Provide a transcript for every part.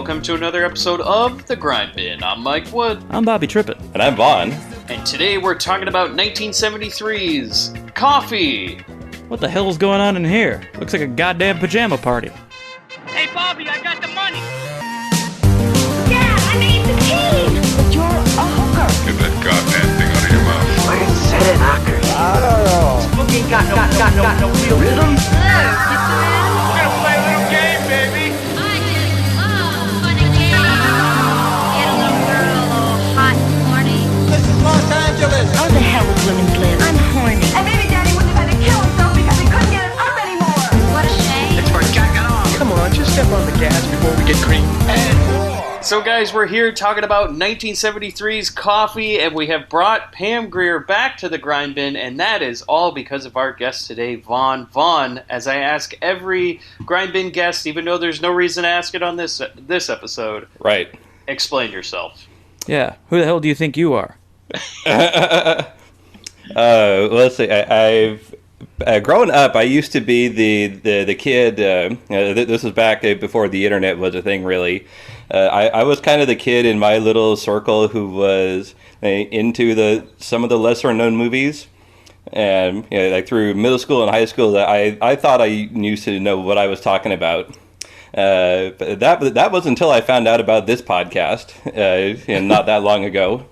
welcome to another episode of The Grindbin. I'm Mike Wood. I'm Bobby Trippett. And I'm Vaughn. And today we're talking about 1973's Coffy. What the hell's going on in here? Looks like a goddamn pajama party. Hey, Bobby, I got the money. Dad, I made the team. But you're a hooker. Get that goddamn thing out of your mouth. Where did Senate knockers? I don't know. Spooky got no real Rhythm? We're gonna play a little game, baby. I just love fun and games. Get a little girl all hot and horny. This is Los Angeles. How the hell would women's live? I'm horny. And maybe Daddy wouldn't have had to kill himself because he couldn't get it up anymore. What a shame. It's for jacking off. Come on, just step on the gas before we get creamed. And more. So guys, we're here talking about 1973's Coffy, and we have brought Pam Grier back to the Grindbin, and that is all because of our guest today, Vaughn. Vaughn, as I ask every Grindbin guest, even though there's no reason to ask it on this episode. Right. Explain yourself. Yeah, who the hell do you think you are? Let's see. I've grown up. I used to be the kid. This was back before the internet was a thing, really. I was kind of the kid in my little circle who was into some of the lesser known movies, and like through middle school and high school, I thought I used to know what I was talking about. But that was until I found out about this podcast, and not that long ago.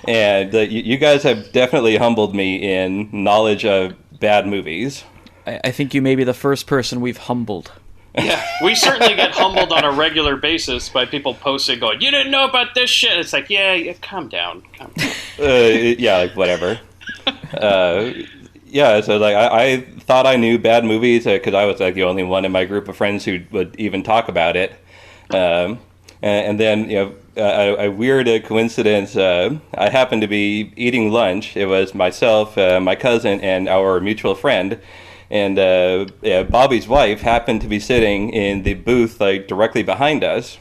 And you guys have definitely humbled me in knowledge of bad movies. I think you may be the first person we've humbled. Yeah, we certainly get humbled on a regular basis by people posting, going, "You didn't know about this shit." It's like, yeah, calm down. Yeah, like whatever. Yeah, so like I thought I knew bad movies because I was like the only one in my group of friends who would even talk about it. And then a weird coincidence. I happened to be eating lunch. It was myself, my cousin, and our mutual friend. And Bobby's wife happened to be sitting in the booth like directly behind us.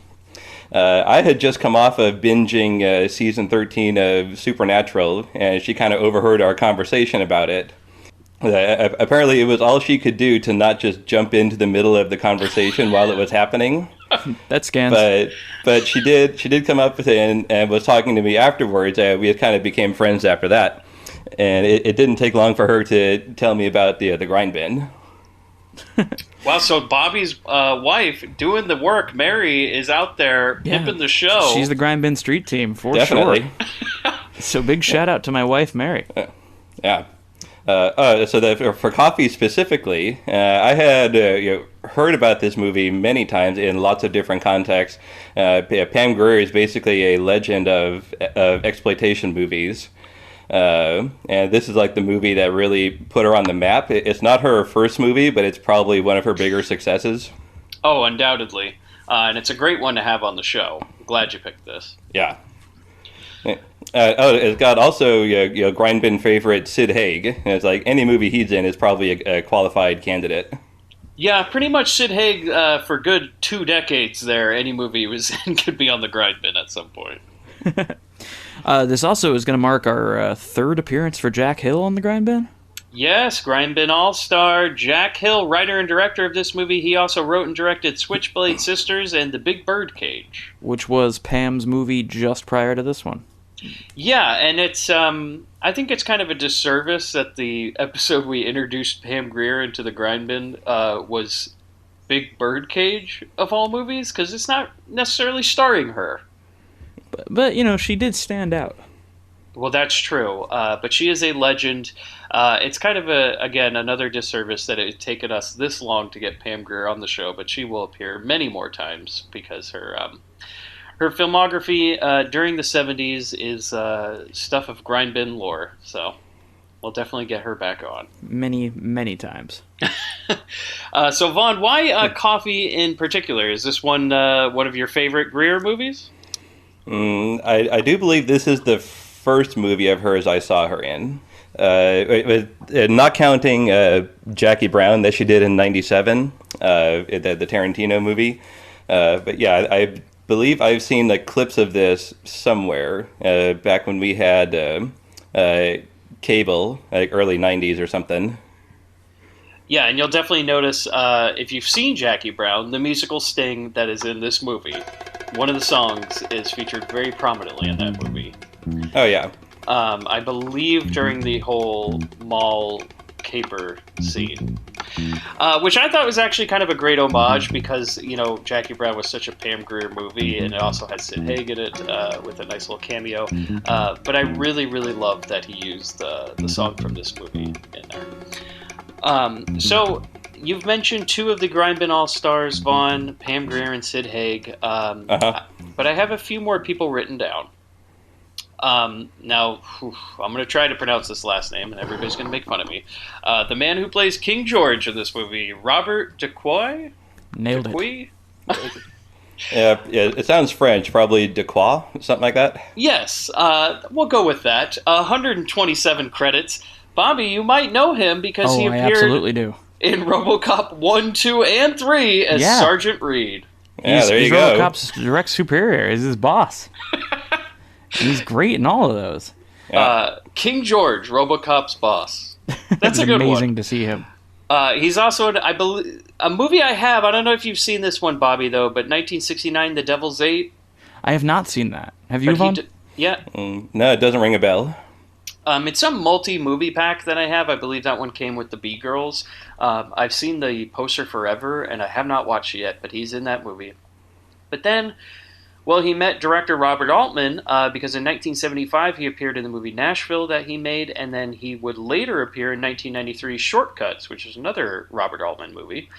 I had just come off of binging season 13 of Supernatural, and she kind of overheard our conversation about it. Apparently, it was all she could do to not just jump into the middle of the conversation while it was happening. That scans. But she did come up and was talking to me afterwards. We kind of became friends after that. And it didn't take long for her to tell me about the Grindbin. Wow, so Bobby's wife doing the work, Mary, is out there pimping the show. She's the Grindbin street team, for Definitely. sure. So big shout out to my wife, Mary. Yeah. So that for Coffy specifically, I had heard about this movie many times in lots of different contexts. Pam Grier is basically a legend of exploitation movies. And this is like the movie that really put her on the map. It's not her first movie, but it's probably one of her bigger successes. Oh, undoubtedly. And it's a great one to have on the show. I'm glad you picked this. Yeah. It's got also Grindbin favorite Sid Haig. And it's like any movie he's in is probably a qualified candidate. Yeah, pretty much Sid Haig for good 2 decades there. Any movie he was in could be on the Grindbin at some point. This also is going to mark our third appearance for Jack Hill on the Grindbin. Yes, Grindbin All-Star Jack Hill, writer and director of this movie. He also wrote and directed Switchblade Sisters and The Big Birdcage, which was Pam's movie just prior to this one. Yeah, and it's I think it's kind of a disservice that the episode we introduced Pam Grier into the Grindbin was Big Birdcage of all movies, because it's not necessarily starring her. But she did stand out. Well, that's true. But she is a legend. It's kind of, again, another disservice that it's taken us this long to get Pam Grier on the show, but she will appear many more times because her filmography during the 70s is stuff of Grindbin lore. So we'll definitely get her back on. Many, many times. So, Vaughn, why Coffy in particular? Is this one of your favorite Grier movies? I do believe this is the first movie of hers I saw her in. Not counting Jackie Brown that she did in '97, the Tarantino movie. But yeah, I believe I've seen like clips of this somewhere back when we had cable, like early '90s or something. Yeah, and you'll definitely notice if you've seen Jackie Brown, the musical sting that is in this movie. one of the songs is featured very prominently in that movie. Oh yeah. I believe during the whole mall caper scene, which I thought was actually kind of a great homage because, you know, Jackie Brown was such a Pam Grier movie, and it also had Sid Haig in it with a nice little cameo. But I really, really loved that he used the song from this movie in there. So you've mentioned two of the Grindbin All-Stars, Vaughn, Pam Grier, and Sid Haig. But I have a few more people written down. Now, I'm going to try to pronounce this last name, and everybody's going to make fun of me. The man who plays King George in this movie, Robert Dequoy? Nailed Dequoy? Yeah, it sounds French, probably Dequoy, something like that. Yes, we'll go with that. 127 credits. Bobby, you might know him because he I appeared absolutely do. in RoboCop 1, 2, and 3 as Yeah. Sergeant Reed. Yeah, there you he's go. RoboCop's direct superior. He's his boss. He's great in all of those. King George, RoboCop's boss. That's a good amazing one. to see him. He's also in, I believe, a movie I have. I don't know if you've seen this one, Bobby, though, but 1969, The Devil's Eight. I have not seen that. Have you, But Vaughn? yeah. No, it doesn't ring a bell. It's a multi-movie pack that I have. I believe that one came with the B-Girls. I've seen the poster forever, and I have not watched it yet, but he's in that movie. But then, well, he met director Robert Altman because in 1975 he appeared in the movie Nashville that he made, and then he would later appear in 1993's Shortcuts, which is another Robert Altman movie.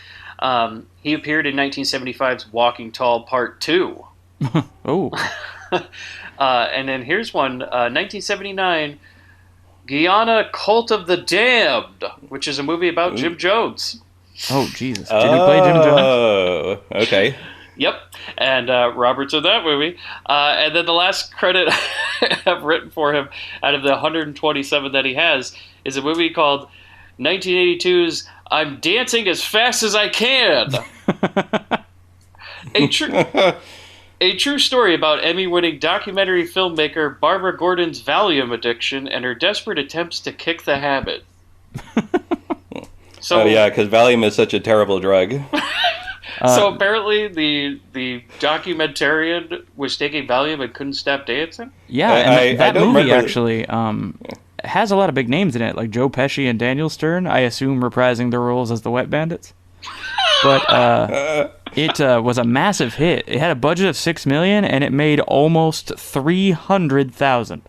He appeared in 1975's Walking Tall Part 2. Oh. And then here's one, 1979, Guyana Cult of the Damned, which is a movie about Jim Jones. Oh, Jesus. Did he play Jim Jones? Oh, okay. Yep, and Robert's in that movie. And then the last credit I've written for him out of the 127 that he has is a movie called 1982's I'm Dancing as Fast as I Can. A true story about Emmy-winning documentary filmmaker Barbara Gordon's Valium addiction and her desperate attempts to kick the habit. So, Oh yeah, because Valium is such a terrible drug. So apparently the documentarian was taking Valium and couldn't stop dancing? Yeah, and that don't movie remember. actually has a lot of big names in it, like Joe Pesci and Daniel Stern, I assume reprising their roles as the Wet Bandits. But it was a massive hit. It had a budget of $6 million, and it made almost $300,000.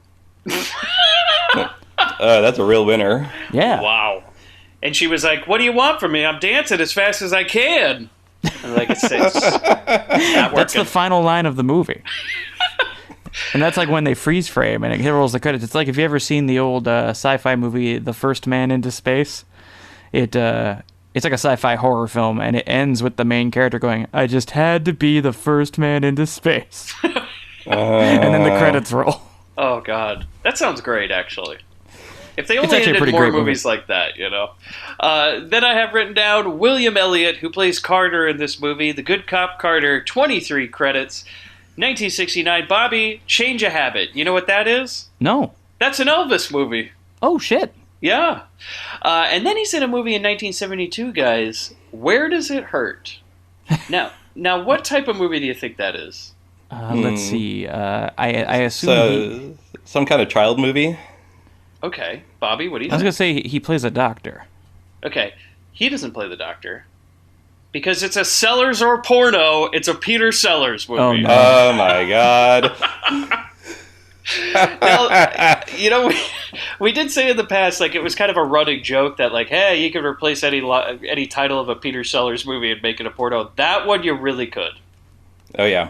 That's a real winner. Yeah. Wow. And she was like, what do you want from me? I'm dancing as fast as I can. And like, it's not That's working. the final line of the movie. And that's like when they freeze frame and it rolls the credits. It's like if you ever seen the old sci-fi movie, The First Man into Space. It's like a sci-fi horror film, and it ends with the main character going, I just had to be the first man into space. And then the credits roll. Oh, God. That sounds great, actually. If they It's only actually a ended pretty more great movies movie. like that, you know. Then I have written down William Elliott, who plays Carter in this movie, the good cop Carter, 23 credits. 1969, Bobby, Change a Habit. You know what that is? No. That's an Elvis movie. Oh, shit. Yeah. And then he's in a movie in 1972, guys. Where Does It Hurt? Now, what type of movie do you think that is? Let's see. I assume Some kind of child movie. Okay. Bobby, what do you I was think? going to say he plays a doctor. Okay. He doesn't play the doctor. Because it's a Sellers or porno. It's a Peter Sellers movie. Oh, no. Oh my god. Now, you know, we did say in the past, like, it was kind of a running joke that, like, hey, you could replace any title of a Peter Sellers movie and make it a porno. That one you really could. Oh yeah.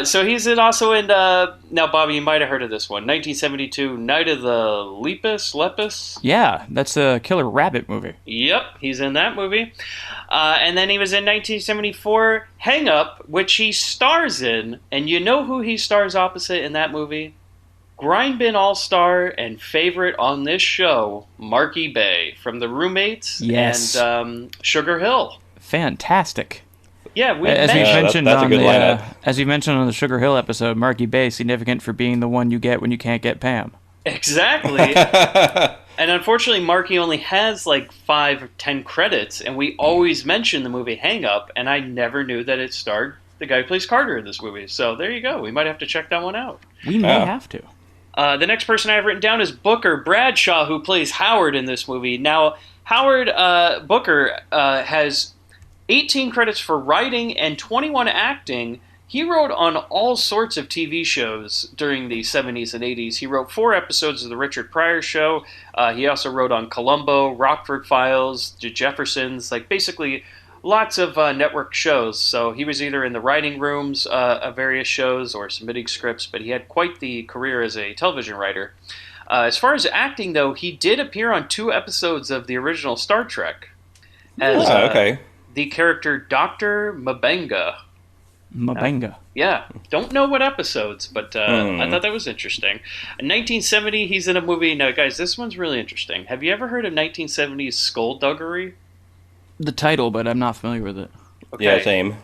So he's also in, now, Bobby, you might have heard of this one, 1972, Night of the Lepus? Yeah, that's a Killer Rabbit movie. Yep, he's in that movie. And then he was in 1974, Hang Up, which he stars in, and you know who he stars opposite in that movie? Grindbin All-Star and favorite on this show, Marky Bay, from The Roommates Yes. and Sugar Hill. Fantastic. Yeah, we As we mentioned... mentioned that's a on good the lineup. as we mentioned on the Sugar Hill episode, Marky Bay significant for being the one you get when you can't get Pam. Exactly. And unfortunately, Marky only has like 5 or 10 credits, and we always mention the movie Hang Up, and I never knew that it starred the guy who plays Carter in this movie. So there you go. We might have to check that one out. We may have to. The next person I have written down is Booker Bradshaw, who plays Howard in this movie. Now, Howard Booker has 18 credits for writing and 21 acting. He wrote on all sorts of TV shows during the 70s and 80s. He wrote 4 episodes of The Richard Pryor Show. He also wrote on Columbo, Rockford Files, The Jeffersons, like basically lots of network shows. So he was either in the writing rooms of various shows or submitting scripts, but he had quite the career as a television writer. As far as acting, though, he did appear on 2 episodes of the original Star Trek as the character Dr. Mabenga. Mabenga. Yeah, don't know what episodes, but I thought that was interesting. In 1970, he's in a movie. Now, guys, this one's really interesting. Have you ever heard of 1970's Skullduggery? The title, but I'm not familiar with it. Okay. Yeah, same.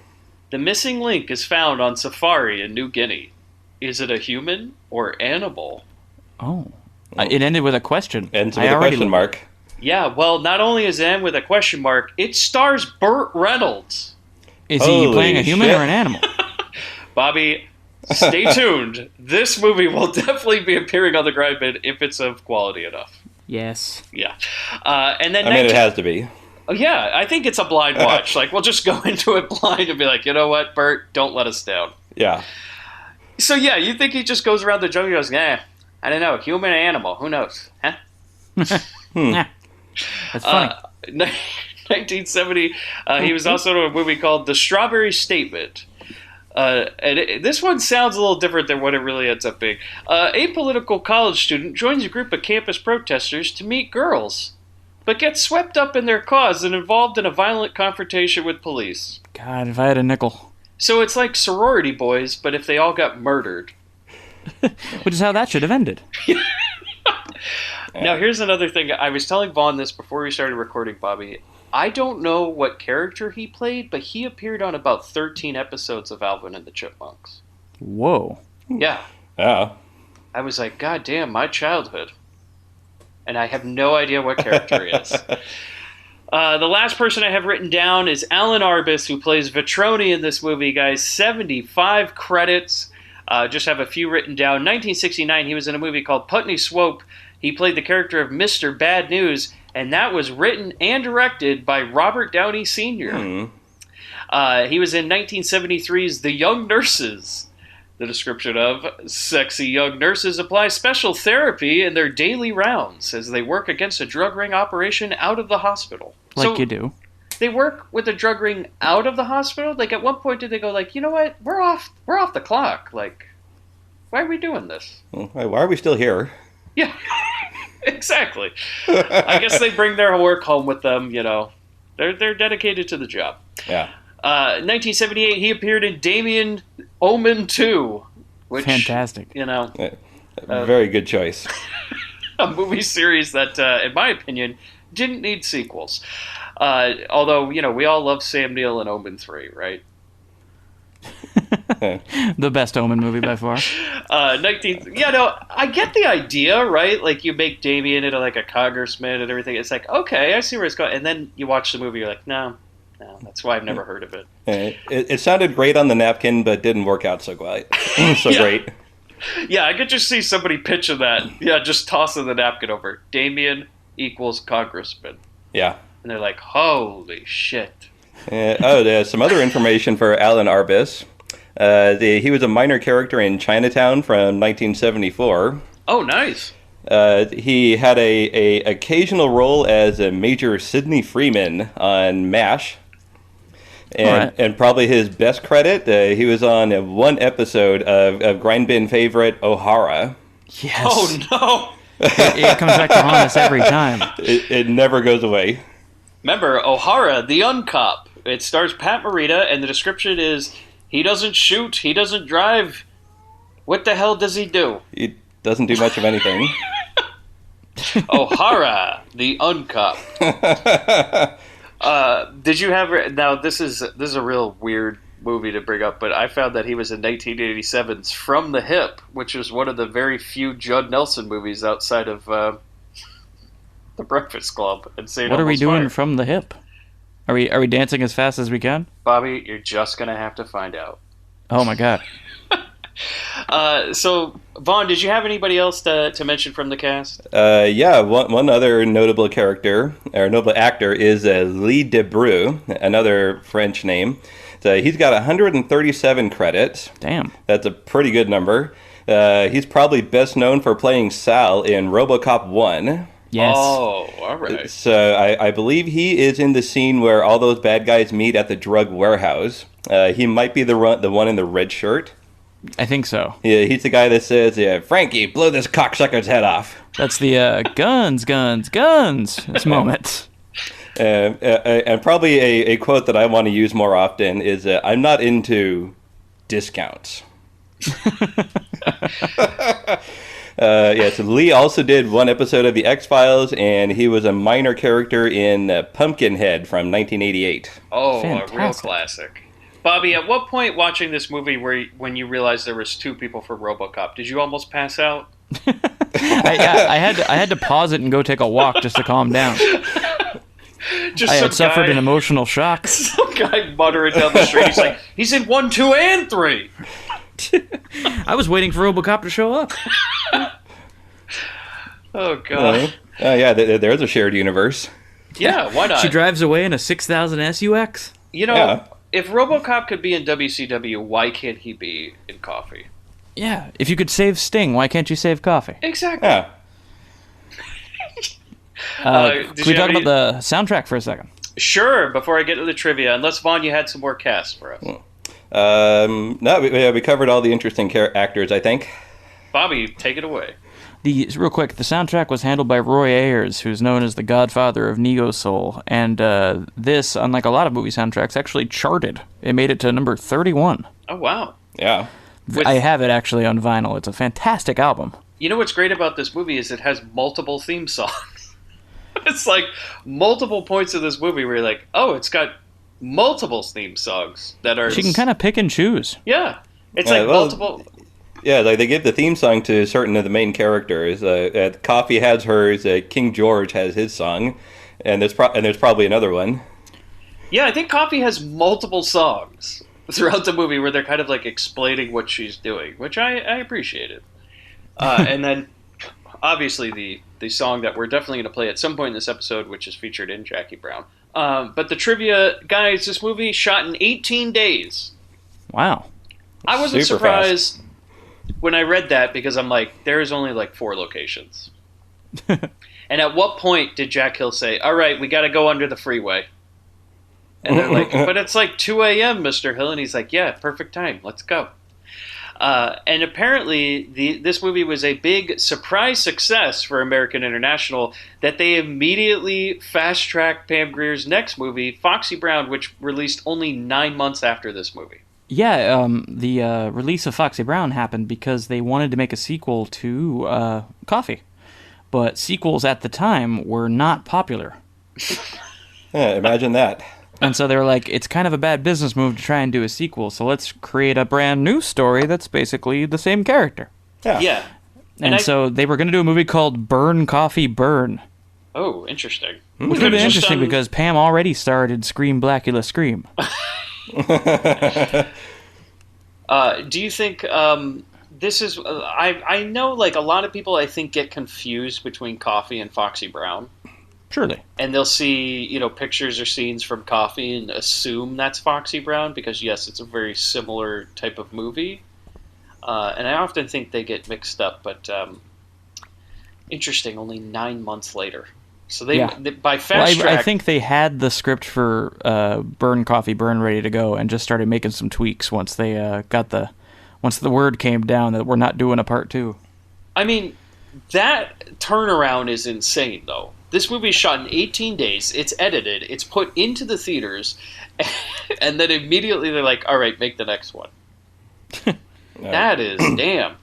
The missing link is found on safari in New Guinea. Is it a human or animal? Oh. It ended with a question. Ends with a question mark. Yeah, well, not only is it end with a question mark, it stars Burt Reynolds. Is he playing a human or an animal? Bobby, stay tuned. This movie will definitely be appearing on the Grindbin if it's of quality enough. Yes. Yeah. And then it has to be. Oh, yeah, I think it's a blind watch. Like, we'll just go into it blind and be like, you know what, Bert, don't let us down. Yeah. So, yeah, you think he just goes around the jungle and goes, I don't know, human or animal, who knows? Huh? That's funny. 1970, he was also in a movie called The Strawberry Statement. This one sounds a little different than what it really ends up being. A political college student joins a group of campus protesters to meet girls, but gets swept up in their cause and involved in a violent confrontation with police. God, if I had a nickel. So it's like sorority boys, but if they all got murdered. Which is how that should have ended. Now, here's another thing. I was telling Vaughn this before we started recording, Bobby. I don't know what character he played, but he appeared on about 13 episodes of Alvin and the Chipmunks. Whoa. Yeah. Yeah. I was like, God damn, my childhood. And I have no idea what character he is. The last person I have written down is Alan Arbus, who plays Vitroni in this movie, guys. 75 credits. Just have a few written down. 1969, he was in a movie called Putney Swope. He played the character of Mr. Bad News, and that was written and directed by Robert Downey Sr. He was in 1973's The Young Nurses. The description of sexy young nurses apply special therapy in their daily rounds as they work against a drug ring operation out of the hospital. Like you do. They work with a drug ring out of the hospital? Like, at one point did they go, like, you know what? We're off the clock. Like, why are we doing this? Why are we still here? Yeah, exactly. I guess they bring their work home with them, you know. They're dedicated to the job. Yeah. 1978, he appeared in Damien Omen 2. Which, fantastic. You know. Very good choice. A movie series that, in my opinion, didn't need sequels. Although, you know, we all love Sam Neill in Omen 3, right? The best Omen movie by far. I get the idea, right? Like, you make Damien into like a congressman and everything. It's like, okay, I see where it's going. And then you watch the movie, you're like, no, that's why I've never heard of it. It sounded great on the napkin, but didn't work out so great. Great. Yeah, I could just see somebody pitching that. Yeah, just tossing the napkin over. Damien equals congressman. Yeah. And they're like, holy shit. There's some other information for Alan Arbus. He was a minor character in Chinatown from 1974. Oh, nice. He had a occasional role as a Major Sidney Freeman on MASH. And probably his best credit, he was on one episode of Grindbin favorite O'Hara. Yes. Oh, no. It comes back to haunt us every time. It never goes away. Remember, O'Hara, the uncop. It stars Pat Morita, and the description is, he doesn't shoot, he doesn't drive. What the hell does he do? He doesn't do much of anything. O'Hara, the uncop. Did you have... Now, this is a real weird movie to bring up, but I found that he was in 1987's From the Hip, which is one of the very few Judd Nelson movies outside of The Breakfast Club and St. What are we Elmo's doing Fire. from the hip? Are we dancing as fast as we can? Bobby, you're just gonna have to find out. Oh my god. So, Vaughn, did you have anybody else to mention from the cast? Yeah, one other notable character, or notable actor, is Lee Debreu, another French name. So he's got 137 credits. Damn. That's a pretty good number. He's probably best known for playing Sal in RoboCop 1. Yes. Oh, all right. So I believe he is in the scene where all those bad guys meet at the drug warehouse. He might be the one in the red shirt. I think so. Yeah, he's the guy that says, "Yeah, Frankie, blow this cocksucker's head off." That's the guns this moment. And probably a quote that I want to use more often is, "I'm not into discounts." So Lee also did one episode of The X-Files, and he was a minor character in Pumpkinhead from 1988. Oh, Fantastic. a real classic. Bobby, at what point watching this movie when you realized there was two people for RoboCop, did you almost pass out? I had to pause it and go take a walk just to calm down. Just I had some suffered guy, an emotional shock. some guy muttering down the street. He's like, he's in 1, 2, and 3. I was waiting for RoboCop to show up. Oh God. Yeah, there's a shared universe. Yeah, why not? She drives away in a 6000 SUX. You know, Yeah. if RoboCop could be in WCW, why can't he be in Coffy? Yeah, if you could save Sting, why can't you save Coffee? Exactly. Yeah. Did Can we you talk have about the soundtrack for a second? Sure. Before I get to the trivia, unless Vaughn, you had some more casts for us. No, we covered all the interesting actors, I think. Bobby, take it away. Real quick, the soundtrack was handled by Roy Ayers, who's known as the godfather of Neo Soul, and this, unlike a lot of movie soundtracks, actually charted. It made it to number 31. Oh wow. Yeah. I have it actually on vinyl. It's a fantastic album. You know what's great about this movie is it has multiple theme songs. It's like multiple points of this movie where you're like, oh, it's got multiple theme songs that are. She can kind of pick and choose. Yeah, it's like multiple. Yeah, like they give the theme song to certain of the main characters. Coffee has hers. King George has his song, and there's probably another one. Yeah, I think Coffee has multiple songs throughout the movie where they're kind of like explaining what she's doing, which I appreciated. And then, obviously, the song that we're definitely going to play at some point in this episode, which is featured in Jackie Brown. But the trivia, guys, this movie shot in 18 days. Wow. I wasn't Super surprised when I read that because I'm like, there's only like 4 locations. And at what point did Jack Hill say, all right, we got to go under the freeway? And they're like, but it's like 2 a.m., Mr. Hill. And he's like, yeah, perfect time. Let's go. And apparently, this movie was a big surprise success for American International that they immediately fast-tracked Pam Grier's next movie, Foxy Brown, which released only 9 months after this movie. Yeah, the release of Foxy Brown happened because they wanted to make a sequel to Coffee. But sequels at the time were not popular. Yeah, imagine that. And so they were like, it's kind of a bad business move to try and do a sequel, so let's create a brand new story that's basically the same character. Yeah. And so they were going to do a movie called Burn, Coffee, Burn. Oh, interesting. Which would be interesting because Pam already starred in Scream, Blackula, Scream. Do you think this is... I know like a lot of people, I think, get confused between Coffee and Foxy Brown. Surely. And they'll see, pictures or scenes from Coffee and assume that's Foxy Brown because, yes, it's a very similar type of movie. And I often think they get mixed up, but interesting, only 9 months later. So they by fast track... I think they had the script for Burn, Coffee, Burn ready to go and just started making some tweaks once they once the word came down that we're not doing a part 2. I mean, that turnaround is insane, though. This movie is shot in 18 days. It's edited. It's put into the theaters. And then immediately they're like, all right, make the next one. That is damn.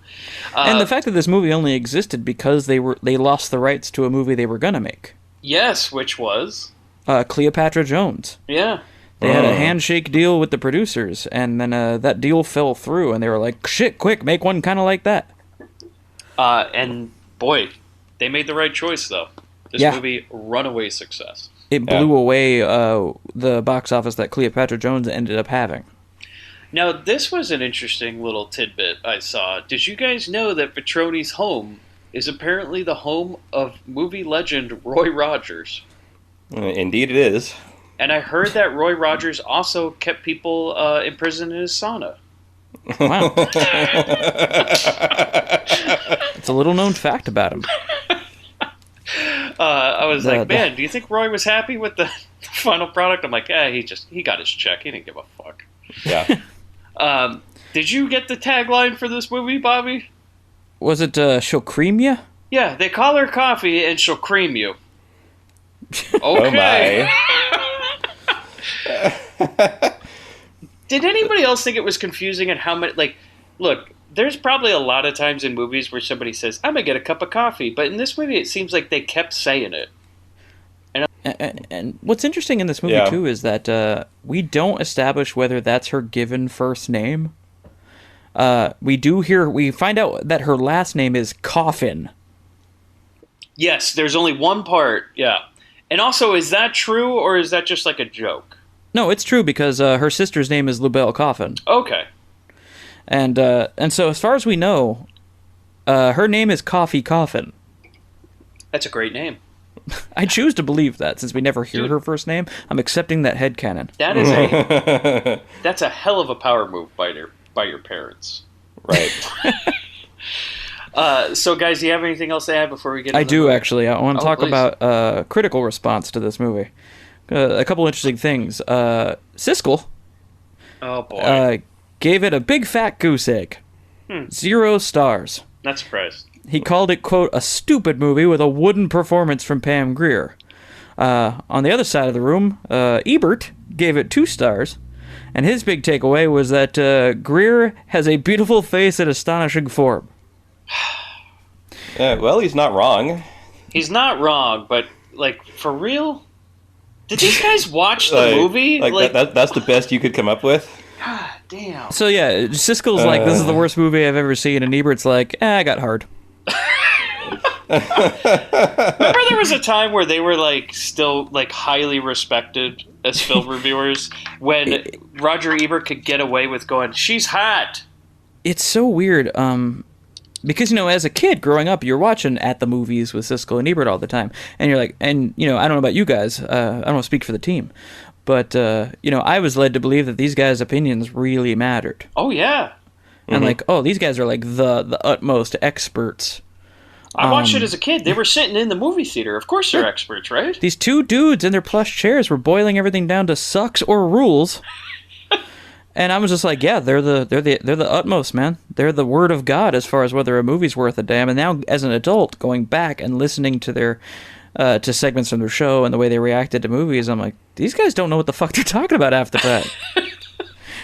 And the fact that this movie only existed because they lost the rights to a movie they were going to make. Yes, which was? Cleopatra Jones. Yeah. They had a handshake deal with the producers, and then that deal fell through, and they were like, shit, quick, make one kind of like that. And, boy, they made the right choice, though. This movie, runaway success. it blew away the box office that Cleopatra Jones ended up having. Now, this was an interesting little tidbit I saw. Did you guys know that Petroni's home is apparently the home of movie legend Roy Rogers? Indeed it is. And I heard that Roy Rogers also kept people imprisoned in his sauna. Wow. It's a little known fact about him. I was like, man, do you think Roy was happy with the final product? I'm like, he got his check. He didn't give a fuck. Yeah. Did you get the tagline for this movie, Bobby? Was it she'll cream ya? Yeah, they call her Coffy and she'll cream you. Okay. Oh my. Did anybody else think it was confusing at how much, like, look, there's probably a lot of times in movies where somebody says, I'm going to get a cup of coffee. But in this movie, it seems like they kept saying it. And what's interesting in this movie, too, is that we don't establish whether that's her given first name. We find out that her last name is Coffin. Yes, there's only one part, yeah. And also, is that true, or is that just like a joke? No, it's true, because her sister's name is Lubelle Coffin. Okay. And so, as far as we know, her name is Coffy Coffin. That's a great name. I choose to believe that, since we never hear her first name. I'm accepting that headcanon. That is that's a hell of a power move by your parents. Right. So, guys, do you have anything else to add before we get into I do, movie? actually. I want to talk please. about critical response to this movie. A couple interesting things. Siskel Oh, boy. gave it a big fat goose egg. 0 stars. Not surprised. He called it, quote, a stupid movie with a wooden performance from Pam Grier. On the other side of the room, Ebert gave it 2 stars, and his big takeaway was that Grier has a beautiful face and astonishing form. Well, he's not wrong. He's not wrong, but, like, for real? Did these guys watch the movie? That's the best you could come up with? God damn. So yeah, Siskel's like, this is the worst movie I've ever seen, and Ebert's like, I got hard. Remember there was a time where they were, like, still, like, highly respected as film reviewers when Roger Ebert could get away with going, she's hot. It's so weird, because, as a kid growing up, you're watching At the Movies with Siskel and Ebert all the time, and you're like, and, I don't know about you guys, I don't want to speak for the team, but, I was led to believe that these guys' opinions really mattered. Oh, yeah. And like, oh, these guys are like the utmost experts. I watched it as a kid. They were sitting in the movie theater. Of course they're experts, right? These 2 dudes in their plush chairs were boiling everything down to sucks or rules. And I was just like, yeah, they're the utmost, man. They're the word of God as far as whether a movie's worth a damn. And now, as an adult, going back and listening to their to segments from their show and the way they reacted to movies, I'm like, these guys don't know what the fuck they're talking about half the time.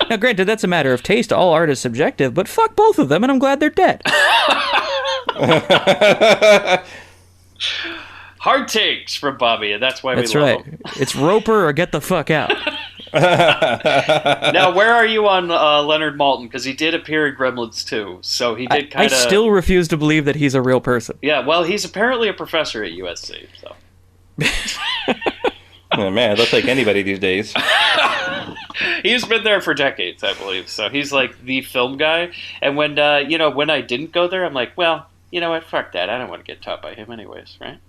Now, granted, that's a matter of taste. All art is subjective, but fuck both of them, and I'm glad they're dead. Hard takes from Bobby, and that's why That's we love right. him. It's Roper or get the fuck out. Now, where are you on Leonard Maltin? Because he did appear in Gremlins 2, so he did I kind of... still refuse to believe that he's a real person. Yeah, well, he's apparently a professor at USC, so... Oh, man, they'll take anybody these days. He's been there for decades, I believe, so he's like the film guy. And when, when I didn't go there, I'm like, well, you know what, fuck that. I don't want to get taught by him anyways, right?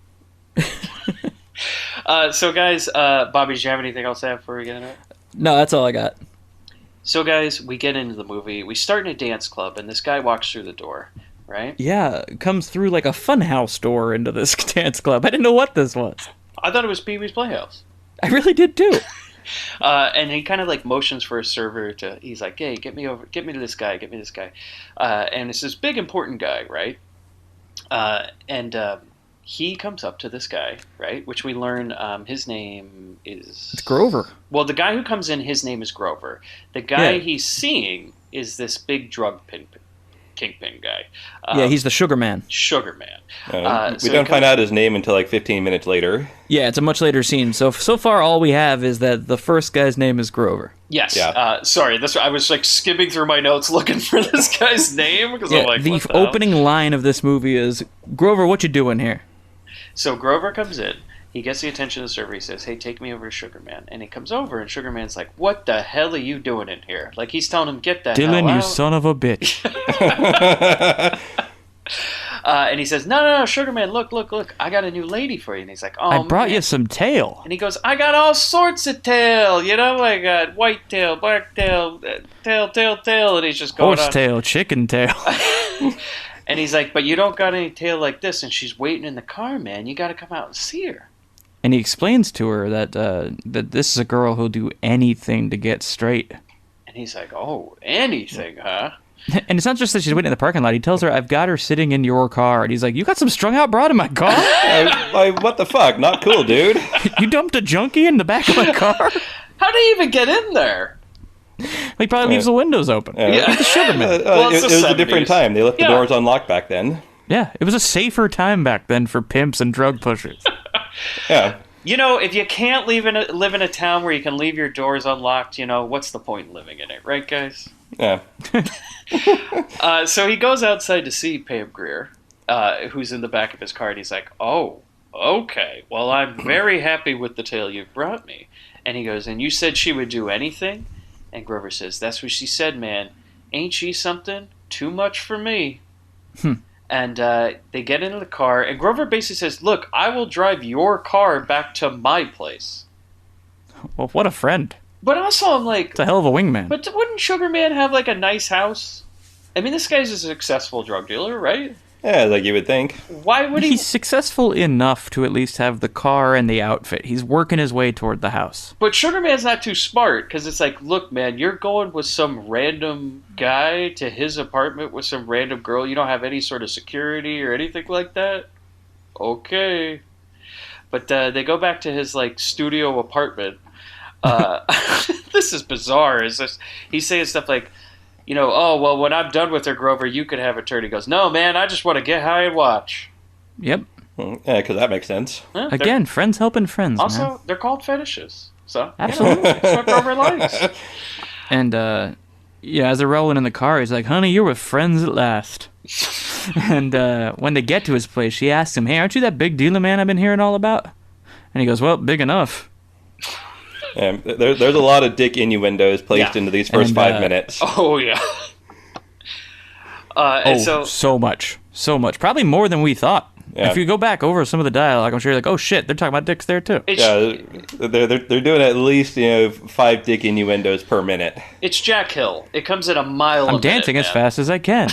So, guys, Bobby, do you have anything else to add before we get into it? No, that's all I got. So, guys, we get into the movie. We start in a dance club, and this guy walks through the door, right? Yeah, comes through like a funhouse door into this dance club. I didn't know what this was. I thought it was Pee-wee's Playhouse. I really did too. And he kind of like motions for a server to. He's like, "Hey, get me to this guy, and it's this big important guy, right? And he comes up to this guy, right? Which we learn his name is... It's Grover. Well, the guy who comes in, his name is Grover. The guy he's seeing is this big drug kingpin guy. Yeah, he's the Sugar Man. Sugar Man. We don't find out his name until like 15 minutes later. Yeah, it's a much later scene. So far, all we have is that the first guy's name is Grover. Yes. Yeah. Sorry, I was like skimming through my notes looking for this guy's name because I'm like, the what the opening line of this movie is, Grover, what you doing here? So Grover comes in, He gets the attention of the server. He says, "Hey, take me over to Sugar Man." And he comes over, and Sugar Man's like, "What the hell are you doing in here?" Like, he's telling him, "Get the hell Dylan, out." you son of a bitch. And he says, no, Sugar Man, look, I got a new lady for you. And he's like, "Oh, I brought man." you some tail. And he goes, "I got all sorts of tail, you know, I got white tail, black tail, tail," and he's just going Horse on. tail, chicken tail. And he's like, "But you don't got any tail like this, and she's waiting in the car, man. You got to come out and see her." And he explains to her that that this is a girl who'll do anything to get straight. And he's like, "Oh, anything, huh?" And it's not just that she's waiting in the parking lot. He tells her, "I've got her sitting in your car." And he's like, "You got some strung out broad in my car? Like, what the fuck? Not cool, dude. You dumped a junkie in the back of my car?" How do you even get in there? He probably leaves the windows open. Yeah. Like the Sugar Man. Well, it it's was the a different 70s. time. They left the Yeah. doors unlocked back then. Yeah, it was a safer time back then for pimps and drug pushers. Yeah. You know, if you can't live in a town where you can leave your doors unlocked, you know, what's the point in living in it, right, guys? Yeah. So he goes outside to see Pam Grier, who's in the back of his car, and he's like, "Oh, okay. Well, I'm very happy with the tale you've brought me." And he goes, "And you said she would do anything?" And Grover says, "That's what she said, man. Ain't she something? Too much for me." And they get into the car, and Grover basically says, "Look, I will drive your car back to my place." Well, what a friend. But also, I'm like, It's a hell of a wingman. but wouldn't Sugar Man have like a nice house? I mean, this guy's a successful drug dealer, right? Yeah, like you would think. Why would he? He's successful enough to at least have the car and the outfit. He's working his way toward the house. But Sugar Man's not too smart, because it's like, look, man, you're going with some random guy to his apartment with some random girl. You don't have any sort of security or anything like that. Okay. But they go back to his like studio apartment. This is bizarre. He's saying stuff like, you know, "Oh, well, when I'm done with her, Grover, you could have a turn." He goes, "No, man, I just want to get high and watch." Yep. Yeah, because that makes sense. Huh? Again, friends helping friends, man. Also, they're called fetishes. So, Absolutely. That's what Grover likes. And, yeah, as they're rolling in the car, he's like, "Honey, you're with friends at last." And when they get to his place, she asks him, "Hey, aren't you that big dealer man I've been hearing all about?" And he goes, "Well, big enough." There's a lot of dick innuendos placed Yeah. into these first And, 5 minutes. Oh, yeah. And so, so much. Probably more than we thought. Yeah. If you go back over some of the dialogue, I'm sure you're like, "Oh shit, they're talking about dicks there too." Yeah, they're doing at least 5 dick innuendos per minute. it's Jack Hill. It comes at a mile I'm a dancing minute, as man. fast as I can.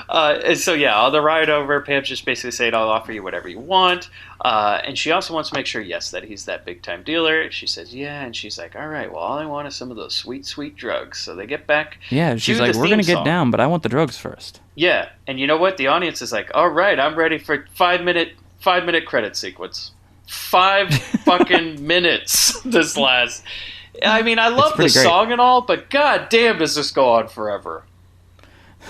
And so, yeah, on the ride over, Pam's just basically saying, "I'll offer you whatever you want." And she also wants to make sure, yes, that he's that big-time dealer. She says, "Yeah." And she's like, "All right, well, all I want is some of those sweet, sweet drugs." So they get back. Yeah, she's to like, the "We're gonna theme get song. down, but I want the drugs first." Yeah, and you know what? The audience is like, "All right, I'm ready for 5-minute credit sequence. 5 fucking minutes this last." I mean, I love the pretty great. song and all, but god damn, does this go on forever?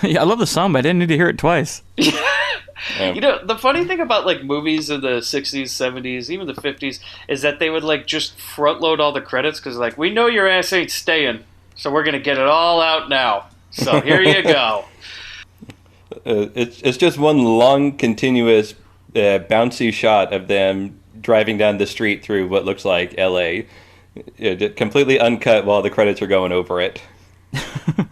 Yeah, I love the song, but I didn't need to hear it twice. You know, the funny thing about like movies of the 60s, 70s, even the 50s, is that they would like just front load all the credits because like, we know your ass ain't staying, so we're gonna get it all out now. So here you go. It's just one long, continuous, bouncy shot of them driving down the street through what looks like L.A. Completely uncut while the credits are going over it.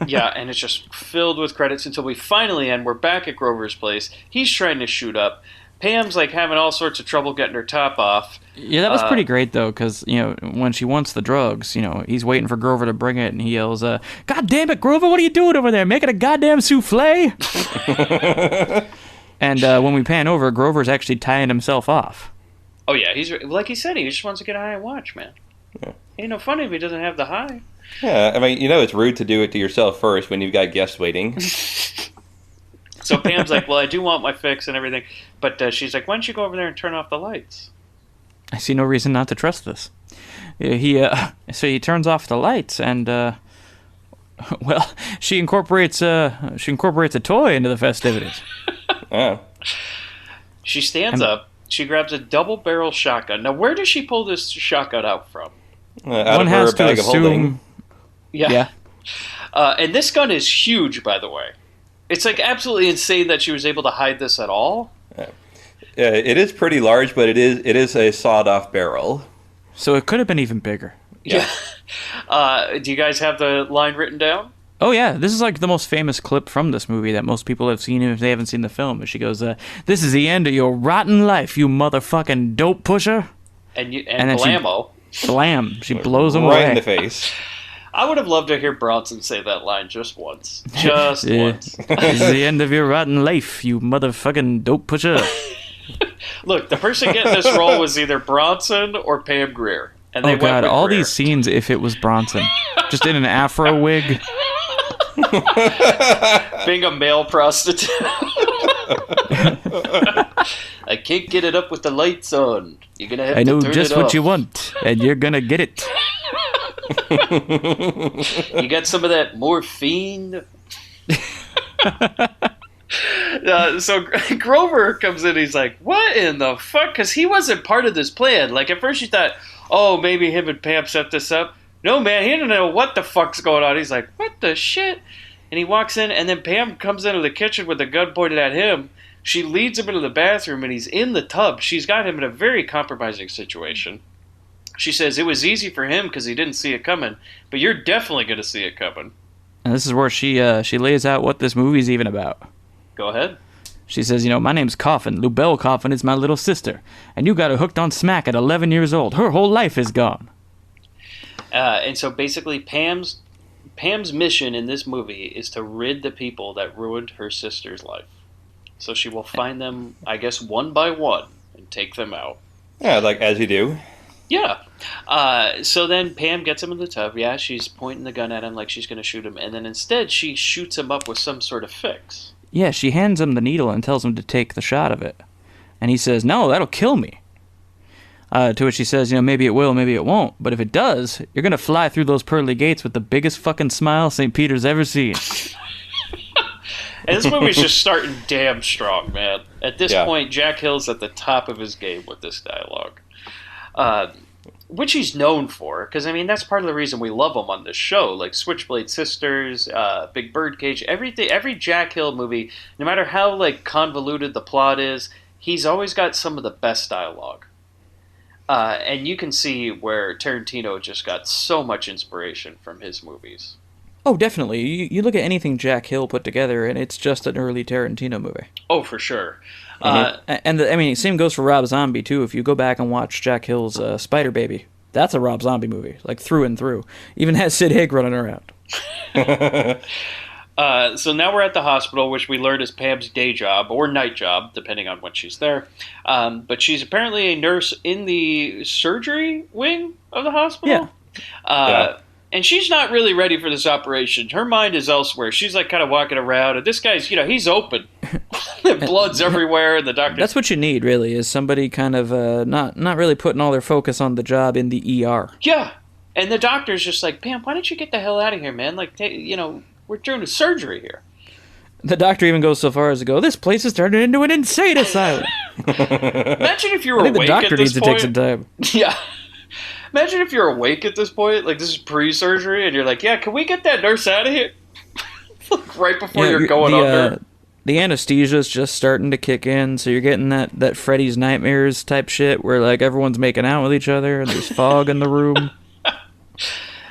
Yeah, and it's just filled with credits until we finally end. We're back at Grover's place. He's trying to shoot up. Pam's like having all sorts of trouble getting her top off. Yeah, that was pretty great though, because when she wants the drugs, he's waiting for Grover to bring it, and he yells, "God damn it, Grover! What are you doing over there? Making a goddamn souffle?" And when we pan over, Grover's actually tying himself off. Oh yeah, he's like he said, he just wants to get high and watch, man. Yeah. Ain't no funny if he doesn't have the high. Yeah, I mean, it's rude to do it to yourself first when you've got guests waiting. So Pam's like, "Well, I do want my fix and everything," but she's like, "Why don't you go over there and turn off the lights?" I see no reason not to trust this. So he turns off the lights, and well, she incorporates a toy into the festivities. Yeah. She stands up. She grabs a double-barrel shotgun. Now, where does she pull this shotgun out from? Out One of her has to bag of holding. assume. Yeah. And this gun is huge, by the way. It's like absolutely insane that she was able to hide this at all. it is pretty large, but it is a sawed-off barrel. So it could have been even bigger. Yeah. Do you guys have the line written down? Oh yeah, this is like the most famous clip from this movie that most people have seen if they haven't seen the film. She goes, "This is the end of your rotten life, you motherfucking dope pusher." And then blammo. She blows him right away in the face. I would have loved to hear Bronson say that line just once. Just Yeah. once. This is the end of your rotten life, you motherfucking dope pusher. Look, the person getting this role was either Bronson or Pam Grier. And they Oh went god, with all Grier. these scenes if it was Bronson. Just in an afro wig. Being a male prostitute. I can't get it up with the lights on. You're gonna have I know to turn just it what off. you want, and you're gonna get it. You got some of that morphine? So Grover comes in, he's like, what in the fuck? Because he wasn't part of this plan. Like, at first you thought, oh, maybe him and Pam set this up. No, man, he didn't know what the fuck's going on. He's like, what the shit? And he walks in, and then Pam comes into the kitchen with a gun pointed at him. She leads him into the bathroom, and he's in the tub. She's got him in a very compromising situation. She says it was easy for him because he didn't see it coming, but you're definitely going to see it coming. And this is where she lays out what this movie's even about. Go ahead. She says, my name's Coffin. Lubell Coffin is my little sister. And you got her hooked on smack at 11 years old. Her whole life is gone. And so basically Pam's mission in this movie is to rid the people that ruined her sister's life. So she will find them, I guess, one by one and take them out. Yeah, like as you do. Yeah. So then Pam gets him in the tub. Yeah, she's pointing the gun at him like she's going to shoot him. And then instead she shoots him up with some sort of fix. Yeah, she hands him the needle and tells him to take the shot of it. And he says, no, that'll kill me. To which she says, maybe it will, maybe it won't. But if it does, you're going to fly through those pearly gates with the biggest fucking smile St. Peter's ever seen. And this movie's just starting damn strong, man. At this Yeah. point, Jack Hill's at the top of his game with this dialogue. Which he's known for, because, that's part of the reason we love him on this show. Like Switchblade Sisters, Big Birdcage, everything, every Jack Hill movie, no matter how, convoluted the plot is, he's always got some of the best dialogue. And you can see where Tarantino just got so much inspiration from his movies. Oh, definitely. You look at anything Jack Hill put together, and it's just an early Tarantino movie. Oh, for sure. Same goes for Rob Zombie, too. If you go back and watch Jack Hill's Spider Baby, that's a Rob Zombie movie, through and through. Even has Sid Haig running around. So now we're at the hospital, which we learned is Pam's day job, or night job, depending on when she's there. But she's apparently a nurse in the surgery wing of the hospital. Yeah. And she's not really ready for this operation. Her mind is elsewhere. She's kind of walking around, and this guy's, he's open. Blood's everywhere, and the doctor. That's what you need, really, is somebody kind of not really putting all their focus on the job in the ER. Yeah, and the doctor's just like, Pam, why don't you get the hell out of here, man? We're doing a surgery here. The doctor even goes so far as to go, this place is turning into an insane asylum. Imagine if you were I think the awake doctor at this needs to point. take some time. Yeah. Imagine if you're awake at this point, this is pre-surgery, and you're like, yeah, can we get that nurse out of here? Right before you're going under. The anesthesia's just starting to kick in, so you're getting that Freddy's Nightmares type shit where, everyone's making out with each other and there's fog in the room.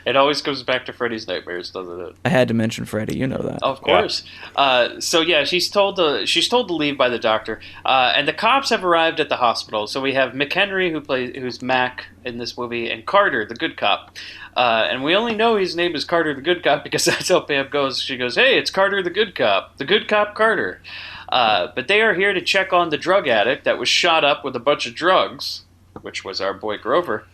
It always comes back to Freddy's Nightmares, doesn't it? I had to mention Freddy, you know that. Of course. Yeah. She's told to leave by the doctor, and the cops have arrived at the hospital. So we have McHenry, who's Mac in this movie, and Carter, the good cop. And we only know his name is Carter, the good cop, because that's how Pam goes. She goes, "Hey, it's Carter, the good cop Carter." But they are here to check on the drug addict that was shot up with a bunch of drugs, which was our boy Grover.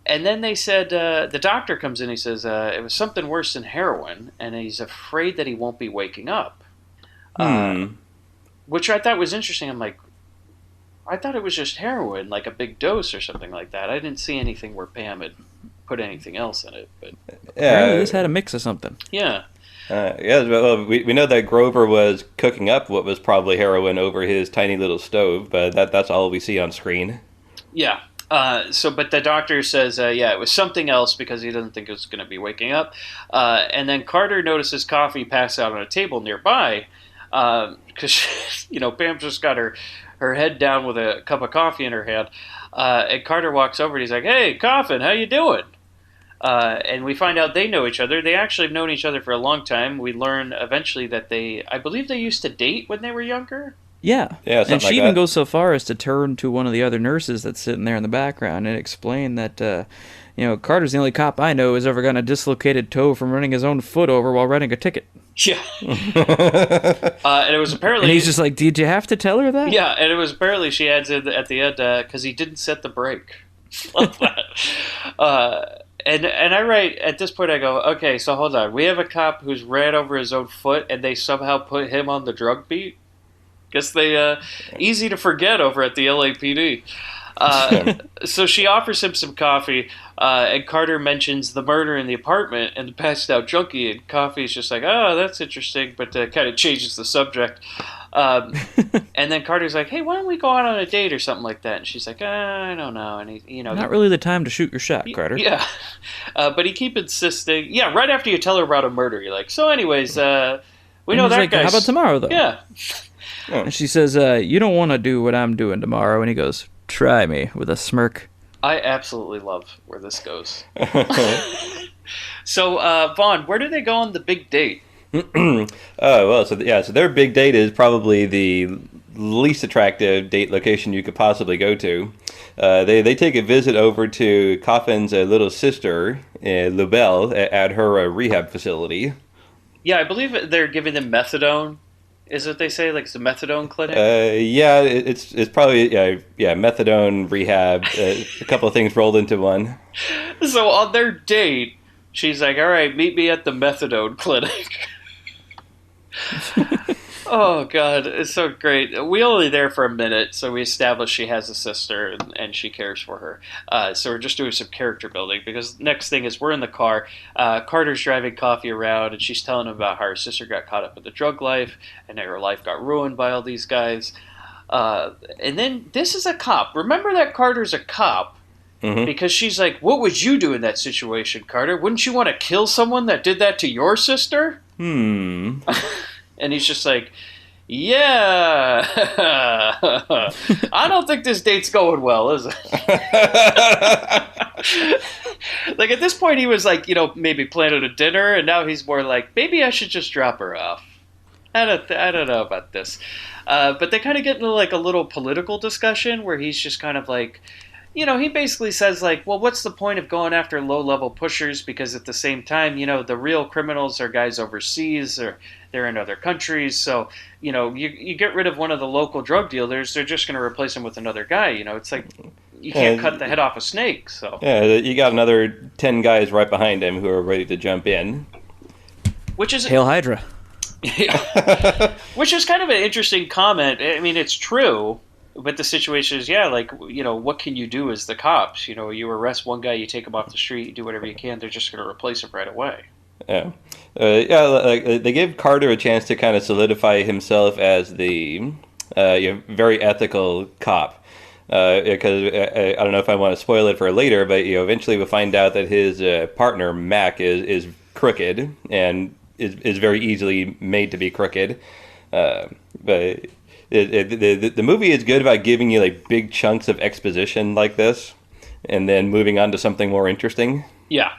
And then they said, the doctor comes in, he says, it was something worse than heroin, and he's afraid that he won't be waking up. Which I thought was interesting. I'm like, I thought it was just heroin, like a big dose or something like that. I didn't see anything where Pam had put anything else in it. But Apparently this had a mix of something. yeah. We know that Grover was cooking up what was probably heroin over his tiny little stove, but that's all we see on screen. Yeah. But the doctor says, it was something else because he doesn't think it was going to be waking up. And then Carter notices Coffy pass out on a table nearby because, Pam just got her her head down with a cup of coffee in her hand. And Carter walks over and he's like, "Hey, Coffin, how you doing?" And we find out they know each other. They actually have known each other for a long time. We learn eventually that I believe they used to date when they were younger. Yeah. Yeah, something and she like even that. goes so far as to turn to one of the other nurses that's sitting there in the background and explain that, Carter's the only cop I know who's ever gotten a dislocated toe from running his own foot over while writing a ticket. Yeah. And it was apparently... And he's just like, did you have to tell her that? Yeah, and it was apparently, she adds in at the end, because he didn't set the brake. Love that. And I write, at this point I go, okay, so hold on. We have a cop who's ran over his own foot, and they somehow put him on the drug beat? Guess they, easy to forget over at the LAPD. So she offers him some coffee, and Carter mentions the murder in the apartment and the passed out junkie, and Coffee's just like, oh, that's interesting, but kind of changes the subject. And then Carter's like, hey, why don't we go out on a date or something like that? And she's like, I don't know. And he, Not really the time to shoot your shot, Carter. Yeah. But he keep insisting. Yeah, right after you tell her about a murder, you're like, so anyways, we know he's that like, guy's... how about tomorrow, though? Yeah. And she says, you don't want to do what I'm doing tomorrow. And he goes, try me, with a smirk. I absolutely love where this goes. So, Vaughn, where do they go on the big date? So their big date is probably the least attractive date location you could possibly go to. They take a visit over to Coffin's little sister, Lubelle, at her rehab facility. Yeah, I believe they're giving them methadone. Is what they say? Like it's a methadone clinic? Yeah, it's probably methadone rehab, a couple of things rolled into one. So on their date, she's like, all right, meet me at the methadone clinic. Oh, God, it's so great. We're only there for a minute, so we establish she has a sister and she cares for her. So we're just doing some character building, because next thing is we're in the car. Carter's driving Coffee around, and she's telling him about how her sister got caught up in the drug life, and her life got ruined by all these guys. And then this is a cop. Remember that Carter's a cop? Mm-hmm. Because she's like, what would you do in that situation, Carter? Wouldn't you want to kill someone that did that to your sister? And he's just like, yeah. I don't think this date's going well, is it? Like, at this point, he was like, maybe planning a dinner, and now he's more like, maybe I should just drop her off. I don't know about this. But they kind of get into, like, a little political discussion where he's just kind of like, he basically says, like, well, what's the point of going after low-level pushers? Because at the same time, the real criminals are guys overseas, or they're in other countries. So, you get rid of one of the local drug dealers, they're just going to replace him with another guy. It's like you can't cut the head off a snake. So yeah, you got another 10 guys right behind him who are ready to jump in. Which is Hail Hydra. Yeah. Which is kind of an interesting comment. I mean, it's true. But the situation is, what can you do as the cops? You arrest one guy, you take him off the street, you do whatever you can, they're just going to replace him right away. Yeah. They give Carter a chance to kind of solidify himself as the very ethical cop. Because I don't know if I want to spoil it for later, but eventually we'll find out that his partner, Mac, is crooked and is very easily made to be crooked. But... The movie is good about giving you like big chunks of exposition like this, and then moving on to something more interesting. Yeah,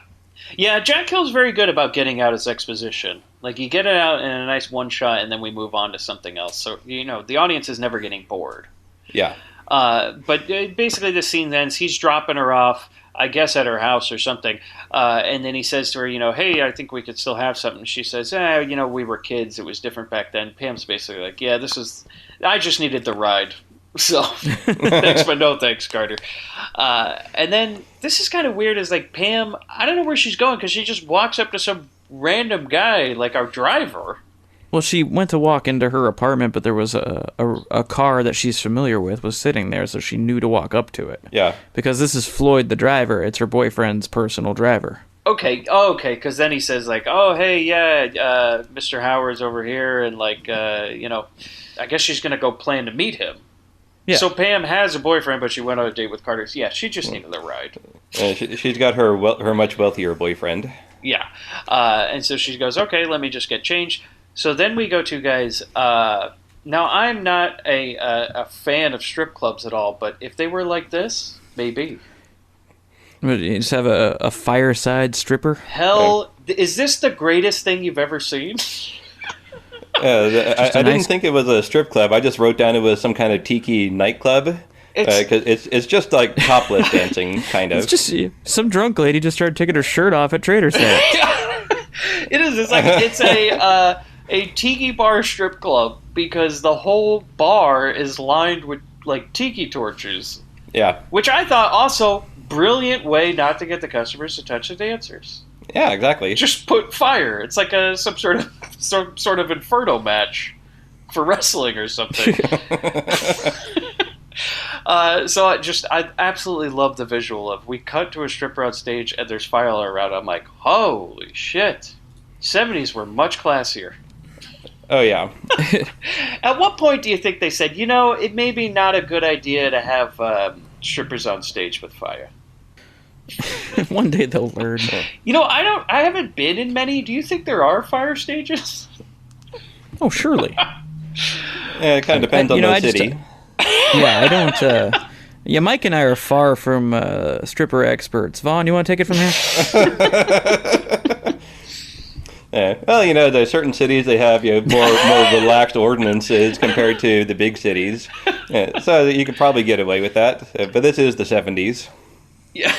Jack Hill's very good about getting out his exposition. Like you get it out in a nice one shot, and then we move on to something else. So the audience is never getting bored. Yeah. But basically, the scene ends. He's dropping her off, I guess, at her house or something. And then he says to her, hey, I think we could still have something. She says, we were kids. It was different back then. Pam's basically like, yeah, I just needed the ride. So thanks, but no thanks, Carter. And then this is kind of weird. Is like Pam, I don't know where she's going because she just walks up to some random guy, like our driver. Well, she went to walk into her apartment, but there was a car that she's familiar with was sitting there, so she knew to walk up to it. Yeah. Because this is Floyd, the driver. It's her boyfriend's personal driver. Okay, because then he says, like, oh, hey, yeah, Mr. Howard's over here, and, like, I guess she's going to go plan to meet him. Yeah. So Pam has a boyfriend, but she went on a date with Carter. Yeah, she just needed a ride. She's got her much wealthier boyfriend. Yeah. And so she goes, okay, let me just get changed. So then we go to, guys, Now, I'm not a fan of strip clubs at all, but if they were like this, maybe. You just have a fireside stripper. Hell, is this the greatest thing you've ever seen? I didn't think it was a strip club. I just wrote down it was some kind of tiki nightclub. Because it's just like topless dancing, kind of. It's just some drunk lady just started taking her shirt off at Trader Sam's. It is. It's a tiki bar strip club because the whole bar is lined with like tiki torches. Yeah. Which I thought also brilliant way not to get the customers to touch the dancers. Yeah, exactly. Just put fire. It's like some sort of inferno match for wrestling or something. So I absolutely love the visual of we cut to a stripper on stage and there's fire all around. I'm like, holy shit. 70s were much classier. Oh, yeah. At what point do you think they said, it may be not a good idea to have strippers on stage with fire? One day they'll learn. I haven't been in many. Do you think there are fire stages? Oh, surely. Yeah, it kind of depends on the city. I don't. Yeah, Mike and I are far from stripper experts. Vaughn, you want to take it from here? Yeah. Well, there's certain cities they have more relaxed ordinances compared to the big cities, so you could probably get away with that. But this is the 70s. Yeah.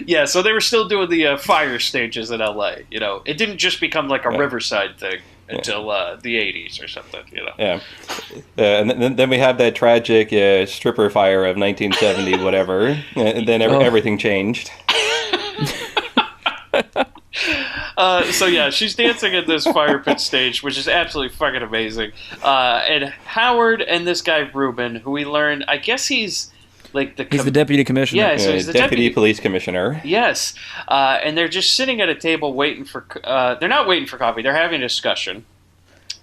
Yeah. So they were still doing the fire stages in LA. It didn't just become like a Riverside thing until the 80s or something. Yeah. And then we have that tragic stripper fire of 1970, whatever. And then everything changed. So yeah, she's dancing at this fire pit stage, which is absolutely fucking amazing. And Howard and this guy Ruben, who we learn, I guess he's like he's the deputy commissioner. Yeah, so he's the deputy police commissioner. Yes, and they're just sitting at a table waiting for. They're not waiting for coffee. They're having a discussion.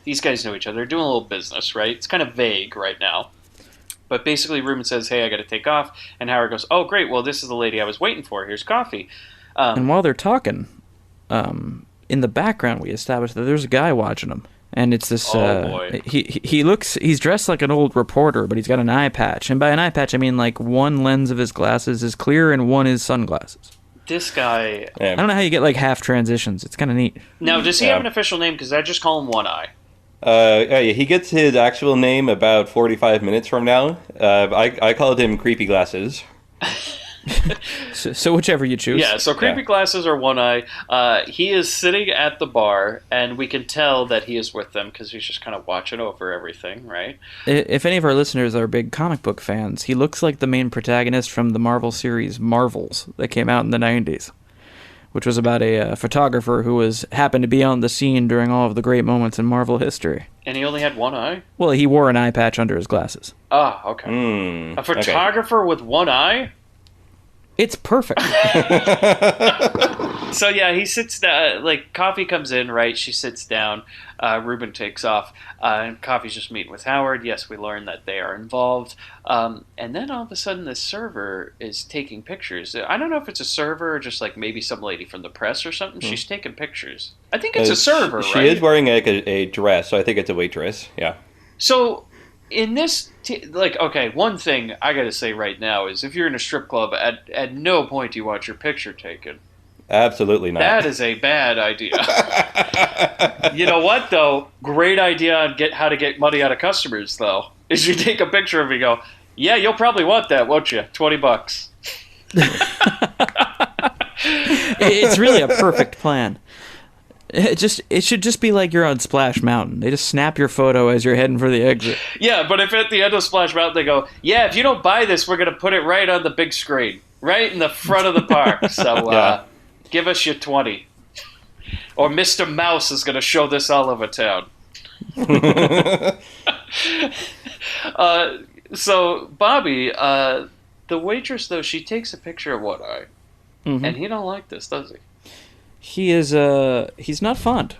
These guys know each other. They're doing a little business, right? It's kind of vague right now. But basically, Ruben says, "Hey, I got to take off," and Howard goes, "Oh, great. Well, this is the lady I was waiting for. Here's coffee." And while they're talking, in the background, we established that there's a guy watching them, and it's this. Boy. He's dressed like an old reporter, but he's got an eye patch, and by an eye patch, I mean like one lens of his glasses is clear and one is sunglasses. This guy. I don't know how you get like half transitions. It's kind of neat. Now, does he have an official name? Because I just call him One Eye. He gets his actual name about 45 minutes from now. I called him Creepy Glasses. So whichever you choose. Yeah, so Creepy Glasses or One Eye. He is sitting at the bar, and we can tell that he is with them because he's just kind of watching over everything, right? If any of our listeners are big comic book fans, he looks like the main protagonist from the Marvel series Marvels that came out in the 90s, which was about a photographer who happened to be on the scene during all of the great moments in Marvel history. And he only had one eye? Well, he wore an eye patch under his glasses. Ah, okay. A photographer with one eye? It's perfect. So yeah, he sits down. Like Coffy comes in, right? She sits down. Ruben takes off, and Coffy's just meeting with Howard. Yes, we learn that they are involved. And then all of a sudden, this server is taking pictures. I don't know if it's a server or just like maybe some lady from the press or something. She's taking pictures. I think it's a server, she right? She is wearing like a dress, so I think it's a waitress. Yeah. So. In this, okay, one thing I gotta say right now is if you're in a strip club, at no point do you want your picture taken. Absolutely not. That is a bad idea. You know what, though? Great idea on how to get money out of customers, though. Is you take a picture of it and go, yeah, you'll probably want that, won't you? $20. It's really a perfect plan. It should just be like you're on Splash Mountain. They just snap your photo as you're heading for the exit. Yeah, but if at the end of Splash Mountain they go, yeah, if you don't buy this, we're going to put it right on the big screen, right in the front of the park. So give us your 20. Or Mr. Mouse is going to show this all over town. So Bobby, the waitress, though, she takes a picture of One Eye. Mm-hmm. And he don't like this, does he? He's not fond.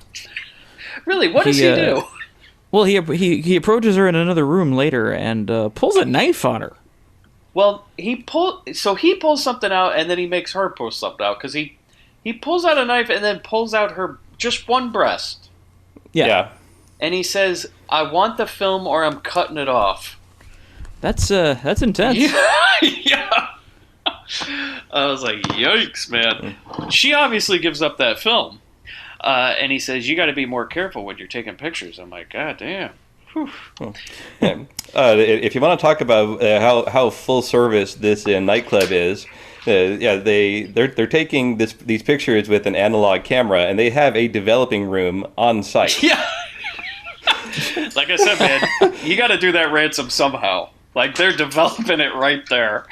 Really? What does he do? Well, he approaches her in another room later and pulls a knife on her. Well, he pulls something out and then he makes her pull something out because he pulls out a knife and then pulls out her just one breast. Yeah. and he says, "I want the film or I'm cutting it off." That's intense. Yeah. I was like, yikes, man. She obviously gives up that film. And he says, you got to be more careful when you're taking pictures. I'm like, God damn. Yeah. If you want to talk about how full service this nightclub is, they're taking these pictures with an analog camera, and they have a developing room on site. Yeah. Like I said, man, you got to do that ransom somehow. Like, they're developing it right there.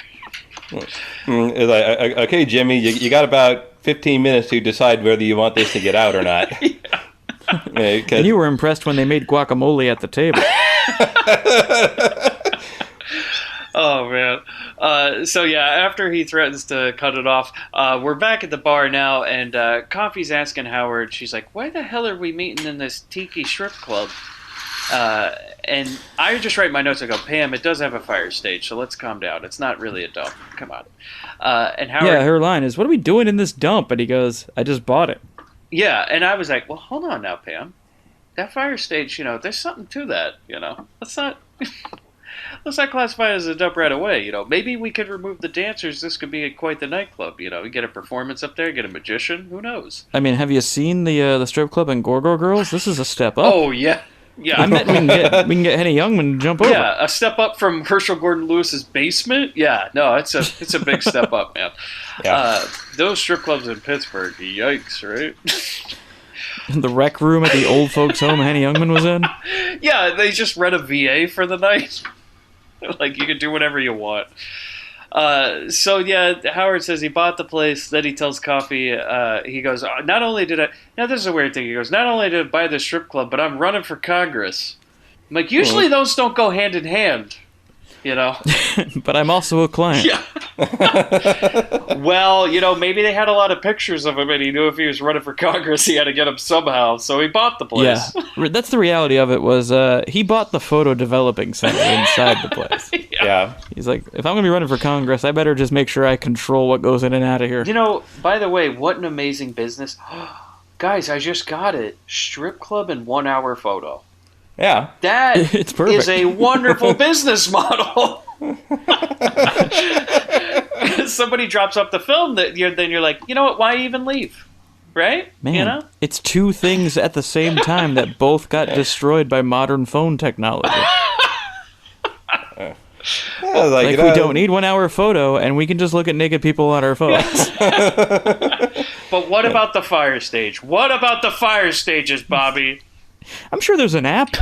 It's like, okay, Jimmy, you got about 15 minutes to decide whether you want this to get out or not. And you were impressed when they made guacamole at the table. Oh, man. So, yeah, after he threatens to cut it off, we're back at the bar now, and Coffy's asking Howard, she's like, why the hell are we meeting in this tiki strip club? And I just write my notes and go, Pam, it does have a fire stage, so let's calm down. It's not really a dump. Come on. And Howard, yeah, her line is, what are we doing in this dump? And he goes, I just bought it. Yeah, and I was like, well, hold on now, Pam. That fire stage, there's something to that, Let's not classify it as a dump right away, Maybe we could remove the dancers. This could be quite the nightclub, You get a performance up there, get a magician. Who knows? I mean, have you seen the strip club in Gorgo Girls? This is a step up. Oh, yeah. Yeah, I bet we can get Henny Youngman to jump over. Yeah, a step up from Herschel Gordon Lewis's basement. Yeah, no, it's a big step up, man. Yeah. Those strip clubs in Pittsburgh, yikes, right? The rec room at the old folks' home Henny Youngman was in. Yeah, they just rent a VA for the night. Like, you can do whatever you want. So yeah, Howard says he bought the place. Then he tells Coffy, he goes, not only did I, now this is a weird thing, he goes, not only did I buy the strip club, but I'm running for Congress. I'm like, usually those don't go hand in hand, But I'm also a client. Yeah. Well, maybe they had a lot of pictures of him, and he knew if he was running for Congress, he had to get him somehow, so he bought the place. Yeah, that's the reality of it, was he bought the photo developing center inside the place. Yeah. He's like, if I'm going to be running for Congress, I better just make sure I control what goes in and out of here. By the way, what an amazing business. Guys, I just got it. Strip club and 1 hour photo. Yeah. That It's perfect. is a wonderful business model. Somebody drops up the film, then you're like, you know what, why even leave? Right? Man, it's two things at the same time that both got destroyed by modern phone technology. We don't need 1 hour photo, and we can just look at naked people on our phones. But what about the fire stage? What about the fire stages, Bobby? I'm sure there's an app.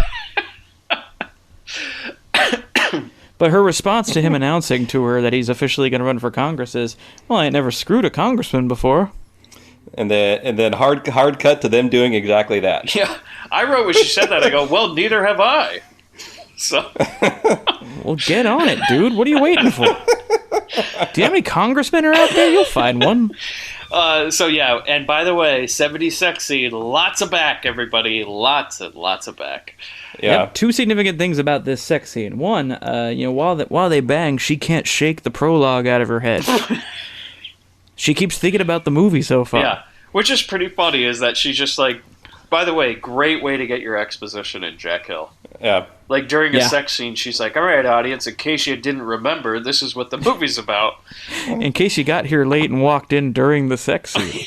But her response to him announcing to her that he's officially going to run for Congress is, well, I ain't never screwed a congressman before. And then hard cut to them doing exactly that. Yeah, I wrote when she said that, I go, well, neither have I. So, well, get on it, dude. What are you waiting for? Do you have any congressmen are out there? You'll find one. So yeah, and by the way, 70s sex scene, lots of back, everybody, lots and lots of back. Yeah. Yep, two significant things about this sex scene. One, while they bang, she can't shake the prologue out of her head. She keeps thinking about the movie so far. Yeah, which is pretty funny. Is that she's just like, by the way, great way to get your exposition in Jack Hill. Yeah. Like, during a sex scene, she's like, all right, audience, in case you didn't remember, this is what the movie's about. In case you got here late and walked in during the sex scene.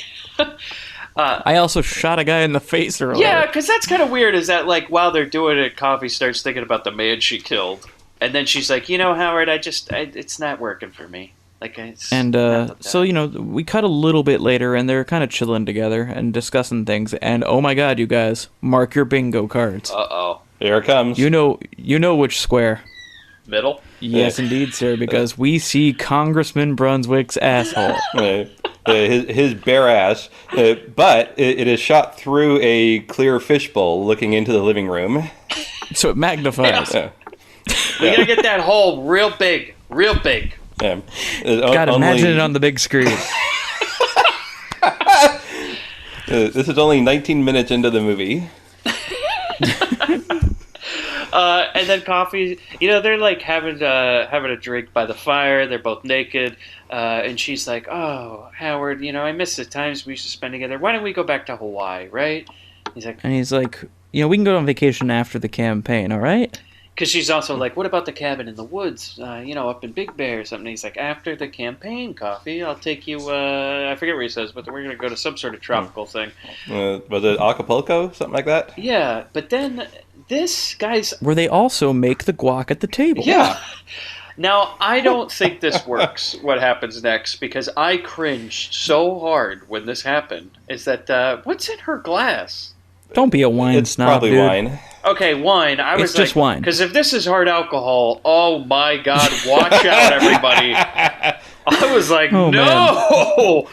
I also shot a guy in the face earlier. Yeah, because that's kind of weird, is that, like, while they're doing it, Coffy starts thinking about the man she killed. And then she's like, Howard, it's not working for me. Like, so, we cut a little bit later, and they're kind of chilling together and discussing things. And, oh my god, you guys, mark your bingo cards. Uh-oh. Here it comes. You know which square. Middle? Yes, indeed, sir, because we see Congressman Brunswick's asshole. His bare ass, but it is shot through a clear fishbowl looking into the living room. So it magnifies. Yeah. We gotta get that hole real big. Real big. Yeah. God, imagine it on the big screen. This is only 19 minutes into the movie. And then Coffy, they're like having a drink by the fire. They're both naked, and she's like, "Oh, Howard, I miss the times we used to spend together. Why don't we go back to Hawaii, right?" He's like, we can go on vacation after the campaign, all right? Because she's also like, what about the cabin in the woods, up in Big Bear or something? He's like, after the campaign, Coffee, I'll take you, I forget what he says, but we're going to go to some sort of tropical thing. Was it Acapulco? Something like that? Yeah, but then this guy's... Where they also make the guac at the table. Yeah. Now, I don't think this works, what happens next, because I cringed so hard when this happened, is that, what's in her glass? Don't be a wine It's snob, probably dude. wine. Okay, wine. I was It's just wine. Because if this is hard alcohol, oh my God, watch out, everybody. I was like, Oh, no!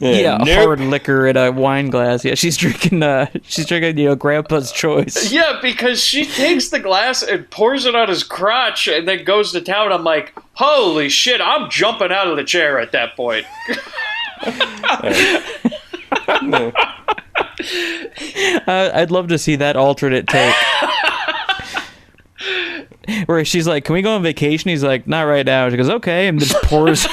Yeah, Nope. hard liquor in a wine glass. Yeah, she's drinking, Grandpa's Choice. Yeah, because she takes the glass and pours it on his crotch and then goes to town. I'm like, holy shit, I'm jumping out of the chair at that point. I'd love to see that alternate take. Where she's like, can we go on vacation? He's like, not right now. She goes, okay, and just pours.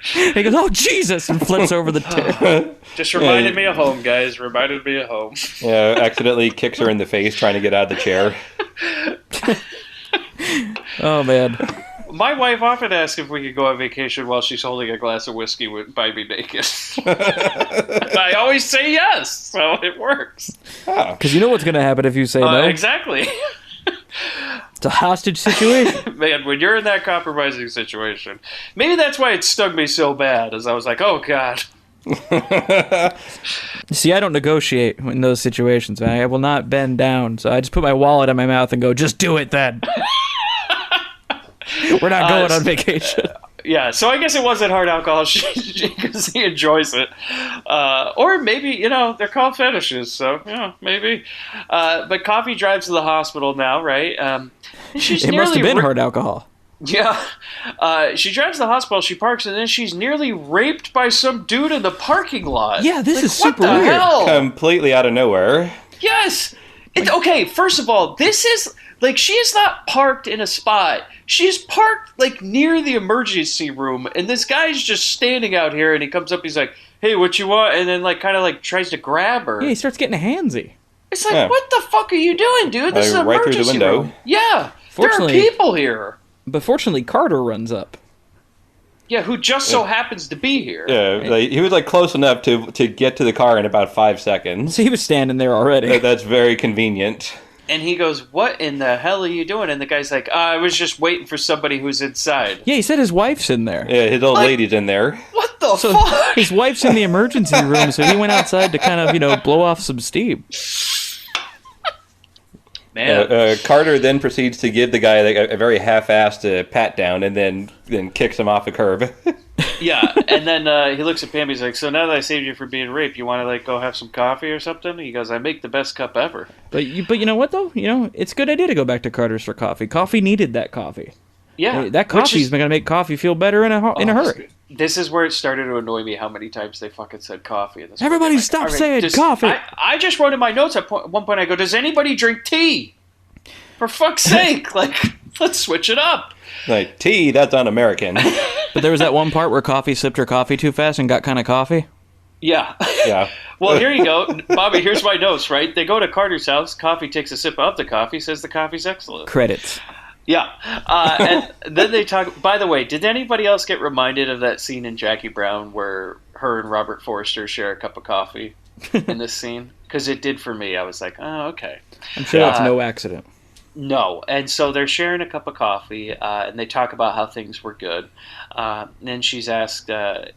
He goes, oh, Jesus, and flips over the table. Just reminded me of home, guys. Reminded me of home. Yeah, accidentally kicks her in the face trying to get out of the chair. Oh, man. My wife often asks if we could go on vacation while she's holding a glass of whiskey by me naked. I always say yes, so it works. Because you know what's going to happen if you say no. Exactly. It's a hostage situation. Man, when you're in that compromising situation, maybe that's why it stung me so bad, as I was like, oh, God. See, I don't negotiate in those situations, man. I will not bend down. So I just put my wallet in my mouth and go, just do it then. We're not going on vacation. Yeah, so I guess it wasn't hard alcohol because he enjoys it. Or maybe, they're called fetishes, so, maybe. But Coffee drives to the hospital now, right? She's It must have been hard alcohol. Yeah. She drives to the hospital, she parks, and then she's nearly raped by some dude in the parking lot. Yeah, this is what super the weird. hell? Completely out of nowhere. Yes! Okay, first of all, this is... Like, she is not parked in a spot. She's parked, near the emergency room, and this guy's just standing out here, and he comes up, he's like, hey, what you want? And then, tries to grab her. Yeah, he starts getting handsy. It's like, what the fuck are you doing, dude? This is an right through the emergency window. room. Yeah, there are Fortunately- people here. But fortunately, Carter runs up. Yeah, who just so happens to be here. Yeah, he was close enough to get to the car in about 5 seconds. So he was standing there already. That's very convenient. And he goes, what in the hell are you doing? And the guy's like, I was just waiting for somebody who's inside. Yeah, he said his wife's in there. Yeah, his old lady's in there. What the So fuck? his wife's in the emergency room, so he went outside to kind of, blow off some steam. Man. Carter then proceeds to give the guy a very half-assed pat down and then kicks him off the curb. Yeah, and then he looks at Pam, he's like, so now that I saved you from being raped, you want to, go have some coffee or something? He goes, I make the best cup ever. But you know what, though? It's a good idea to go back to Carter's for coffee. Coffee needed that coffee. Yeah. Hey, that coffee's going to make Coffee feel better in a hurry. This is where it started to annoy me how many times they fucking said coffee. In this Everybody movie. stop all right, saying coffee. I just wrote in my notes at one point, I go, does anybody drink tea? For fuck's sake, let's switch it up. Tea, that's un-American. But there was that one part where Coffee sipped her coffee too fast and got kind of coffee. Yeah. Yeah. Well, here you go. Bobby, here's my notes, right? They go to Carter's house. Coffee takes a sip of the coffee, says the coffee's excellent. Credits. Yeah. And then they talk... By the way, did anybody else get reminded of that scene in Jackie Brown where her and Robert Forster share a cup of coffee in this scene? Because it did for me. I was like, oh, okay. I'm sure that's no accident. No, and so they're sharing a cup of coffee, and they talk about how things were good. And then she's asked,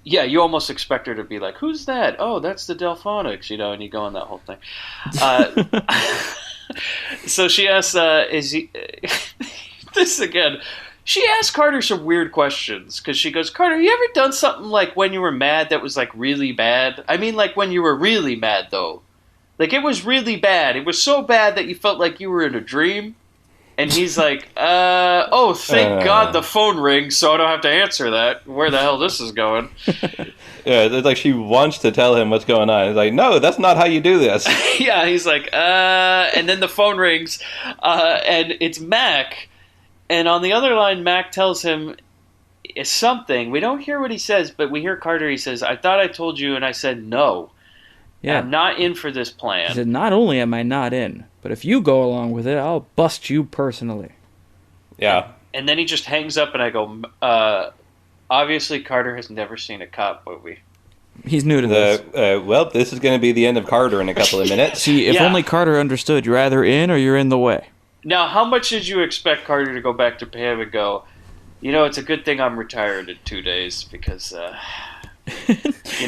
you almost expect her to be like, who's that? Oh, that's the Delphonics, and you go on that whole thing. So she asks, is he... this again. She asked Carter some weird questions, because she goes, Carter, you ever done something when you were mad that was really bad? I mean, when you were really mad, though. It was really bad. It was so bad that you felt like you were in a dream. And he's like, thank God the phone rings so I don't have to answer that. Where the hell this is going? Yeah, it's she wants to tell him what's going on. It's like, no, that's not how you do this. Yeah, he's like, and then the phone rings, and it's Mac. And on the other line, Mac tells him something. We don't hear what he says, but we hear Carter. He says, I thought I told you, and I said no. Yeah. I'm not in for this He plan. said, not only am I not in, but if you go along with it, I'll bust you personally. Yeah. And then he just hangs up, and I go, obviously Carter has never seen a cop movie. He's new to this. Well, this is going to be the end of Carter in a couple of minutes. See, if Yeah. only Carter understood, you're either in or you're in the way. Now, how much did you expect Carter to go back to Pam and go, it's a good thing I'm retired in 2 days because, and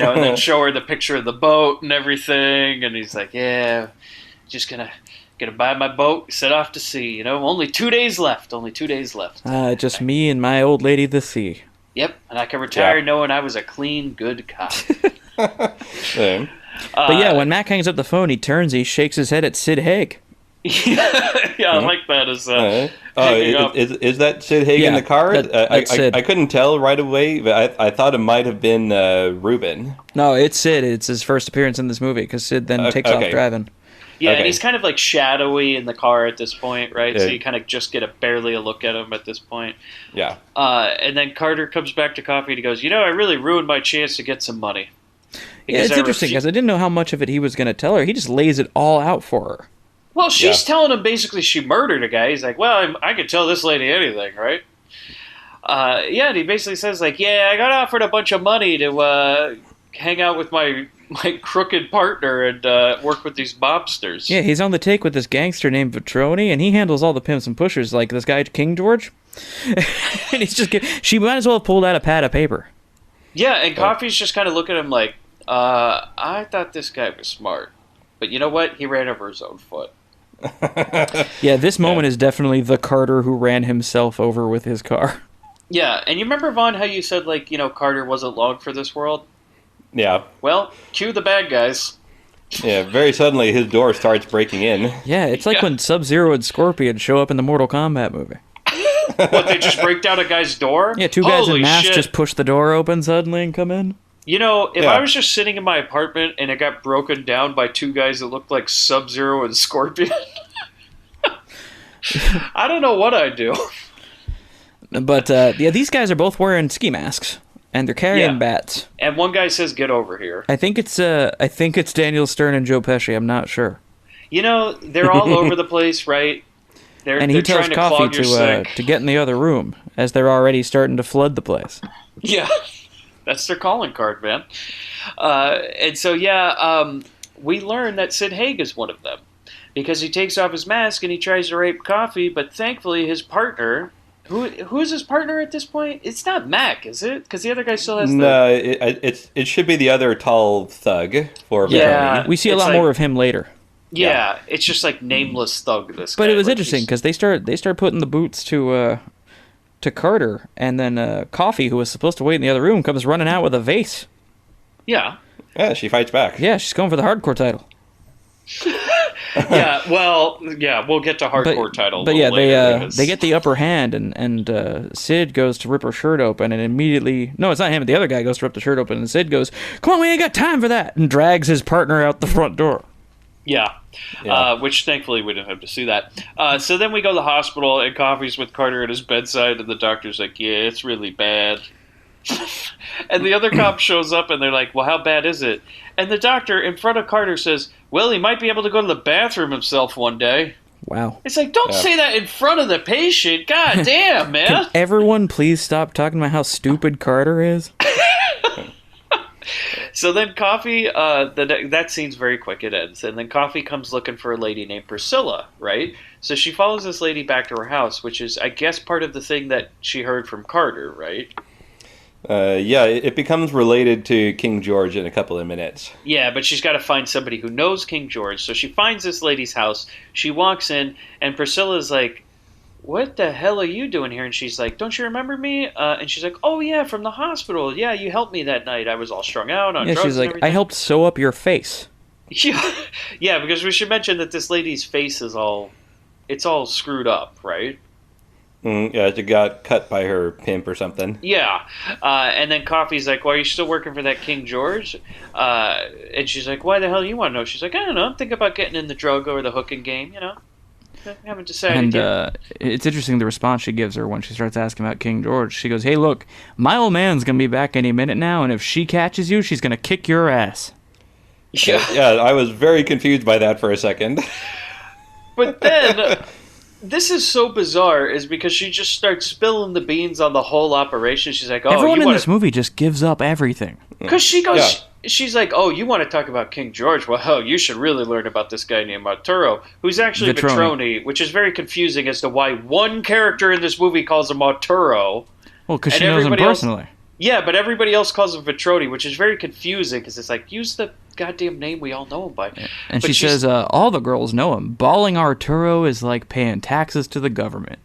then show her the picture of the boat and everything, and he's like, yeah, just gonna buy my boat, set off to sea, only 2 days left, Just me and my old lady, the sea. Yep, and I can retire knowing I was a clean, good cop. Yeah. But yeah, when Mac hangs up the phone, he turns, he shakes his head at Sid Haig. I like that as hanging up. Is that Sid Haig in Yeah, the car? that's Sid. I couldn't tell right away, but I thought it might have been Ruben. No, it's Sid. It's his first appearance in this movie, because Sid then takes off okay. driving. Yeah, Okay. and he's kind of like shadowy in the car at this point, right? So Yeah. you kind of just get barely a look at him at this point. Yeah. And then Carter comes back to Coffee and he goes, I really ruined my chance to get some money. Yeah, Because it's interesting, because I didn't know how much of it he was going to tell her. He just lays it all out for her. Well, she's Yeah. telling him basically she murdered a guy. He's like, well, I could tell this lady anything, right? And he basically says, like, yeah, I got offered a bunch of money to hang out with my crooked partner and work with these mobsters. Yeah, he's on the take with this gangster named Vetroni, and he handles all the pimps and pushers, like this guy King George. And he's just she might as well have pulled out a pad of paper. Yeah, and Coffee's just kind of looking at him like, I thought this guy was smart. But you know what? He ran over his own foot. Yeah, this moment is definitely the Carter who ran himself over with his car. Yeah, and you remember, Vaughn, how you said, like, Carter wasn't long for this world? Yeah. Well, cue the bad guys. Yeah. Very suddenly, his door starts breaking in. Yeah, it's like when Sub-Zero and Scorpion show up in the Mortal Kombat movie. What, they just break down a guy's door? Yeah, two guys Holy in masks shit. just push the door open suddenly and come in. If Yeah. I was just sitting in my apartment and it got broken down by two guys that looked like Sub-Zero and Scorpion, I don't know what I'd do. But yeah, these guys are both wearing ski masks, and they're carrying bats. And one guy says, get over here. I think it's Daniel Stern and Joe Pesci. I'm not sure. They're all over the place, right? And he tells trying to Coffee clog your sink. to get in the other room, as they're already starting to flood the place. Yeah, that's their calling card, man. And so, we learn that Sid Haig is one of them. Because he takes off his mask and he tries to rape Coffee, but thankfully his partner... Who is his partner at this point? It's not Mac, is it? Because the other guy still has the... No, it should be the other tall thug for Yeah. Vetroni. We see a It's lot like- more of him later. Yeah, it's just like nameless thug, this guy. But it was Like, interesting he's- because they start putting the boots to Carter, and then Coffee, who was supposed to wait in the other room, comes running out with a vase. Yeah. Yeah, she fights back. Yeah, she's going for the hardcore title. We'll get to hardcore title. a But little yeah, later because- they get the upper hand, and Sid goes to rip her shirt open, and immediately it's not him. The other guy goes to rip the shirt open, and Sid goes, "Come on, we ain't got time for that," and drags his partner out the front door. Yeah. Which thankfully we didn't have to see that. So then we go to the hospital, and Coffee's with Carter at his bedside, and the doctor's like, yeah, it's really bad. And the other cop shows up, and they're like, well, how bad is it? And the doctor, in front of Carter, says, well, he might be able to go to the bathroom himself one day. Wow. It's like, don't say that in front of the patient. God damn, man. Can everyone please stop talking about how stupid Carter is? So then Coffee, that scene's very quick, it ends. And then Coffee comes looking for a lady named Priscilla, right? So she follows this lady back to her house, which is, I guess, part of the thing that she heard from Carter, right? It becomes related to King George in a couple of minutes. Yeah, but she's got to find somebody who knows King George. So she finds this lady's house. She walks in, and Priscilla's like, what the hell are you doing here? And she's like, don't you remember me? And she's like, oh, yeah, from the hospital. Yeah, you helped me that night. I was all strung out on drugs She's and like, everything. I helped sew up your face. Yeah, because we should mention that this lady's face is all screwed up, right? She got cut by her pimp or something. Yeah. And then Coffee's like, well, are you still working for that King George? And she's like, why the hell do you want to know? She's like, I don't know. I'm thinking about getting in the drug or the hooking game, I haven't decided And yet. it's interesting the response she gives her when she starts asking about King George. She goes, hey, look, my old man's going to be back any minute now, and if she catches you, she's going to kick your ass. Yeah. Yeah, I was very confused by that for a second. But then, this is so bizarre, is because she just starts spilling the beans on the whole operation. She's like, "Oh, Everyone you in want this movie just gives up everything. Because she goes, Yeah. she's like, "Oh, you want to talk about King George? Well, you should really learn about this guy named Arturo, who's actually Vitroni. Vitroni, which is very confusing as to why one character in this movie calls him Arturo. Well, because And she knows him everybody else- personally. Yeah, but everybody else calls him Vitroni, which is very confusing because it's like, use the goddamn name we all know him by." And But she she's- says, all the girls know him. Balling Arturo is like paying taxes to the government.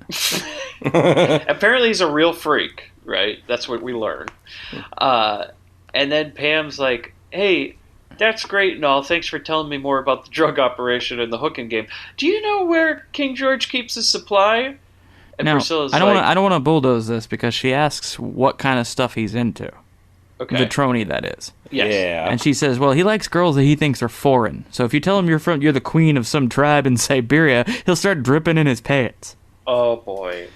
Apparently he's a real freak, right? That's what we learn. And then Pam's like, "Hey, that's great and all. Thanks for telling me more about the drug operation and the hooking game. Do you know where King George keeps his supply?" And Now, Priscilla's I don't like, want to bulldoze this because she asks what kind of stuff he's into. okay. Vitroni, that is. Yes. Yeah. And she says, well, he likes girls that he thinks are foreign. So if you tell him you're the queen of some tribe in Siberia, he'll start dripping in his pants. Oh, boy.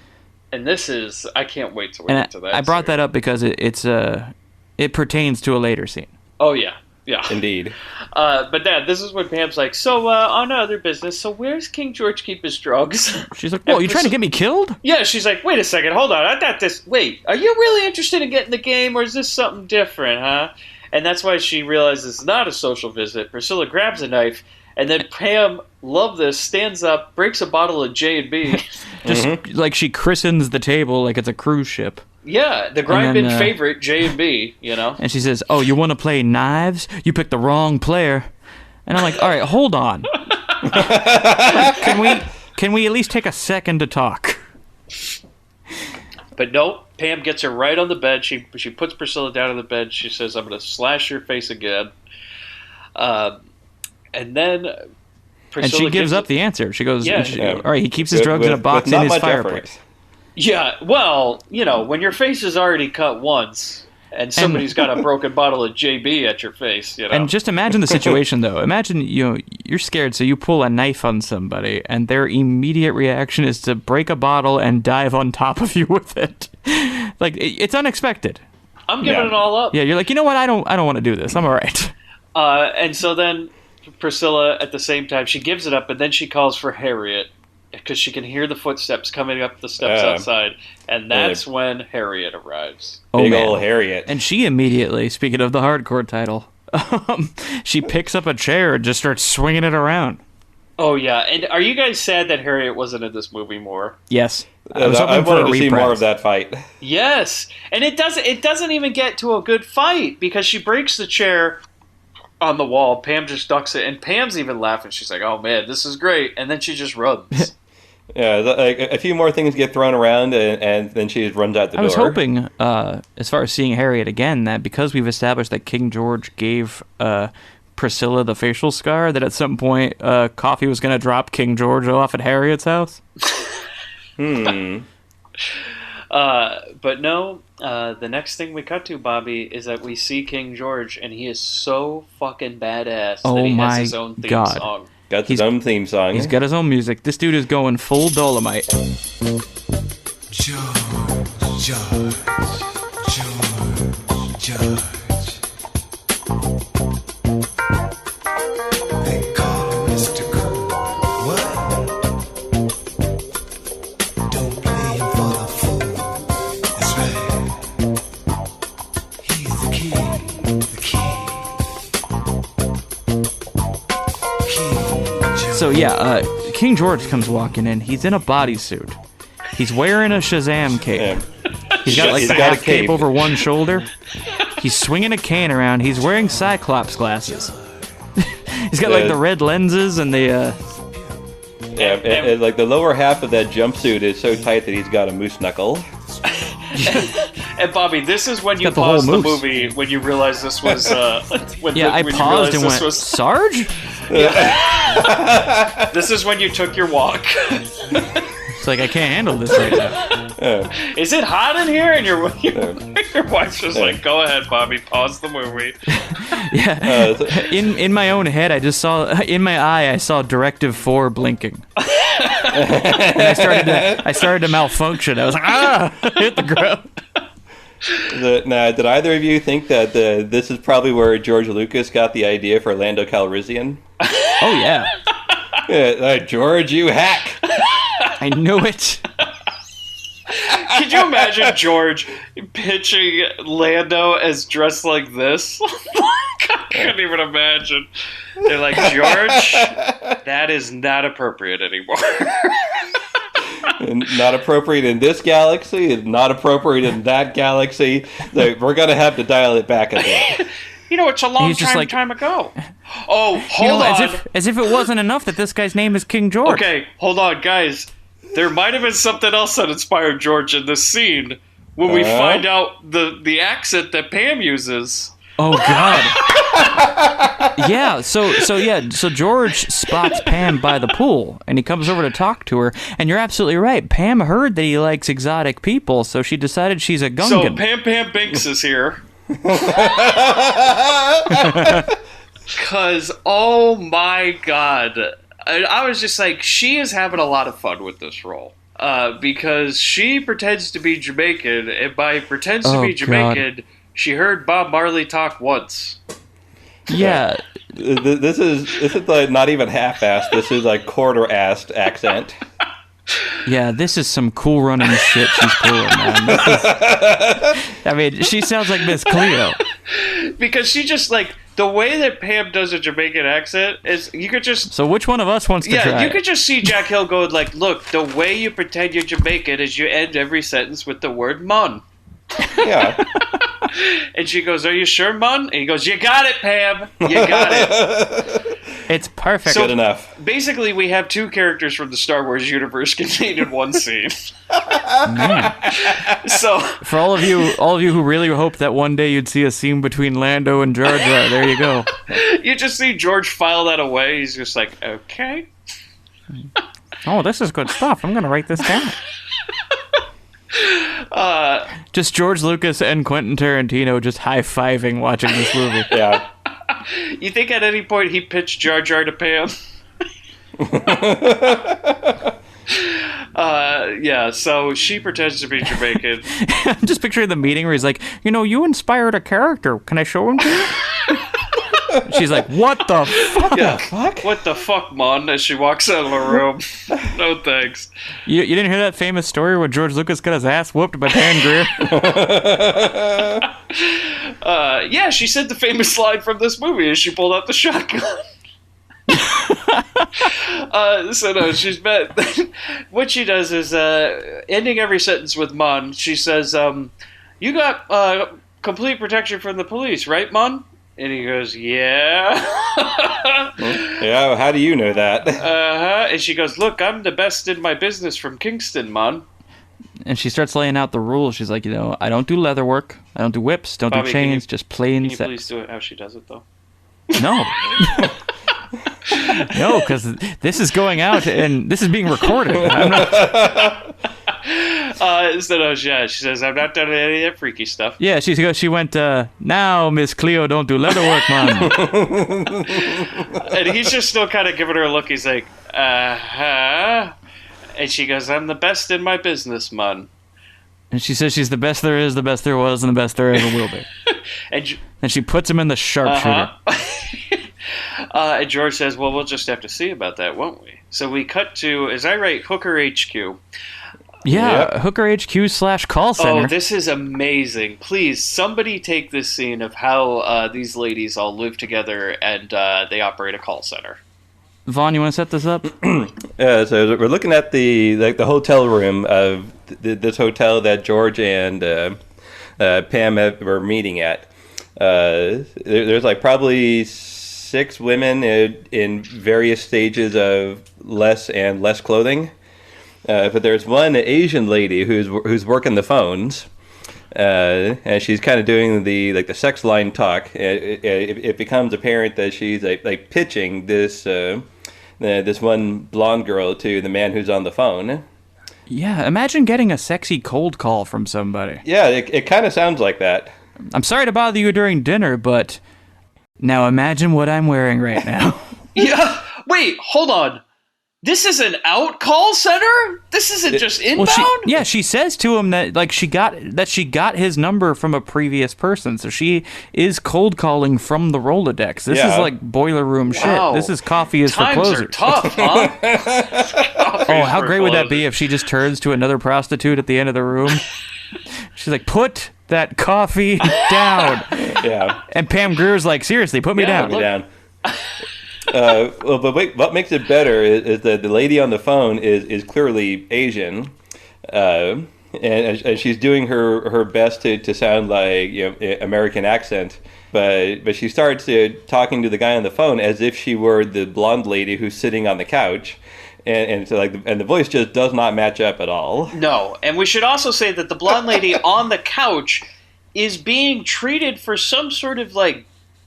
And this is... I can't wait to And get to that. I brought scene. that up because it pertains to a later scene. Oh, yeah. Yeah. Indeed. But then, this is when Pam's like, "So, on to other business. So where's King George keep his drugs?" She's like, "Whoa, you trying to get me killed?" Yeah, she's like, "Wait a second, hold on. I thought this. Wait, are you really interested in getting the game, or is this something different, huh?" And that's why she realizes it's not a social visit. Priscilla grabs a knife, and then Pam, love this, stands up, breaks a bottle of J&B. Just like she christens the table like it's a cruise ship. Yeah, the And then, Grindbin favorite, J&B, you know? And she says, "Oh, you want to play knives? You picked the wrong player." And I'm like, "All right, hold on. Can we at least take a second to talk?" But no, Pam gets her right on the bed. She puts Priscilla down on the bed. She says, "I'm going to slash your face again." And then Priscilla And she gives up the answer. She goes, Yeah. "All right, he keeps his drugs in a box with in not his much fireplace." effort. Yeah, well, you know, when your face is already cut once and somebody's got a broken bottle of JB at your face, you know. And just imagine the situation, though. Imagine you're scared, so you pull a knife on somebody, and their immediate reaction is to break a bottle and dive on top of you with it. Like it's unexpected. I'm giving Yeah. it all up. Yeah, you're like, you know what? I don't want to do this. I'm all right. And so then Priscilla, at the same time, she gives it up, and then she calls for Harriet because she can hear the footsteps coming up the steps outside, and that's when Harriet arrives. Oh, Big man. ol' Harriet. And she immediately, speaking of the hardcore title, she picks up a chair and just starts swinging it around. Oh yeah, and are you guys sad that Harriet wasn't in this movie more? Yes, I hoping for wanted a to see reprise. more of that fight. Yes, and it doesn't even get to a good fight because she breaks the chair on the wall. Pam just ducks it, and Pam's even laughing. She's like, "Oh man, this is great," and then she just runs. Yeah, like a few more things get thrown around, and then she just runs out the door. I was hoping, as far as seeing Harriet again, that because we've established that King George gave Priscilla the facial scar, that at some point Coffy was going to drop King George off at Harriet's house. But no, the next thing we cut to, Bobby, is that we see King George, and he is so fucking badass Oh that he my has his own theme God. song. Got his own theme song. He's got his own music. This dude is going full Dolomite. They call him Mr. Cool. What? Don't play him for the fool. That's right. He's the king. King. So yeah, King George comes walking in. He's in a bodysuit. He's wearing a Shazam cape. Yeah. He's got like He's the got a half cape cape. over one shoulder. He's swinging a cane around. He's wearing Cyclops glasses. He's got like the red lenses and the. Yeah, and like the lower half of that jumpsuit is so tight that he's got a moose knuckle. And Bobby, this is when you got the whole paused the moose. movie when you realized this was. When Yeah, I when you paused realized and this went, was- Sarge? This is when you took your walk. It's like, I can't handle this right now. Is it hot in here? And your wife's just like, "Go ahead, Bobby. Pause the movie." Yeah. In my own head, I just saw, in my eye, I saw Directive 4 blinking. And I started to malfunction. I was like, hit the ground. Now, did either of you think that this is probably where George Lucas got the idea for Lando Calrissian? Oh, yeah. George, you hack! I knew it. Could you imagine George pitching Lando as dressed like this? I couldn't even imagine. They're like, George, that is not appropriate anymore. Not appropriate in this galaxy, and not appropriate in that galaxy. We're going to have to dial it back a bit. You know, it's a long He's just like- time ago. Oh, hold on. As if it wasn't enough that this guy's name is King George. Okay, hold on, guys. There might have been something else that inspired George in this scene when we find out the accent that Pam uses. Oh God. Yeah. So George spots Pam by the pool, and he comes over to talk to her. And you're absolutely right. Pam heard that he likes exotic people, so she decided she's a Gungan. So Pam Binks is here. Because, oh my God. I was just like, she is having a lot of fun with this role. Because she pretends to be Jamaican, and by pretends to be Jamaican, God. She heard Bob Marley talk once. Yeah. This is like not even half-assed. This is like quarter-assed accent. Yeah, this is some cool running shit she's pulling, man. I mean, she sounds like Miss Cleo. Because she just, like, the way that Pam does a Jamaican accent is, you could just... So which one of us wants to try? Yeah, you could just see Jack Hill go like, look, the way you pretend you're Jamaican is you end every sentence with the word mun. Yeah. And she goes, are you sure, mun? And he goes, you got it, Pam. You got it. It's perfect. So, good enough. Basically, we have two characters from the Star Wars universe contained in one scene. Man. So, for all of you who really hope that one day you'd see a scene between Lando and Jar Jar, there you go. You just see George file that away. He's just like, okay. Oh, this is good stuff. I'm going to write this down. Just George Lucas and Quentin Tarantino just high-fiving watching this movie. Yeah. You think at any point he pitched Jar Jar to Pam? Yeah, so she pretends to be Jamaican. I'm just picturing the meeting where he's like, you inspired a character. Can I show him to you? She's like, what the fuck? Yeah, what the fuck, man? As she walks out of the room. No thanks. You didn't hear that famous story where George Lucas got his ass whooped by Pam Grier? Yeah, she said the famous line from this movie as she pulled out the shotgun. She's met. What she does is, ending every sentence with "Mon," she says, "You got complete protection from the police, right, Mon?" And he goes, "Yeah." Yeah, how do you know that? And she goes, "Look, I'm the best in my business from Kingston, Mon." And she starts laying out the rules. She's like, I don't do leather work. I don't do whips. Don't Bobby, do chains. Just plain sex. Can you please do it how she does it, though? No. No, because this is going out and this is being recorded. I'm not... She says, "I've not done any of that freaky stuff." Yeah, she went, now, Miss Cleo, don't do leather work, man. And he's just still kind of giving her a look. He's like, uh-huh. And she goes, "I'm the best in my business, man." And she says she's the best there is, the best there was, and the best there ever will be. And she puts him in the sharpshooter. And George says, "Well, we'll just have to see about that, won't we?" So we cut to, as I write, Hooker HQ. Yeah, yep. Hooker HQ / call center. Oh, this is amazing. Please, somebody take this scene of how these ladies all live together and they operate a call center. Vaughn, you want to set this up? Yeah, so we're looking at the hotel room of this hotel that George and Pam were meeting at. There's like probably 6 women in various stages of less and less clothing. But there's one Asian lady who's working the phones, and she's kind of doing the sex line talk. It becomes apparent that she's like pitching this one blonde girl to the man who's on the phone. Yeah, imagine getting a sexy cold call from somebody. Yeah, it kind of sounds like that. I'm sorry to bother you during dinner, but now imagine what I'm wearing right now. Yeah. Wait, hold on. This is an out call center? This isn't just inbound? She says to him that like she got his number from a previous person, so she is cold calling from the Rolodex. This is like boiler room Wow. shit. This is Coffy is for Times closers. are tough, huh? Oh, how great would that be if she just turns to another prostitute at the end of the room? She's like, put that coffee down. Yeah. And Pam Grier's like, seriously, put me down. Put me down. Well, but wait, what makes it better is that the lady on the phone is clearly Asian, and she's doing her best to sound like American accent, but she starts talking to the guy on the phone as if she were the blonde lady who's sitting on the couch, and so and the voice just does not match up at all. No, and we should also say that the blonde lady on the couch is being treated for some sort of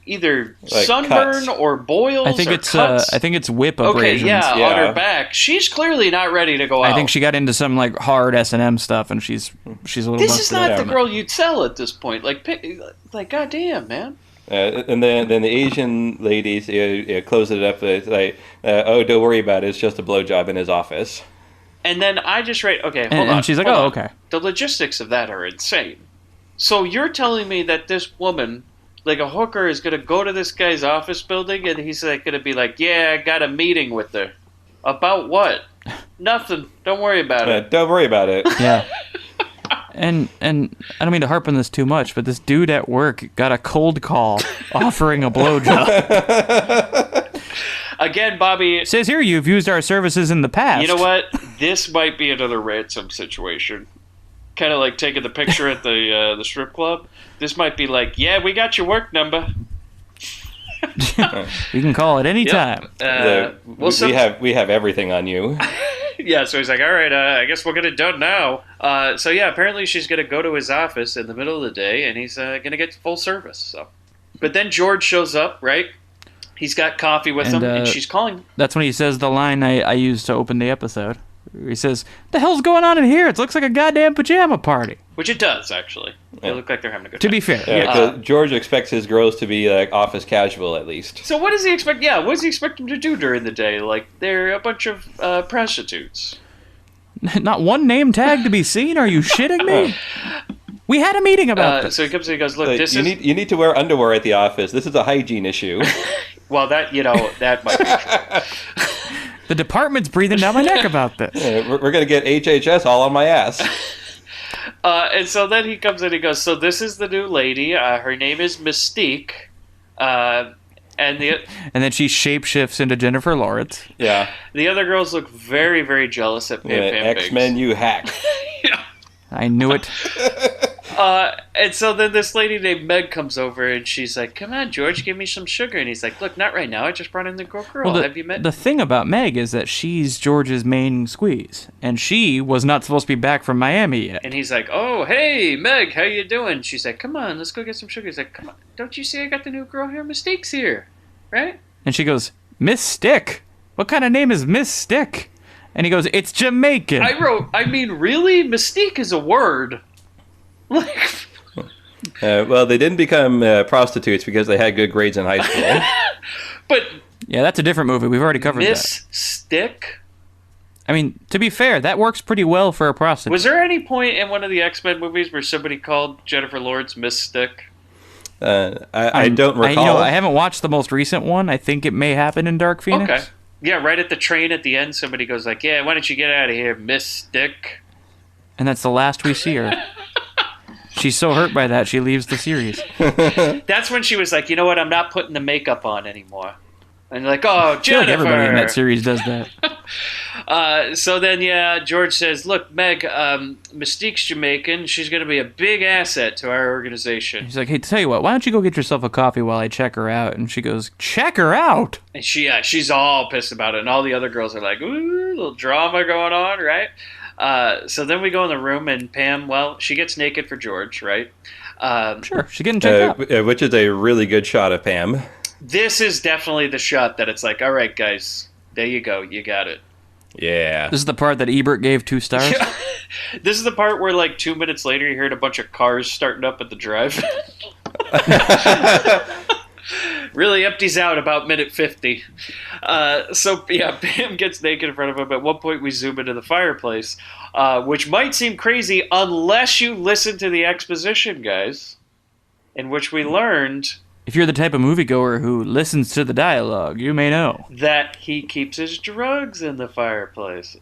either sunburn cuts. or boils. I think or it's cuts. I think it's whip Okay, abrasions. yeah, on her back. She's clearly not ready to go out. I think she got into some hard S&M stuff, and she's a little. This is not busted the up. girl you'd sell at this point. Goddamn, man. And then the Asian ladies close it up with oh, don't worry about it. It's just a blowjob in his office. And then I just write, okay, hold on. And she's like, hold oh, on. okay. The logistics of that are insane. So you're telling me that this woman, like a hooker, is going to go to this guy's office building and he's going to be like, yeah, I got a meeting with her. About what? Nothing. Don't worry about it. Don't worry about it. Yeah. And I don't mean to harp on this too much, but this dude at work got a cold call offering a blowjob. Again, Bobby. Says here you've used our services in the past. You know what? This might be another ransom situation. Kind of like taking the picture at the strip club. This might be like, yeah, we got your work number. You can call it any time. We have everything on you. Yeah, so he's like, all right, I guess we'll get it done now. So yeah, apparently she's going to go to his office in the middle of the day, and he's going to get full service. So, but then George shows up, right? He's got coffee with him, and she's calling. That's when he says the line I used to open the episode. He says, "The hell's going on in here? It looks like a goddamn pajama party." Which it does, actually. They look like they're having a good To time. be fair, Yeah, 'cause George expects his girls to be office casual at least. So what does he expect? Yeah, what does he expect them to do during the day? Like, they're a bunch of prostitutes. Not one name tag to be seen. Are you shitting me? We had a meeting about this. So he comes in and goes, look, this you need to wear underwear at the office. This is a hygiene issue. Well, that might be true. The department's breathing down my neck about this. We're going to get HHS all on my ass. And so then he comes in and he goes, so this is the new lady. Her name is Mystique. And then she shapeshifts into Jennifer Lawrence. Yeah. the other girls look very, very jealous at Pam Pam X-Men, you hack. I knew it. And so then this lady named Meg comes over and she's like, come on, George, give me some sugar. And he's like, look, not right now. I just brought in the girl. Have you met? The thing about Meg is that she's George's main squeeze. And she was not supposed to be back from Miami yet. And he's like, oh, hey, Meg, how you doing? She's like, come on, let's go get some sugar. He's like, come on, don't you see I got the new girl here? Mystique's here, right? And she goes, Miss Stick? What kind of name is Miss Stick? And he goes, it's Jamaican. Really? Mystique is a word. Like... Well, they didn't become prostitutes because they had good grades in high school. But yeah, that's a different movie. We've already covered Miss that. Stick? I mean, to be fair, that works pretty well for a prostitute. Was there any point in one of the X-Men movies where somebody called Jennifer Lawrence Miss Stick? I don't recall. I haven't watched the most recent one. I think it may happen in Dark Phoenix. Okay. Yeah, right at the train at the end, somebody goes like, yeah, why don't you get out of here, Miss Stick? And that's the last we see her. She's so hurt by that, she leaves the series. That's when she was like, you know what, I'm not putting the makeup on anymore. And you're like, oh, Jennifer! I feel like everybody in that series does that. So then, yeah, George says, look, Meg, Mystique's Jamaican. She's going to be a big asset to our organization. He's like, hey, tell you what, why don't you go get yourself a coffee while I check her out? And she goes, check her out? And she's all pissed about it. And all the other girls are like, ooh, little drama going on, right? So then we go in the room, and Pam, well, she gets naked for George, right? Sure, she's getting checked out. Which is a really good shot of Pam. This is definitely the shot that it's like, all right, guys, there you go, you got it. Yeah. This is the part that Ebert gave 2 stars? This is the part where, like, 2 minutes later, you heard a bunch of cars starting up at the drive. really empties out about minute 50. Pam gets naked in front of him. At one point, we zoom into the fireplace, which might seem crazy unless you listen to the exposition, guys, in which we learned If you're the type of moviegoer who listens to the dialogue, you may know. that he keeps his drugs in the fireplace.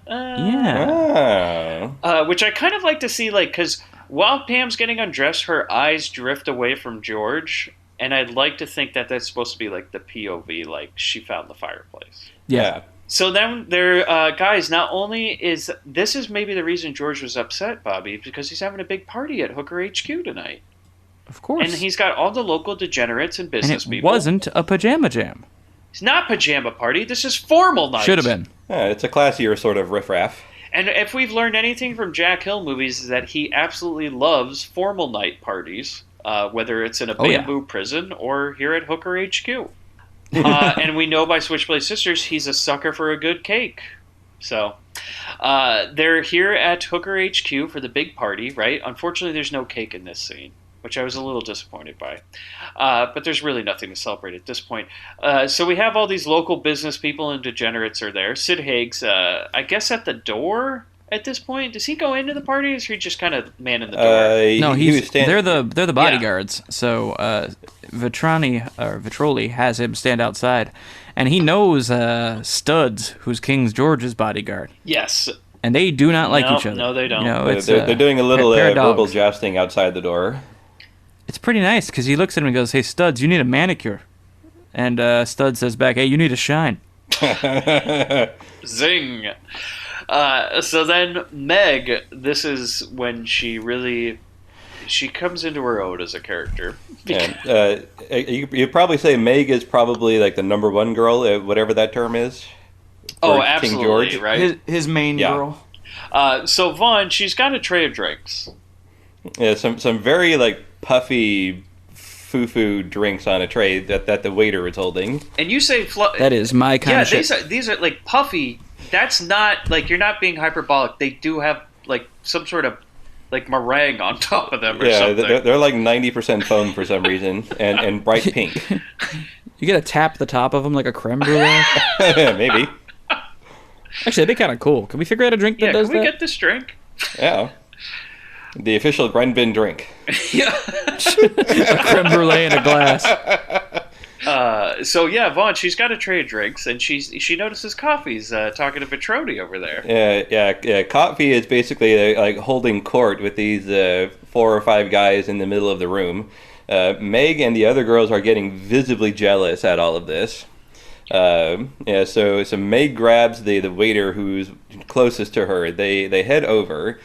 Yeah. Which I kind of like to see, like, because while Pam's getting undressed, her eyes drift away from George, and I'd like to think that that's supposed to be, like, the POV, like, she found the fireplace. Yeah. So then guys, not only is this is maybe the reason George was upset, Bobby, because he's having a big party at Hooker HQ tonight. Of course. And he's got all the local degenerates and business and it people. wasn't a pajama jam. It's not pajama party. This is formal night. Should have been. It's a classier sort of riffraff. And if we've learned anything from Jack Hill movies, is that he absolutely loves formal night parties, whether it's in a bamboo prison or here at Hooker HQ. And we know by Switchblade Sisters, he's a sucker for a good cake. So they're here at Hooker HQ for the big party, right? Unfortunately, there's no cake in this scene, which I was a little disappointed by. But there's really nothing to celebrate at this point. So we have all these local business people and degenerates are there. Sid Haig's, I guess, at the door at this point. Does he go into the party, or is he just kind of man in the door? No, he was they're the bodyguards. So Vitroli has him stand outside, and he knows Studs, who's King George's bodyguard. Yes. And they do not like each other. No, they don't. You know, They're doing a little pair of verbal dogs. jousting outside the door. It's pretty nice because he looks at him and goes, "Hey, Studs, you need a manicure," and Studs says back, "Hey, you need a shine." Zing. So then Meg, this is when she comes into her own as a character. You probably say Meg is probably like the number one girl, whatever that term is. Oh, for absolutely, King George. right? His main girl. So Vaughn, she's got a tray of drinks. Yeah, some very like puffy foo-foo drinks on a tray that the waiter is holding. And you say... That is my kind of shit. These are like puffy. That's not, like, you're not being hyperbolic. They do have, like, some sort of, like, meringue on top of them or something. They're like 90% foam for some reason, and bright pink. You gotta tap the top of them like a creme brulee. Maybe. Actually, that'd be kind of cool. Can we figure out a drink that does that? Can we get this drink? Yeah. The official Grindbin drink. Yeah. A creme brulee in a glass. Vaughn, she's got a tray of drinks, and she notices Coffy's talking to Vitroni over there. Yeah. Coffy is basically like holding court with these 4 or 5 guys in the middle of the room. Meg and the other girls are getting visibly jealous at all of this. So Meg grabs the waiter who's closest to her. They head over.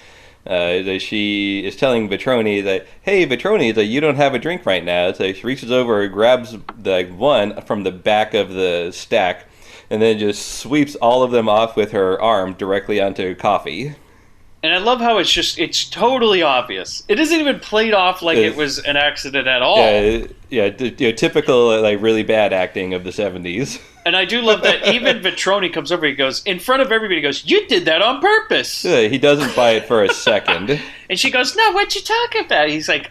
She is telling Vitroni that, hey, Vitroni, that you don't have a drink right now. So she reaches over, grabs one from the back of the stack, and then just sweeps all of them off with her arm directly onto Coffy. And I love how it's totally obvious. It isn't even played off like it was an accident at all. Typical like really bad acting of the 70s. And I do love that even Vitroni comes over, he goes, in front of everybody, he goes, you did that on purpose. He doesn't buy it for a second. And she goes, no, what you talking about? He's like,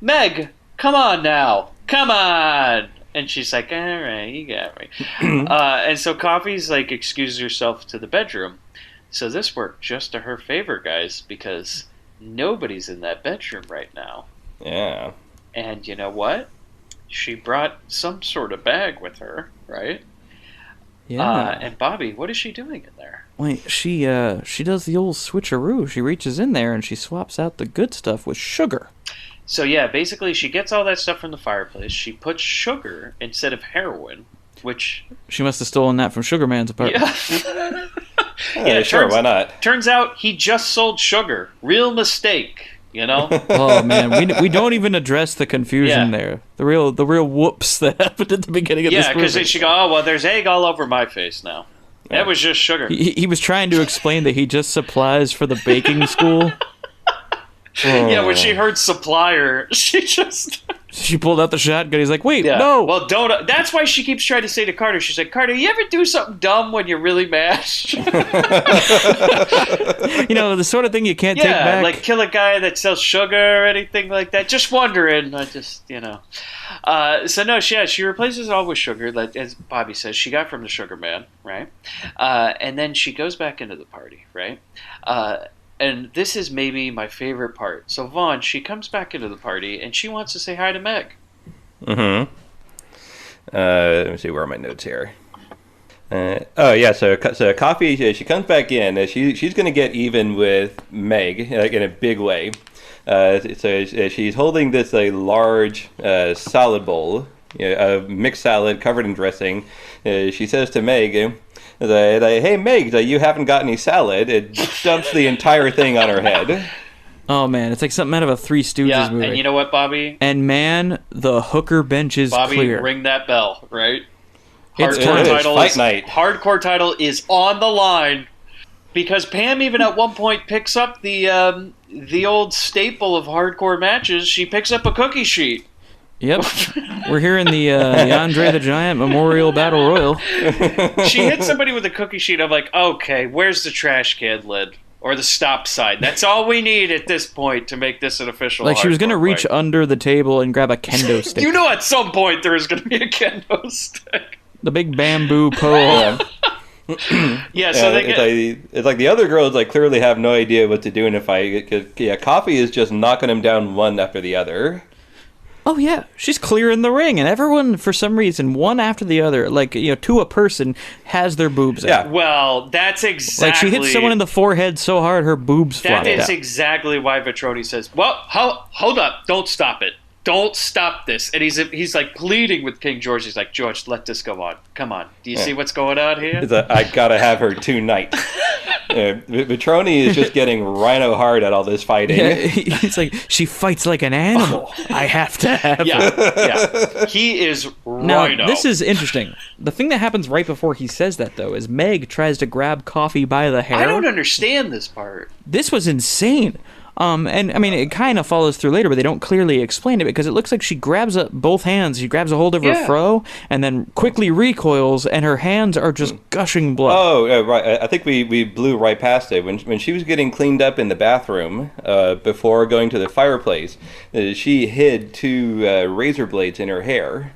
Meg, come on now. Come on. And she's like, all right, you got me. And so Coffy's like, excuses herself to the bedroom. So this worked just to her favor, guys, because nobody's in that bedroom right now. Yeah. And you know what? She brought some sort of bag with her, right? Yeah. And Bobby, what is she doing in there? Wait, she does the old switcheroo. She reaches in there and she swaps out the good stuff with sugar. So yeah, basically she gets all that stuff from the fireplace. She puts sugar instead of heroin, which... She must have stolen that from Sugar Man's apartment. Yeah. Sure, why not? Turns out he just sold sugar. Real mistake, you know? Oh man, we don't even address the confusion there. The real whoops that happened at the beginning of this movie. Yeah, because she go, oh well, there's egg all over my face now. Yeah. That was just sugar. He was trying to explain that he just supplies for the baking school. Yeah, when she heard supplier, She pulled out the shotgun. He's like, wait, yeah. no. Well, don't. That's why she keeps trying to say to Carter. She's like, Carter, you ever do something dumb when you're really mad? The sort of thing you can't take back. Like kill a guy that sells sugar or anything like that. Just wondering. I just, So no, she replaces it all with sugar, like as Bobby says, she got from the sugar man, right? And then she goes back into the party, right? And this is maybe my favorite part. So Vaughn, she comes back into the party and she wants to say hi to Meg. Mm-hmm. Let me see, where are my notes here? So Coffy, she comes back in. She's going to get even with Meg, like in a big way. So she's holding this large salad bowl, of mixed salad covered in dressing. She says to Meg, "Hey Meg, you haven't got any salad." It dumps the entire thing on her head. Oh man, it's like something out of a Three Stooges movie. And you know what, Bobby? And man, the hooker bench is Bobby, clear. ring that bell, right? It's fight night. Hardcore title is on the line because Pam even at one point picks up the old staple of hardcore matches. She picks up a cookie sheet. Yep, we're here in the Andre the Giant Memorial Battle Royal. She hits somebody with a cookie sheet. I'm like, okay, where's the trash can lid? Or the stop sign. That's all we need at this point to make this an official. Like she was going to reach fight. under the table and grab a kendo stick. At some point there is going to be a kendo stick. The big bamboo pole. Yeah, so it's like the other girls clearly have no idea what to do in a fight. Because Coffy is just knocking them down one after the other. Oh yeah, she's clearing the ring, and everyone, for some reason, one after the other, to a person, has their boobs out. Yeah. Well, that's exactly... Like, she hits someone in the forehead so hard, her boobs flop out. That is exactly why Vitroni says, well, hold up, don't stop it. Don't stop this. And he's like pleading with King George. He's like, George, let this go on. Come on. Do you see what's going on here? I gotta have her tonight. Vitroni is just getting rhino hard at all this fighting. Yeah, he's like, she fights like an animal. I have to have her. Yeah. He is rhino. Now, this is interesting. The thing that happens right before he says that, though, is Meg tries to grab Coffy by the hair. I don't understand this part. This was insane. And I mean, it kind of follows through later, but they don't clearly explain it because it looks like she grabs up both hands. She grabs a hold of her fro and then quickly recoils, and her hands are just gushing blood. Oh, right. I think we blew right past it. When she was getting cleaned up in the bathroom before going to the fireplace, she hid two razor blades in her hair.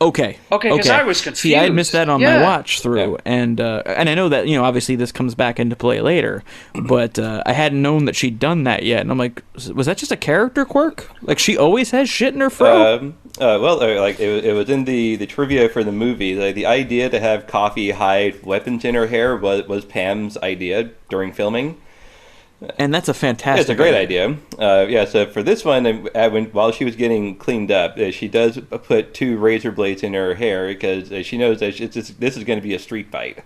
Okay, because I was confused. See, I had missed that on my watch through, and I know that obviously this comes back into play later, but I hadn't known that she'd done that yet, and I'm like, was that just a character quirk? Like she always has shit in her fro? It was in the trivia for the movie. The idea to have Coffy hide weapons in her hair was Pam's idea during filming. And that's a fantastic It's a great idea. So for this one, while she was getting cleaned up, she does put two razor blades in her hair because she knows that this is going to be a street fight.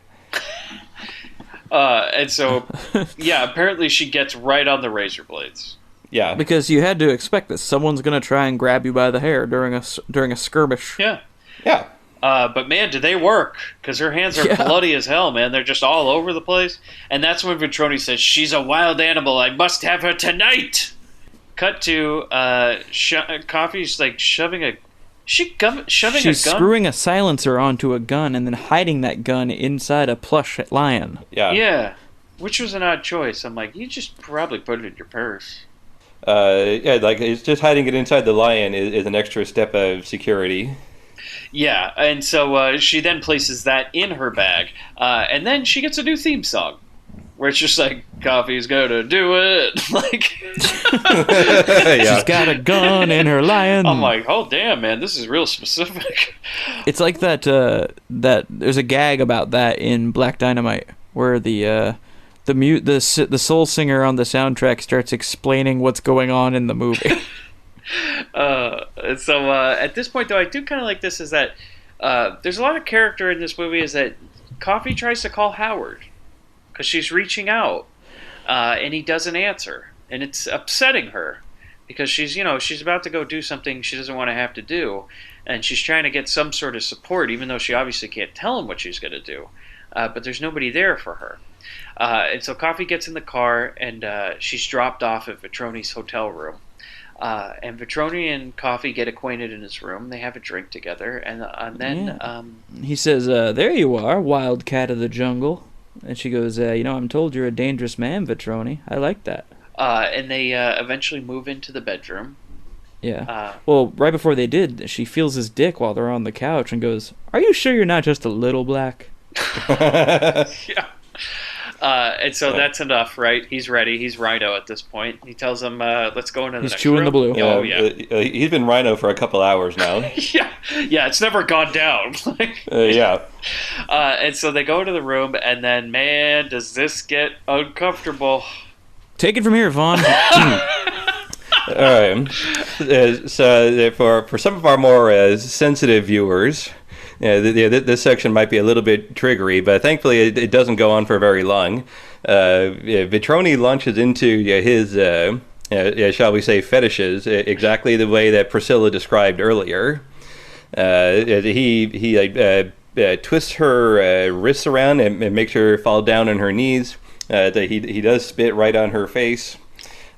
And so, apparently she gets right on the razor blades. Yeah. Because you had to expect this. Someone's going to try and grab you by the hair during a skirmish. Yeah. Yeah. But man, do they work? Because her hands are bloody as hell, man. They're just all over the place. And that's when Vitroni says, "She's a wild animal. I must have her tonight." Cut to Coffy's like shoving a. She's a gun. She's screwing a silencer onto a gun and then hiding that gun inside a plush lion. Yeah. Yeah. Which was an odd choice. I'm like, you just probably put it in your purse. It's just hiding it inside the lion is an extra step of security. Yeah, and so she then places that in her bag, and then she gets a new theme song, where it's just like, Coffy's gonna do it, She's got a gun in her lion. I'm like, oh damn, man, this is real specific. It's like that there's a gag about that in Black Dynamite, where the soul singer on the soundtrack starts explaining what's going on in the movie. At this point, though, I do kind of like this is that there's a lot of character in this movie is that Coffy tries to call Howard because she's reaching out and he doesn't answer, and it's upsetting her because she's about to go do something she doesn't want to have to do, and she's trying to get some sort of support even though she obviously can't tell him what she's going to do, but there's nobody there for her. And so Coffee gets in the car, and she's dropped off at Vitroni's hotel room. And Vitroni and Coffee get acquainted in his room. They have a drink together, and then he says, "There you are, wildcat of the jungle." And she goes, "I'm told you're a dangerous man, Vitroni. I like that." And they eventually move into the bedroom. Yeah. Well, right before they did, she feels his dick while they're on the couch and goes, "Are you sure you're not just a little black?" Yeah. And so that's enough, right? He's ready. He's Rhino at this point. He tells him, let's go into the next room. He's chewing the blue. Oh, yeah. He's been Rhino for a couple hours now. Yeah, it's never gone down. Yeah. And so they go to the room, and then, man, does this get uncomfortable. Take it from here, Vaughn. All right. So for some of our more sensitive viewers, this section might be a little bit triggery, but thankfully it doesn't go on for very long. Vitroni launches into his, shall we say, fetishes exactly the way that Priscilla described earlier. He twists her wrists around and makes her fall down on her knees. He does spit right on her face.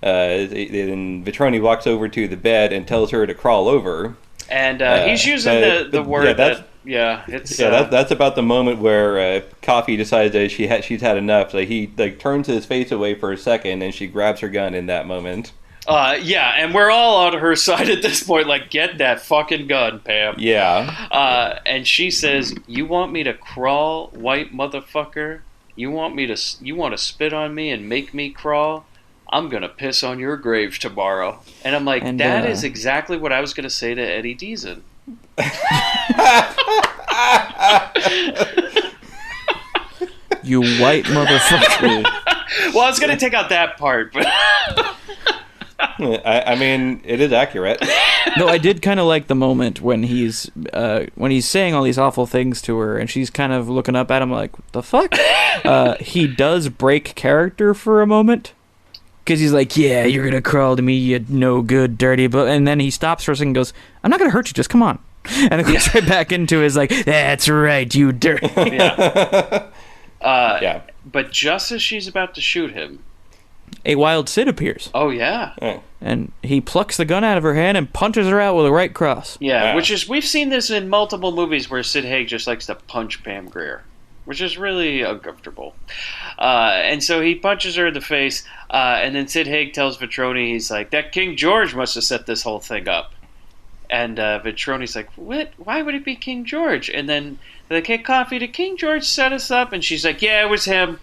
Then Vitroni walks over to the bed and tells her to crawl over. And he's using the word that's about the moment where Coffee decides that she's had enough. Like he turns his face away for a second, and she grabs her gun in that moment. And we're all on her side at this point. Like, get that fucking gun, Pam. Yeah. And she says, "You want me to crawl, white motherfucker? You want to spit on me and make me crawl? I'm going to piss on your grave tomorrow." And I'm like, that is exactly what I was going to say to Eddie Deason. You white motherfucker. Well, I was going to take out that part, but... I mean, it is accurate. No, I did kind of like the moment when he's saying all these awful things to her, and she's kind of looking up at him like, "What the fuck?" He does break character for a moment. Because he's like, "Yeah, you're going to crawl to me, you no good, dirty..." And then he stops for a second and goes, "I'm not going to hurt you, just come on." And then goes right back into his like, "That's right, you dirty..." Yeah. But just as she's about to shoot him, a wild Sid appears. Oh, yeah. And he plucks the gun out of her hand and punches her out with a right cross. Yeah, which is, we've seen this in multiple movies where Sid Haig just likes to punch Pam Grier, which is really uncomfortable. And so he punches her in the face, and then Sid Haig tells Vitroni, he's like, "That King George must have set this whole thing up." And Vitroni's like, "What? Why would it be King George?" And then they're like, "Hey, Coffee, did King George set us up?" And she's like, "Yeah, it was him."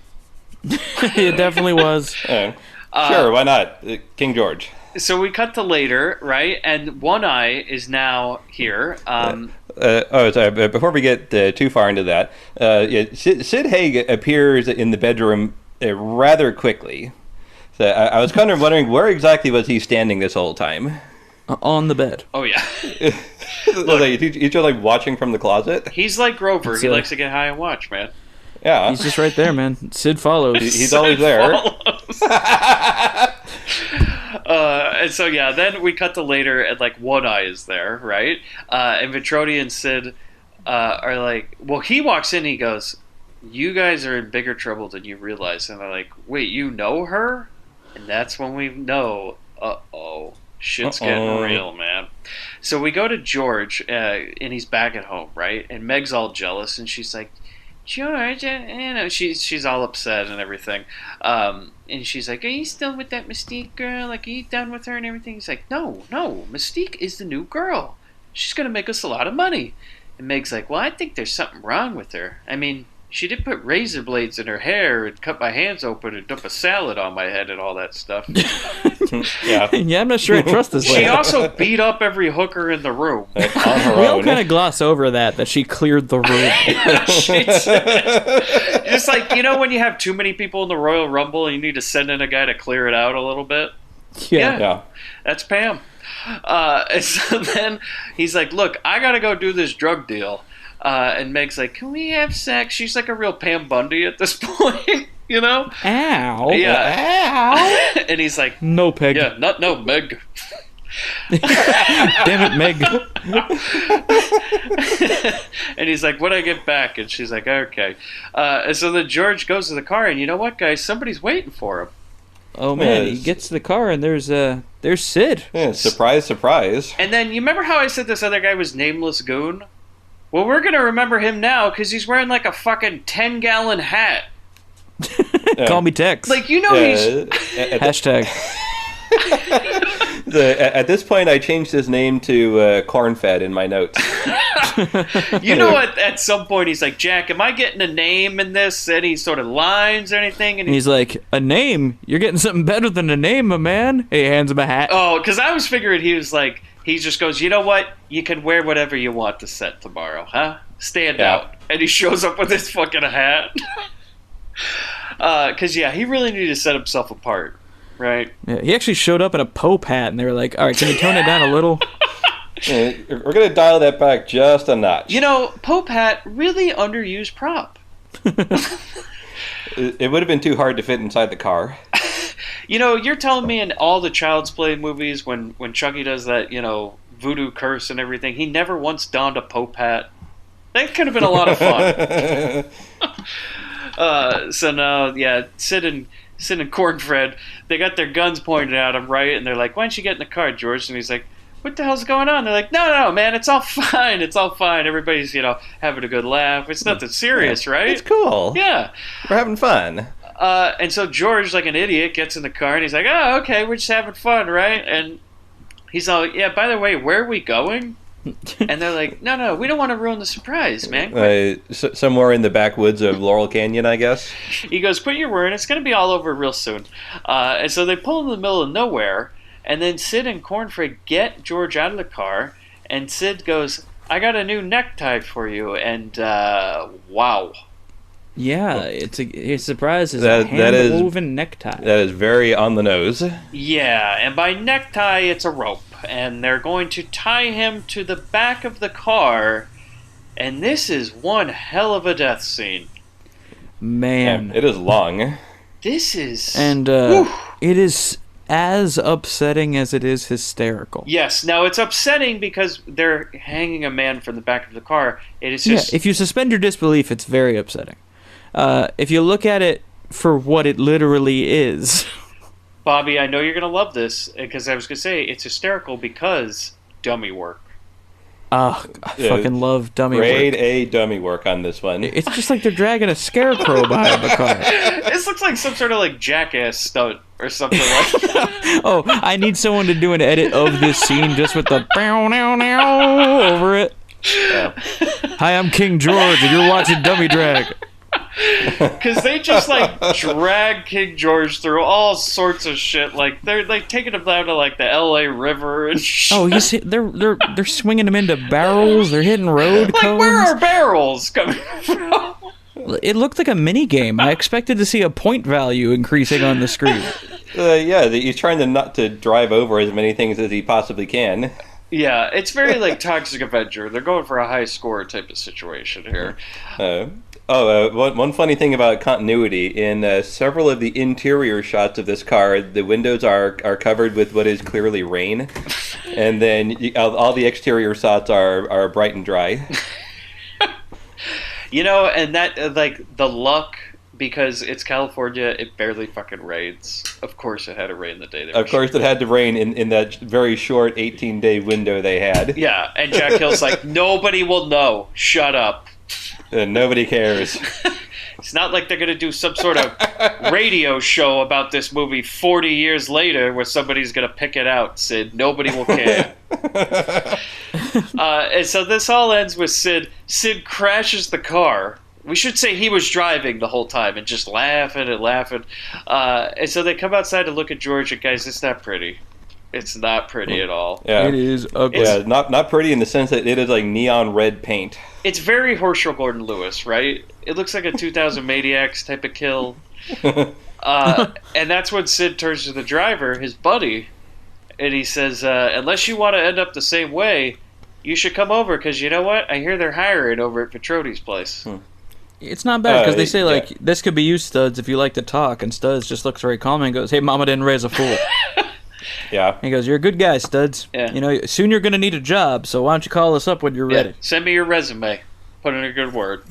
It definitely was. Sure, why not? King George. So we cut to later, right? And One Eye is now here. Sorry. Before we get too far into that, Sid Haig appears in the bedroom rather quickly. So I was kind of wondering, where exactly was he standing this whole time? On the bed. Oh, yeah. He's just like watching from the closet? He's like Grover. He likes to get high and watch, man. Yeah. He's just right there, man. Sid follows. He's always there. And so, yeah, then we cut to later, and, like, One Eye is there, right? And Vitroni and Sid are like, well, he walks in and he goes, "You guys are in bigger trouble than you realize." And they're like, "Wait, you know her?" And that's when we know, shit's getting real, man. So we go to George, and he's back at home, right? And Meg's all jealous, and she's like, "George," she's all upset and everything. And she's like, "Are you still with that Mystique girl? Like, are you done with her and everything?" He's like, No, Mystique is the new girl. She's going to make us a lot of money." And Meg's like, "Well, I think there's something wrong with her. I mean, she did put razor blades in her hair and cut my hands open and dump a salad on my head and all that stuff." Yeah, I'm not sure I trust this lady. She also beat up every hooker in the room. On her We all own. kind of gloss over that she cleared the room. It's like, when you have too many people in the Royal Rumble and you need to send in a guy to clear it out a little bit? Yeah. That's Pam. And so then he's like, "Look, I gotta go do this drug deal." And Meg's like, "Can we have sex?" She's like a real Pam Bundy at this point, Ow. Yeah. Ow. And he's like, "No, Peg." "Yeah, no, Meg." Damn it, Meg. And he's like, when I get back. And she's like, okay. And so then George goes to the car, and you know what, guys? Somebody's waiting for him. Oh man, he gets to the car and there's Sid. Yeah, surprise, surprise. And then you remember how I said this other guy was Nameless Goon? Well, we're going to remember him now because he's wearing like a fucking 10-gallon hat. Call me Tex. Like, you know he's... Hashtag. At this point, I changed his name to Corn-Fed in my notes. You know what? At some point, he's like, Jack, am I getting a name in this? Any sort of lines or anything? And he's like, a name? You're getting something better than a name, my man. He hands him a hat. Oh, because I was figuring he was like, he just goes, you know what? You can wear whatever you want to set tomorrow, huh? Stand out. And he shows up with his fucking hat. Because, he really needed to set himself apart, right? Yeah, he actually showed up in a Pope hat, and they were like, all right, can you tone it down a little? Yeah, we're going to dial that back just a notch. You know, Pope hat, really underused prop. It would have been too hard to fit inside the car. You know, you're telling me in all the Child's Play movies when Chucky does that, voodoo curse and everything, he never once donned a Pope hat. That could have been a lot of fun. So now, Sid and Cornfred, they got their guns pointed at him, right? And they're like, why don't you get in the car, George? And he's like, what the hell's going on? They're like, no, man, it's all fine. It's all fine. Everybody's, having a good laugh. It's nothing serious, right? It's cool. Yeah. We're having fun. And so George, like an idiot, gets in the car and he's like, oh, okay, we're just having fun, right? And he's all, yeah, by the way, where are we going? And they're like, no, we don't want to ruin the surprise, man. Somewhere in the backwoods of Laurel Canyon, I guess. He goes, put your word, it's going to be all over real soon. And so they pull in the middle of nowhere, and then Sid and Cornfred get George out of the car, and Sid goes, I got a new necktie for you, and wow. Yeah, his surprise is a hand-woven necktie. That is very on the nose. Yeah, and by necktie, it's a rope. And they're going to tie him to the back of the car. And this is one hell of a death scene. Man. Yeah, it is long. This is... And it is as upsetting as it is hysterical. Yes, now it's upsetting because they're hanging a man from the back of the car. It is just... Yeah, if you suspend your disbelief, it's very upsetting. If you look at it for what it literally is. Bobby, I know you're going to love this, because I was going to say, it's hysterical because dummy work. I fucking love dummy work. Grade A dummy work on this one. It's just like they're dragging a scarecrow behind the car. This looks like some sort of like Jackass stunt or something like that. Oh, I need someone to do an edit of this scene just with the bow now now over it. Yeah. Hi, I'm King George, and you're watching Dummy Drag. Because they just like drag King George through all sorts of shit. Like they're like taking him down to like the L.A. River and shit. Oh, they're swinging him into barrels. They're hitting road like cones. Where are barrels coming from? It looked like a mini game. I expected to see a point value increasing on the screen. He's trying not to drive over as many things as he possibly can. Yeah, it's very like Toxic Avenger. They're going for a high score type of situation here. One funny thing about continuity, in several of the interior shots of this car, the windows are covered with what is clearly rain, and then all the exterior shots are bright and dry. And that, like, the luck, because it's California, it barely fucking rains. Of course it had to rain the day they were Of course it had to rain in that very short 18-day window they had. Yeah, and Jack Hill's like, nobody will know. Shut up. And nobody cares. It's not like they're going to do some sort of radio show about this movie 40 years later where somebody's going to pick it out, Sid. Nobody will care. And so this all ends with Sid. Sid crashes the car. We should say he was driving the whole time and just laughing and laughing. And so they come outside to look at George, and guys, it's not pretty. It's not pretty at all. Yeah. It is ugly. Yeah, not pretty in the sense that it is like neon red paint. It's very Herschel Gordon Lewis, right? It looks like a 2000 Maniacs type of kill. And that's when Sid turns to the driver, his buddy, and he says, unless you want to end up the same way, you should come over, because you know what? I hear they're hiring over at Petrotti's place. It's not bad, because they say, like, this could be you, Studs, if you like to talk. And Studs just looks very calm and goes, hey, mama didn't raise a fool. Yeah. He goes, you're a good guy, Studs. Yeah. You know, soon you're going to need a job, so why don't you call us up when you're ready. Send me your resume. Put in a good word.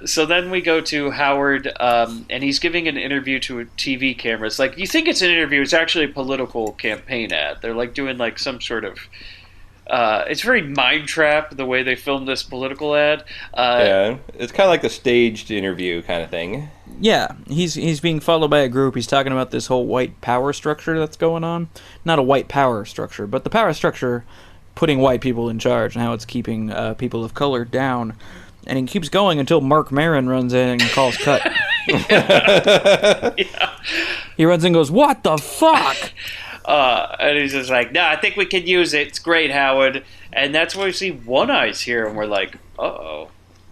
So then we go to Howard, and he's giving an interview to a TV camera. It's like, you think it's an interview, it's actually a political campaign ad. They're like doing like some sort of... it's very Mind Trap, the way they filmed this political ad. Yeah, it's kind of like a staged interview kind of thing. Yeah, he's being followed by a group. He's talking about this whole white power structure that's going on. Not a white power structure, but the power structure putting white people in charge and how it's keeping people of color down. And he keeps going until Mark Maron runs in and calls cut. Yeah. He runs in and goes, "What the fuck?" And he's just like, "No, I think we can use it. It's great, Howard." And that's where we see One Eye's here, and we're like, "Uh-oh,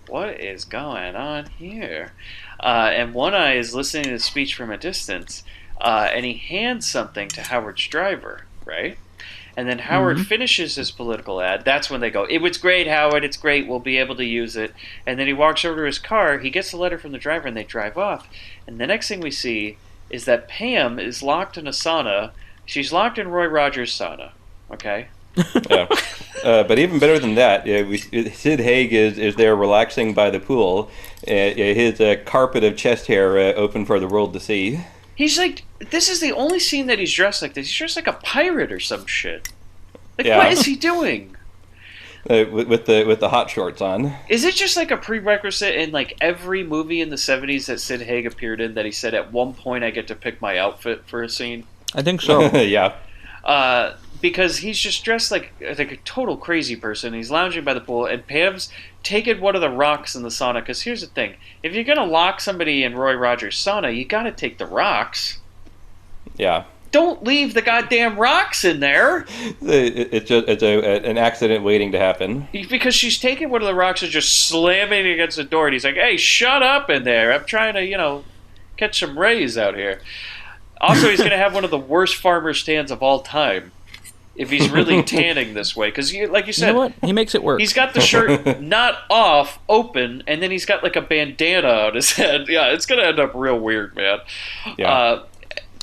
what is going on here?" And One Eye is listening to the speech from a distance, and he hands something to Howard's driver, right? And then Howard finishes his political ad. That's when they go, "It was great, Howard. It's great. We'll be able to use it." And then he walks over to his car. He gets the letter from the driver, and they drive off. And the next thing we see is that Pam is locked in a sauna. She's locked in Roy Rogers' sauna. Okay? Yeah. But even better than that, Sid Haig is there relaxing by the pool. His carpet of chest hair open for the world to see. He's like, this is the only scene that he's dressed like this. He's dressed like a pirate or some shit. Like, Yeah. what is he doing? With the hot shorts on. Is it just like a prerequisite in like every movie in the 70s that Sid Haig appeared in that he said at one point I get to pick my outfit for a scene? I think so. Yeah. Because he's just dressed like a total crazy person. He's lounging by the pool, and Pam's taking one of the rocks in the sauna. Because here's the thing: if you're gonna lock somebody in Roy Rogers' sauna, you gotta take the rocks. Yeah. Don't leave the goddamn rocks in there. It's an accident waiting to happen. Because she's taking one of the rocks and just slamming it against the door, and he's like, "Hey, shut up in there! I'm trying to, catch some rays out here." Also, he's gonna have one of the worst farmer's tans of all time. If he's really tanning this way, because like you said, You know what? He makes it work. he's got the shirt not off, open, and then he's got like a bandana on his head. Yeah, it's gonna end up real weird, man. Yeah.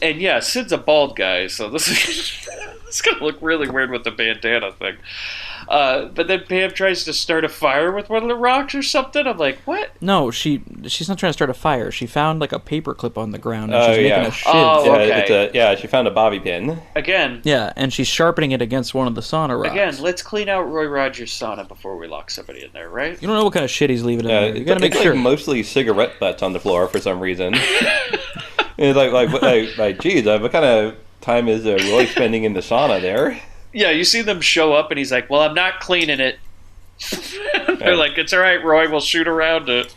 And yeah, Sid's a bald guy, so this is it's gonna look really weird with the bandana thing. But then Pam tries to start a fire with one of the rocks or something. I'm like, what? No, she's not trying to start a fire. She found like a paper clip on the ground and she's making a shiv. Oh, Yeah, okay. she found a bobby pin. Again, Yeah, and she's sharpening it against one of the sauna rocks. Again, let's clean out Roy Rogers' sauna before we lock somebody in there, right? You don't know what kind of shit he's leaving in there. You gotta make it's sure. like mostly cigarette butts on the floor for some reason. It's like, geez, what kind of time is Roy spending in the sauna there? Yeah, you see them show up, and he's like, "Well, I'm not cleaning it." They're like, "It's all right, Roy. We'll shoot around it."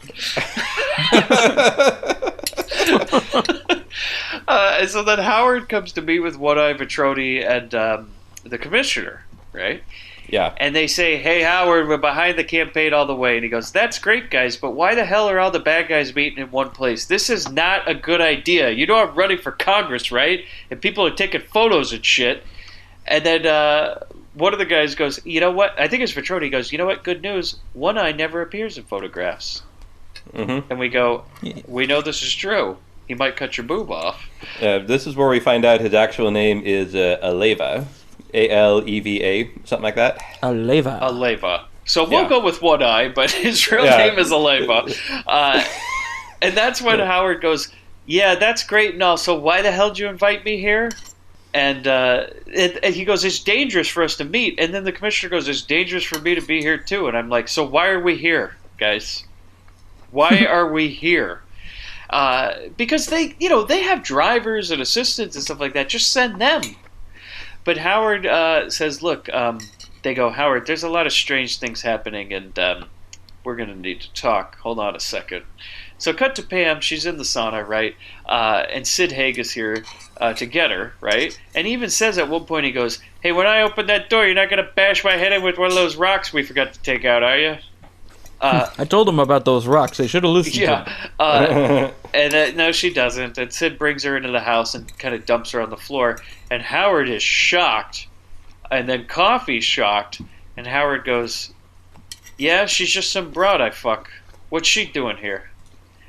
And so then Howard comes to meet with One Eye Vitroni and the commissioner, right? Yeah. And they say, "Hey, Howard, we're behind the campaign all the way." And he goes, "That's great, guys, but why the hell are all the bad guys meeting in one place? This is not a good idea. You know I'm running for Congress, right? And people are taking photos and shit." And then one of the guys goes, "You know what?" I think it's Vitroni. He goes, "You know what? Good news. One Eye never appears in photographs." Mm-hmm. And we go, "We know this is true. He might cut your boob off." This is where we find out his actual name is Aleva. Aleva, something like that. Aleva. Aleva. So we'll Yeah. go with One Eye, but his real Yeah. name is Aleva. And that's when Howard goes, "Yeah, that's great and all. So why the hell did you invite me here?" And he goes, "It's dangerous for us to meet." And then the commissioner goes, "It's dangerous for me to be here too." And I'm like, "So why are we here, guys? Why are we here?" Because they have drivers and assistants and stuff like that. Just send them. But Howard says, "Look," they go, "Howard, there's a lot of strange things happening, and we're going to need to talk. Hold on a second." So cut to Pam. She's in the sauna, right? And Sid Haig is here to get her, right? And he even says at one point, he goes, "Hey, when I open that door, you're not going to bash my head in with one of those rocks we forgot to take out, are you?" I told him about those rocks. They should have listened to him. Yeah. And no, she doesn't. And Sid brings her into the house and kind of dumps her on the floor. And Howard is shocked. And then Coffy's shocked. And Howard goes, "Yeah, she's just some broad I fuck. What's she doing here?"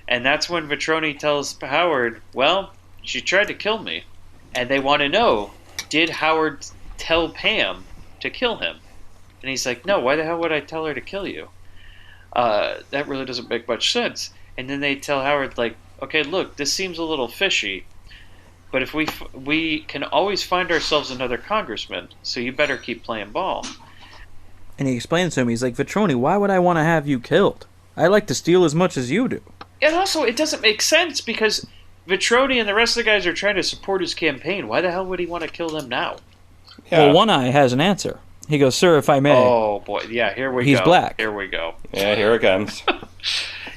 And that's when Vitroni tells Howard, "Well, she tried to kill me." And they want to know, did Howard tell Pam to kill him? And he's like, "No, why the hell would I tell her to kill you?" That really doesn't make much sense. And then they tell Howard, like, okay, look, this seems a little fishy, but if we can always find ourselves another congressman, so you better keep playing ball. And he explains to him, he's like, Vitroni, why would I want to have you killed? I like to steal as much as you do. And also, it doesn't make sense because Vitroni and the rest of the guys are trying to support his campaign. Why the hell would he want to kill them now? Yeah. Well, One Eye has an answer. He goes, sir, if I may. Oh, boy. Yeah, here we go. He's black. Here we go. Yeah, here it comes.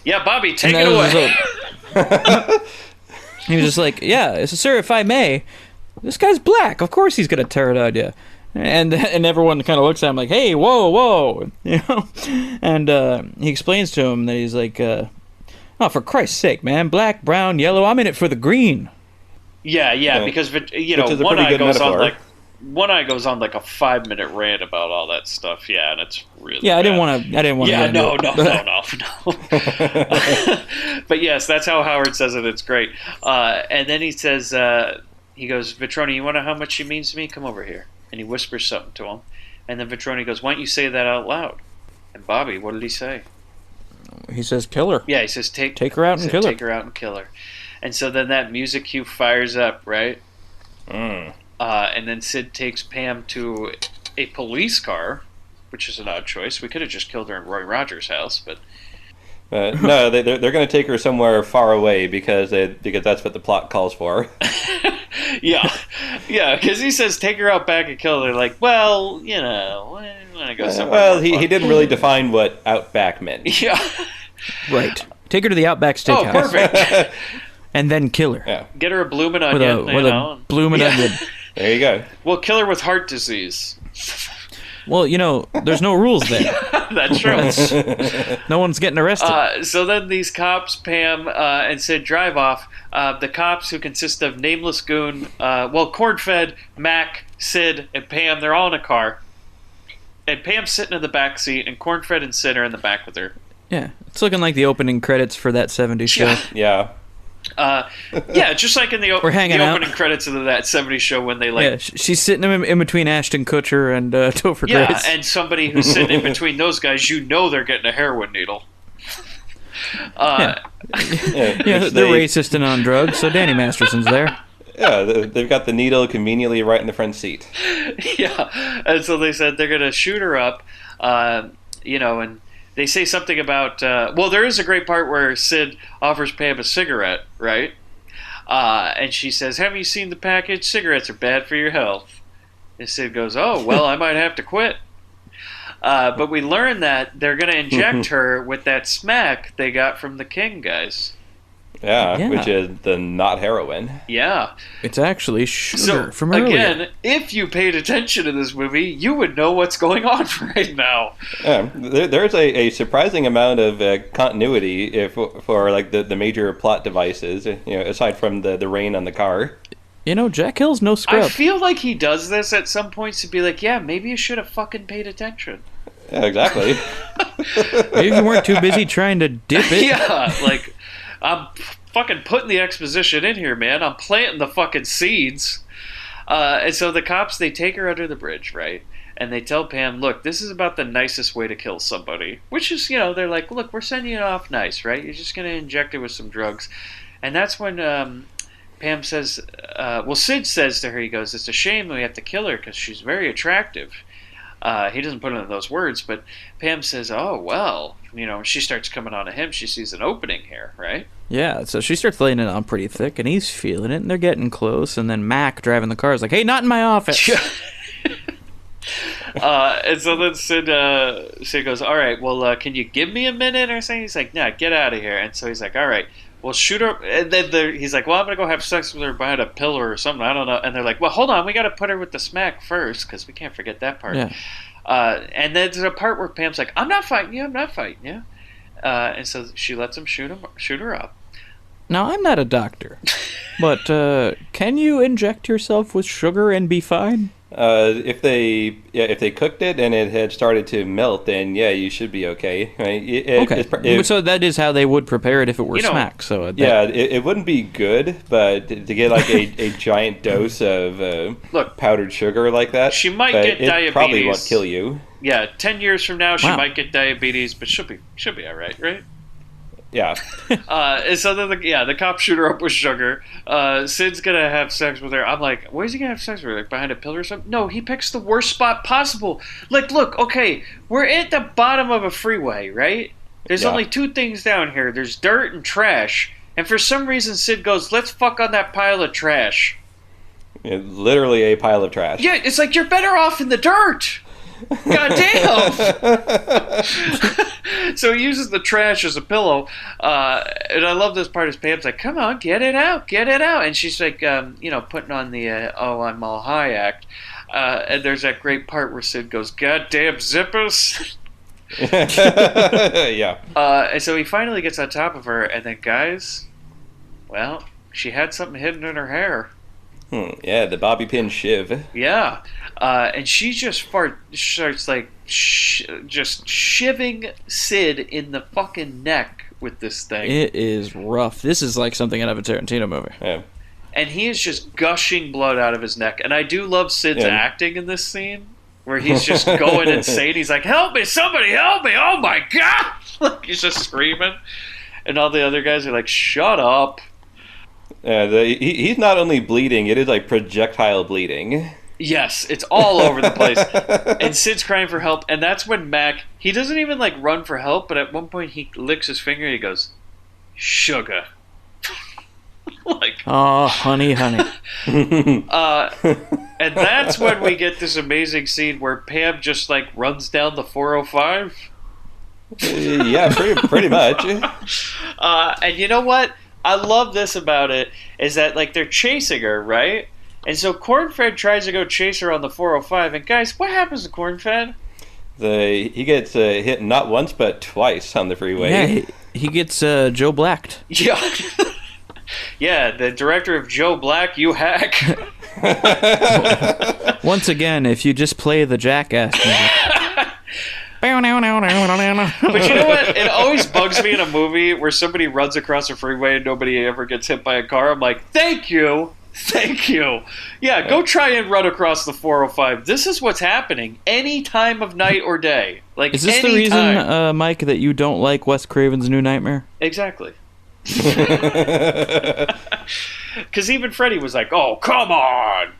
Yeah, Bobby, take And it that away. He was just like, yeah, sir, if I may, this guy's black. Of course he's going to turn on you. And everyone kind of looks at him like, hey, whoa. You know? And he explains to him that he's like, oh, for Christ's sake, man, black, brown, yellow, I'm in it for the green. Yeah, because, you know, Which is a One pretty Eye good goes on metaphor. like... One Eye goes on like a 5-minute rant about all that stuff. Yeah, and it's really Yeah, I bad. didn't want to. Yeah, no. no. But yes, that's how Howard says it. It's great. And then he says, he goes, Vitroni, you want to know how much she means to me? Come over here. And he whispers something to him. And then Vitroni goes, why don't you say that out loud? And Bobby, what did he say? He says, kill her. Yeah, he says, take her out and kill her. Take her out and kill her. And so then that music cue fires up, right? And then Sid takes Pam to a police car, which is an odd choice. We could have just killed her in Roy Rogers' house, but No, they're going to take her somewhere far away because that's what the plot calls for. yeah, because he says take her out back and kill her. Like, well, you know, I want to go somewhere. Well, more he fun. didn't really define what outback meant. Yeah. Right. Take her to the Outback Oh, Steakhouse. perfect. And then kill her. Yeah, Get her a bloomin' With onion. a bloomin' onion. there you go. Well, kill her with heart disease. Well, you know, there's no rules there. That's true. No one's getting arrested. So then these cops, Pam and Sid, drive off. The cops, who consist of Nameless Goon, Corn-Fed, Mac, Sid, and Pam, they're all in a car. And Pam's sitting in the back seat, and Corn-Fed and Sid are in the back with her. Yeah. It's looking like the opening credits for that 70s show. Yeah. Yeah. Yeah, just like in the We're hanging out. opening credits of that 70s show when they, like... Yeah, she's sitting in between Ashton Kutcher and Topher Yeah, Grace. and somebody who's sitting in between those guys, you know they're getting a heroin needle. Yeah, which they're racist and on drugs, so Danny Masterson's there. Yeah, they've got the needle conveniently right in the front seat. Yeah, and so they said they're going to shoot her up, and they say something about... there is a great part where Sid offers Pam a cigarette, right? And she says, have you seen the package? Cigarettes are bad for your health. And Sid goes, oh, well, I might have to quit. But we learn that they're going to inject her with that smack they got from the King guys. Yeah, which is the not heroin. Yeah. It's actually sugar from earlier. Again, if you paid attention to this movie, you would know what's going on right now. There's a surprising amount of continuity for like the major plot devices, aside from the rain on the car. You know, Jack Hill's no scrub. I feel like he does this at some points to be like, yeah, maybe you should have fucking paid attention. Yeah, exactly. Maybe you weren't too busy trying to dip it. Yeah, like, I'm fucking putting the exposition in here, man. I'm planting the fucking seeds. And so the cops, they take her under the bridge, right? And they tell Pam, look, this is about the nicest way to kill somebody. Which is, they're like, look, we're sending you off nice, right? You're just going to inject her with some drugs. And that's when Pam says, Sid says to her, he goes, it's a shame we have to kill her because she's very attractive. He doesn't put it in those words, but Pam says, oh, well, she starts coming on to him. She sees an opening here, right? Yeah, so she starts laying it on pretty thick, and he's feeling it, and they're getting close, and then Mac, driving the car, is like, hey, not in my office. And so then Sid goes, all right, well, can you give me a minute or something? He's like, nah, get out of here. And so he's like, all right, well, shoot her. And then he's like, well, I'm going to go have sex with her behind a pillar or something. I don't know. And they're like, well, hold on, we got to put her with the smack first, because we can't forget that part. Yeah. And then there's a part where Pam's like, I'm not fighting you. And so she lets him shoot her up. Now, I'm not a doctor, but can you inject yourself with sugar and be fine? If they cooked it and it had started to melt, then yeah, you should be okay. Right? Okay. So that is how they would prepare it if it were smack. So it wouldn't be good, but to get like a giant dose of Look, powdered sugar like that, she might get diabetes. It probably won't kill you. Yeah, 10 years from now, she Wow. might get diabetes, but she'll be all right, right? Yeah. And so then the cops shoot her up with sugar. Sid's gonna have sex with her. I'm like, where's he gonna have sex with her? Like behind a pillar or something? No, he picks the worst spot possible. Like, look, okay, we're at the bottom of a freeway, right? There's only two things down here. There's dirt and trash. And for some reason, Sid goes, let's fuck on that pile of trash. Literally a pile of trash. Yeah, it's like you're better off in the dirt. God damn! So he uses the trash as a pillow, and I love this part. Is Pam's like, "Come on, get it out," and she's like, putting on the "Oh, I'm all high" act. And there's that great part where Sid goes, "God damn zippers!" Yeah. And so he finally gets on top of her, and then guys, well, she had something hidden in her hair. Yeah, the bobby pin shiv. Yeah, and she just starts like just shivving Sid in the fucking neck with this thing. It is rough. This is like something out of a Tarantino movie. Yeah. And he is just gushing blood out of his neck. And I do love Sid's acting in this scene, where he's just going insane. He's like, "Help me! Somebody help me! Oh my god!" Like he's just screaming, and all the other guys are like, "Shut up!" He's not only bleeding; it is like projectile bleeding. Yes, it's all over the place. And Sid's crying for help, and that's when Mac, he doesn't even like run for help, but at one point he licks his finger and he goes, "Sugar." Like, oh, honey. and that's when we get this amazing scene where Pam just like runs down the 405. Yeah, pretty much. And you know what? I love this about it is that like they're chasing her, right? And so Cornfed tries to go chase her on the 405, and guys, what happens to Cornfed? He gets hit not once but twice on the freeway. Yeah, he gets Joe Blacked. Yeah. Yeah, the director of Joe Black, you hack. Once again, if you just play the Jackass music. But you know what? It always bugs me in a movie where somebody runs across a freeway and nobody ever gets hit by a car. I'm like, thank you. Yeah, go try and run across the 405. This is what's happening any time of night or day. Like, is this the reason, Mike, that you don't like Wes Craven's New Nightmare? Exactly. Because even Freddy was like, "Oh, come on."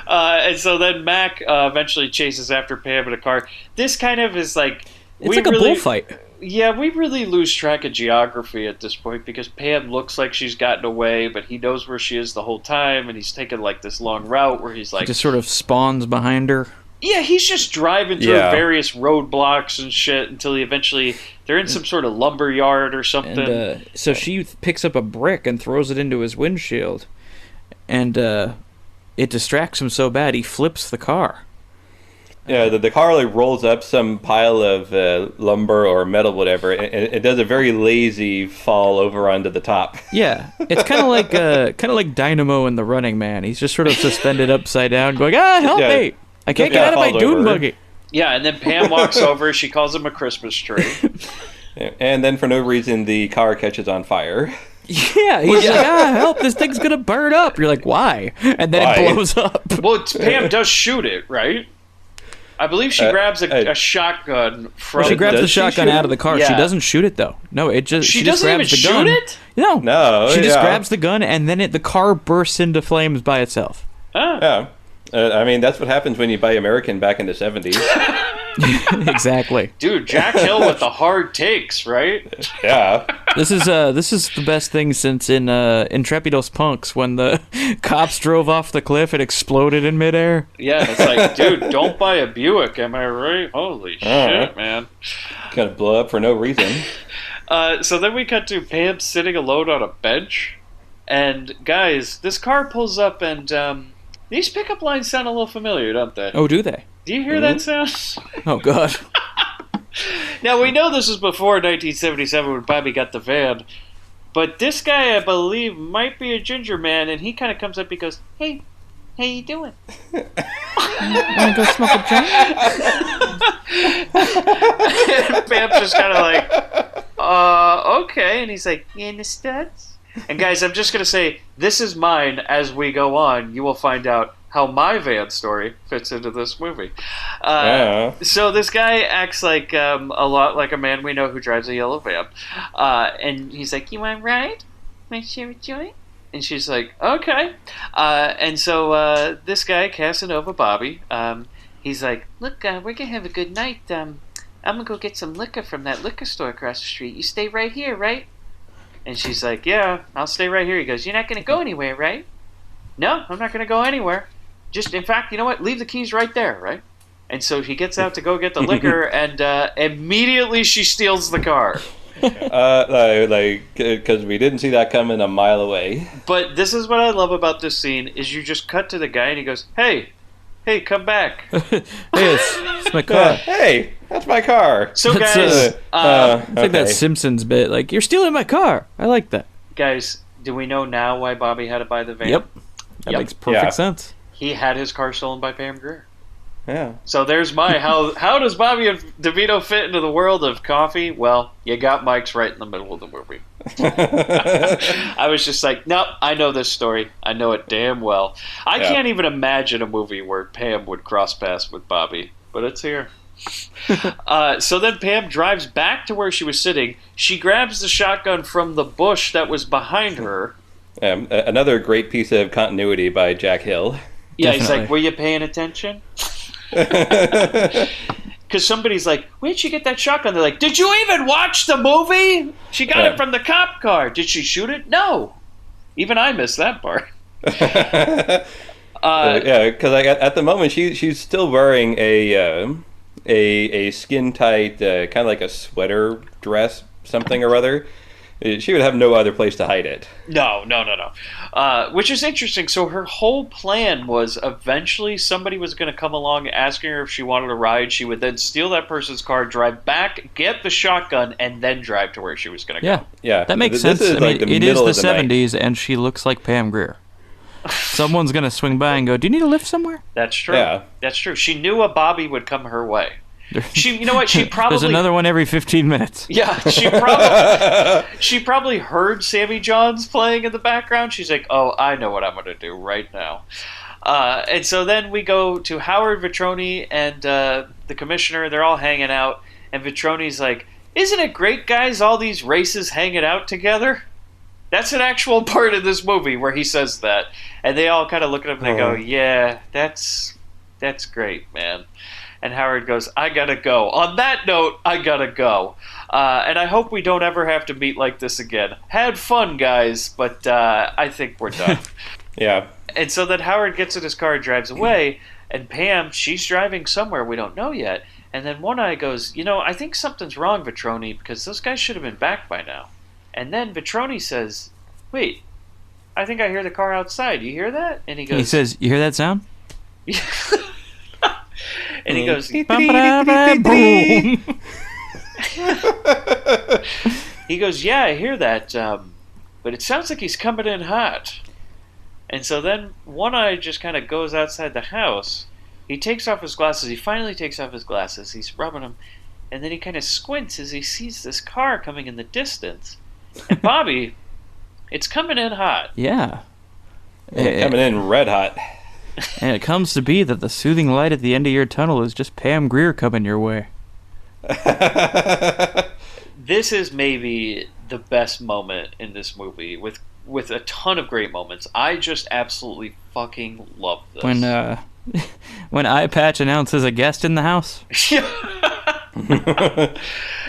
And so then Mac eventually chases after Pam in a car. This kind of is like... It's like a bullfight. Yeah, we really lose track of geography at this point because Pam looks like she's gotten away, but he knows where she is the whole time, and he's taken like this long route where he's like... He just sort of spawns behind her. Yeah, he's just driving through various roadblocks and shit until he eventually... They're in some sort of lumber yard or something. And, so she picks up a brick and throws it into his windshield. And it distracts him so bad, he flips the car. Yeah, the car like rolls up some pile of lumber or metal, whatever, and it does a very lazy fall over onto the top. Yeah, it's kind of like Dynamo in The Running Man. He's just sort of suspended upside down, going, help me! I can't get out of my dune buggy. Yeah, and then Pam walks over. She calls him a Christmas tree. And then for no reason, the car catches on fire. Yeah, he's like, help, this thing's going to burn up. You're like, why? And then it blows up. Well, Pam does shoot it, right? I believe she grabs a shotgun from... She grabs the shotgun out of the car. Yeah. She doesn't shoot it, though. No, it just... She just doesn't grabs even the gun. shoot it? No. She just grabs the gun, and then the car bursts into flames by itself. Yeah. I mean, that's what happens when you buy American back in the 70s. Exactly. Dude, Jack Hill with the hard takes, right? Yeah. This is the best thing since in Intrepidos Punks when the cops drove off the cliff and exploded in midair. Yeah, it's like, dude, don't buy a Buick, am I right? Holy shit, man. Gonna blow up for no reason. So then we cut to Pam sitting alone on a bench. And, guys, this car pulls up and... these pickup lines sound a little familiar, don't they? Oh, do they? Do you hear that sound? Oh, God. Now, we know this was before 1977 when Bobby got the van, But this guy, I believe, might be a ginger man, and he kind of comes up and goes, "Hey, how you doing?" Wanna go smoke a joint? And Pam's just kind of like, okay. And he's like, "You in the studs?" And guys, I'm just going to say, this is mine. As we go on, you will find out how my van story fits into this movie. So this guy acts like a lot like a man we know who drives a yellow van. And he's like, "You want to ride? Want to share a joint?" And she's like, "Okay." And so this guy, Casanova Bobby, he's like, "Look, we're going to have a good night. I'm going to go get some liquor from that liquor store across the street. You stay right here, right?" And she's like, "Yeah, I'll stay right here." He goes, "You're not going to go anywhere, right?" "No, I'm not going to go anywhere. Just, in fact, you know what? Leave the keys right there, right?" And so he gets out to go get the liquor, and immediately she steals the car. Because we didn't see that coming a mile away. But this is what I love about this scene, is you just cut to the guy, and he goes, hey, come back. Hey, it's my car. Hey, that's my car. So, That's, guys, it's like that Simpsons bit. Like, "You're stealing my car." I like that. guys, do we know now why Bobby had to buy the van? Yep. That makes perfect sense. He had his car stolen by Pam Grier. Yeah. So there's my how does Bobby and DeVito fit into the world of Coffy? Well, you got Mike's right in the middle of the movie. I was just like, nope, I know this story. I know it damn well. I can't even imagine a movie where Pam would cross paths with Bobby, but it's here. So then Pam drives back to where she was sitting. She grabs the shotgun from the bush that was behind her. Another great piece of continuity by Jack Hill. Yeah, Definitely. he's like, "Were you paying attention?" Because somebody's like, "Where'd you get that shotgun?" They're like, "Did you even watch the movie? She got it from the cop car. Did she shoot it? No." Even I missed that part. Yeah, because at the moment she's still wearing a skin tight kind of like a sweater dress, something or other. She would have no other place to hide it. No. Which is interesting. So her whole plan was eventually somebody was going to come along asking her if she wanted a ride. She would then steal that person's car, drive back, get the shotgun, and then drive to where she was going to go. Yeah. That makes sense. I mean, it is the 70s, and she looks like Pam Grier. Someone's going to swing by and go, "Do you need a lift somewhere?" That's true. Yeah. That's true. She knew a Bobby would come her way. You know what? She probably There's another one every 15 minutes. Yeah, she probably heard Sammy Johns playing in the background. She's like, "Oh, I know what I'm going to do right now." And so then we go to Howard Vitroni and the commissioner. They're all hanging out, and Vitroni's like, "Isn't it great, guys? All these races hanging out together." That's an actual part of this movie where he says that, and they all kind of look at him and they go, "Yeah, that's great, man." And Howard goes, "I gotta go. On that note, I gotta go. And I hope we don't ever have to meet like this again. Had fun, guys, but I think we're done." Yeah. And so then Howard gets in his car and drives away, and Pam, she's driving somewhere we don't know yet. And then One Eye goes, "I think something's wrong, Vitroni, because those guys should have been back by now." And then Vitroni says, "Wait, I think I hear the car outside. You hear that?" And he goes, He says, "You hear that sound?" and he goes, Boom. he goes, "Yeah, I hear that, but it sounds like he's coming in hot." And so then One Eye just kind of goes outside the house. He takes off his glasses. He finally takes off his glasses. He's rubbing them. And then he kind of squints as he sees this car coming in the distance. And Bobby, it's coming in hot. Yeah. Coming in red hot. And it comes to be that the soothing light at the end of your tunnel is just Pam Grier coming your way. This is maybe the best moment in this movie, with a ton of great moments. I just absolutely fucking love this. When Eye Patch announces a guest in the house.